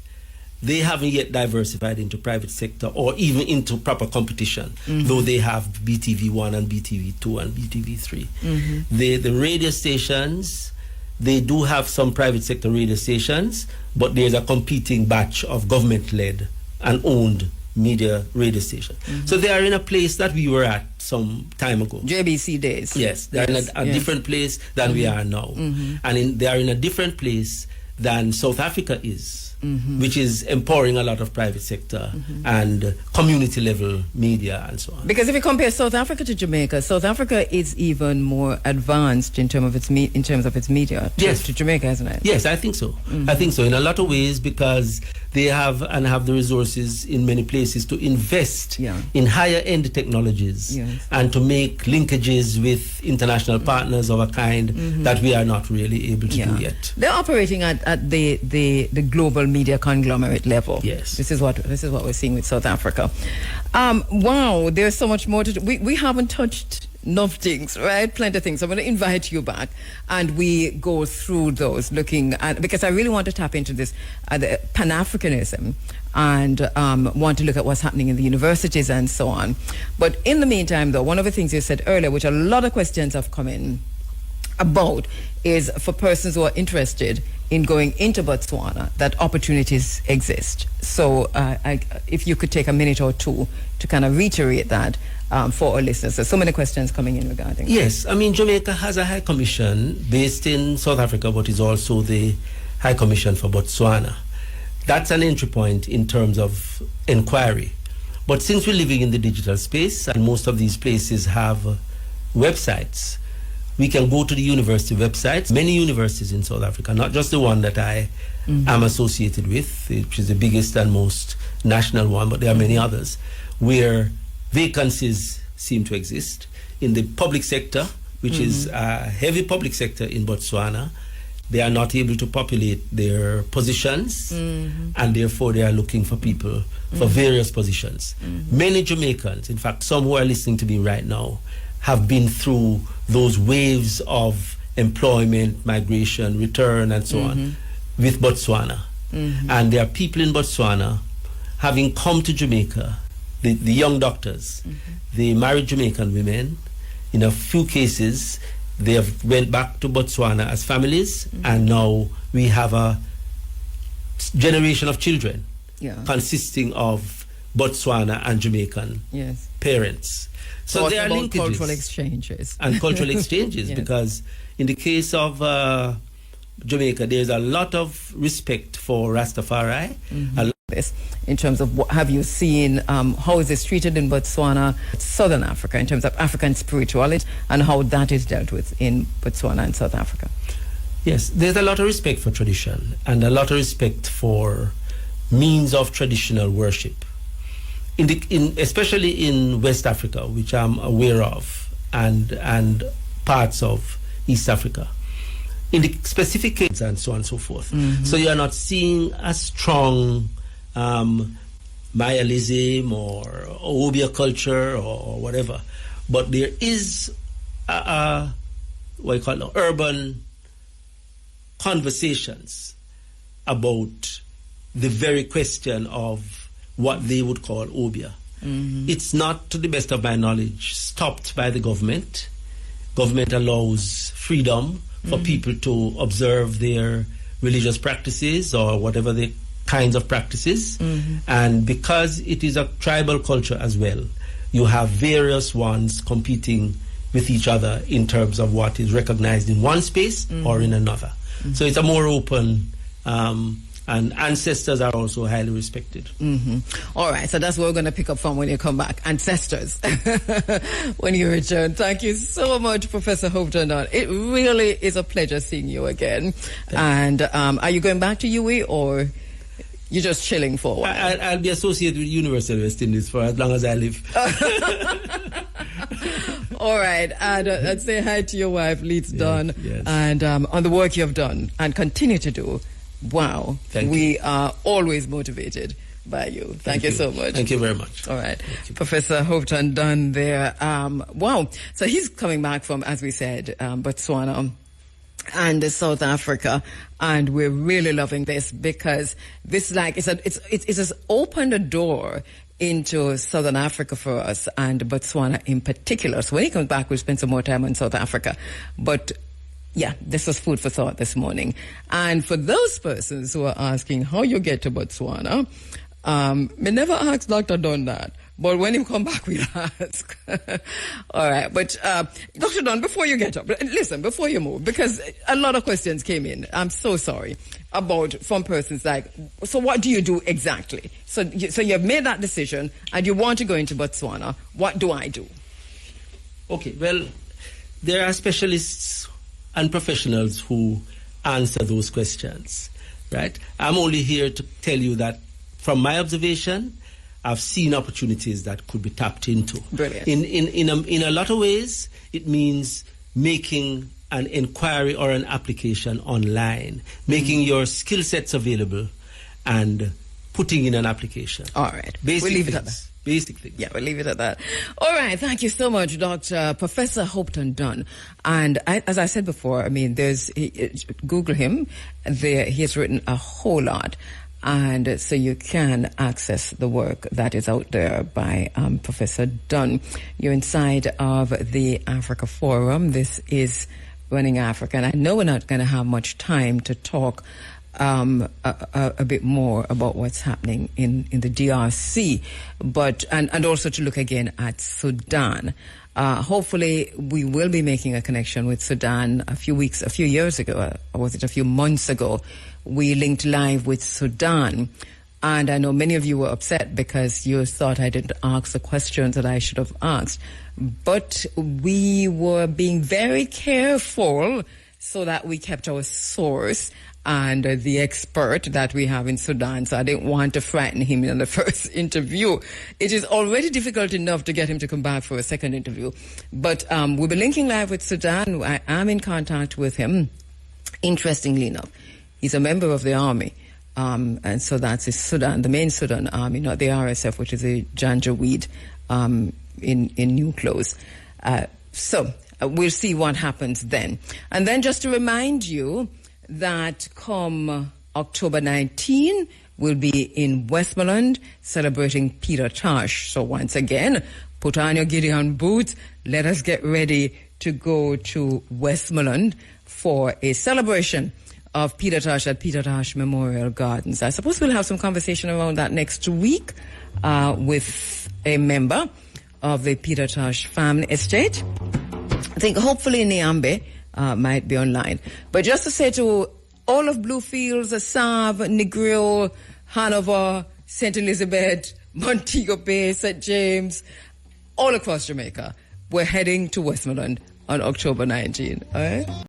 they haven't yet diversified into private sector or even into proper competition, though they have BTV1 and BTV2 and BTV3. The radio stations, they do have some private sector radio stations, but there's a competing batch of government-led and owned media radio station. So they are in a place that we were at some time ago. JBC days. Yes, they're in a different place than we are now. And they are in a different place than South Africa is. Which is empowering a lot of private sector and community level media and so on. Because if you compare South Africa to Jamaica, South Africa is even more advanced in terms of its media to Jamaica, isn't it? Yes, I think so. I think so in a lot of ways, because they have the resources in many places to invest in higher end technologies and to make linkages with international partners of a kind that we are not really able to do yet. They're operating at the global media conglomerate level. Yes. This is what we're seeing with South Africa. Wow, there's so much more to do. We haven't touched enough things, right? Plenty of things. I'm going to invite you back and we go through those, looking at, because I really want to tap into this the Pan-Africanism and want to look at what's happening in the universities and so on. But in the meantime, though, one of the things you said earlier, which a lot of questions have come in about, is for persons who are interested in going into Botswana, that opportunities exist. So if you could take a minute or two to kind of reiterate that for our listeners. There's so many questions coming in regarding that. Yes, I mean, Jamaica has a High Commission based in South Africa, but is also the High Commission for Botswana. That's an entry point in terms of inquiry. But since we're living in the digital space, and most of these places have websites, we can go to the university websites. Many universities in South Africa, not just the one that I am associated with, which is the biggest and most national one, but there are many others, where vacancies seem to exist. In the public sector, which is a heavy public sector in Botswana, they are not able to populate their positions, and therefore they are looking for people for various positions. Many Jamaicans, in fact, some who are listening to me right now, have been through those waves of employment, migration, return, and so on with Botswana. And there are people in Botswana having come to Jamaica, the young doctors, they married Jamaican women. In a few cases, they have went back to Botswana as families, and now we have a generation of children consisting of Botswana and Jamaican parents. So there are linkages. Cultural exchanges. And cultural exchanges, because in the case of Jamaica, there's a lot of respect for Rastafari. This, in terms of what have you seen, how is this treated in Botswana, Southern Africa, in terms of African spirituality, and how that is dealt with in Botswana and South Africa? Yes, there's a lot of respect for tradition and a lot of respect for means of traditional worship. Especially in West Africa, which I'm aware of, and parts of East Africa, in the specific cases and so on and so forth. So you are not seeing a strong Mayalism or Obia culture or whatever, but there is what you call urban conversations about the very question of what they would call Obia. It's not, to the best of my knowledge, stopped by the government. Government allows freedom for people to observe their religious practices or whatever the kinds of practices. And because it is a tribal culture as well, you have various ones competing with each other in terms of what is recognized in one space or in another. So it's a more open and ancestors are also highly respected. All right, so that's what we're going to pick up from when you come back. Ancestors, when you return. Thank you so much, Professor Houghton. It really is a pleasure seeing you again. And are you going back to UE or you're just chilling for a while? I'll be associated with University of West Indies for as long as I live. All right, and say hi to your wife, Leeds Dunn, yes. and on the work you've done and continue to do. Wow. We are always motivated by you. Thank you so much. Thank you very much. All right. Professor Houghton Dunn there. Wow. So he's coming back from, as we said, Botswana. and South Africa, and we're really loving this because this it has opened a door into Southern Africa for us, and Botswana in particular. So when he comes back, we'll spend some more time in South Africa. But yeah, this was food for thought this morning. And for those persons who are asking how you get to Botswana, me never asked Dr. Dunn that. But when you come back, we'll ask. All right. But, Dr. Dunn, before you get up, listen, before you move, because a lot of questions came in. I'm so sorry from persons like, so what do you do exactly? So you've made that decision and you want to go into Botswana. What do I do? Okay. Well, there are specialists and professionals who answer those questions, right? I'm only here to tell you that from my observation, I've seen opportunities that could be tapped into. Brilliant. In a lot of ways, it means making an inquiry or an application online, making your skill sets available, and putting in an application. All right. Basic we'll leave things. It at that. Basic things. Yeah, we'll leave it at that. All right. Thank you so much, Dr. Professor Hopton Dunn. And as I said before, I mean, Google him. He has written a whole lot. And so you can access the work that is out there by Professor Dunn. You're inside of the Africa Forum. This is Running Africa. And I know we're not going to have much time to talk a bit more about what's happening in the DRC, but and also to look again at Sudan. Hopefully, we will be making a connection with Sudan. A few years ago, or was it a few months ago, we linked live with Sudan. And I know many of you were upset because you thought I didn't ask the questions that I should have asked. But we were being very careful so that we kept our source and the expert that we have in Sudan. So I didn't want to frighten him in the first interview. It is already difficult enough to get him to come back for a second interview. But we'll be linking live with Sudan. I am in contact with him. Interestingly enough, he's a member of the army. And so that's Sudan, the main Sudan army, not the RSF, which is a Janjaweed in new clothes. So we'll see what happens then. And then just to remind you that come October 19, we'll be in Westmoreland celebrating Peter Tosh. So once again, put on your Gideon boots. Let us get ready to go to Westmoreland for a celebration of Peter Tosh at Peter Tosh Memorial Gardens. I suppose we'll have some conversation around that next week with a member of the Peter Tosh family estate. I think hopefully Niambe might be online. But just to say to all of Bluefields, Assab, Negril, Hanover, St. Elizabeth, Montego Bay, St. James, all across Jamaica, we're heading to Westmoreland on October 19. All right?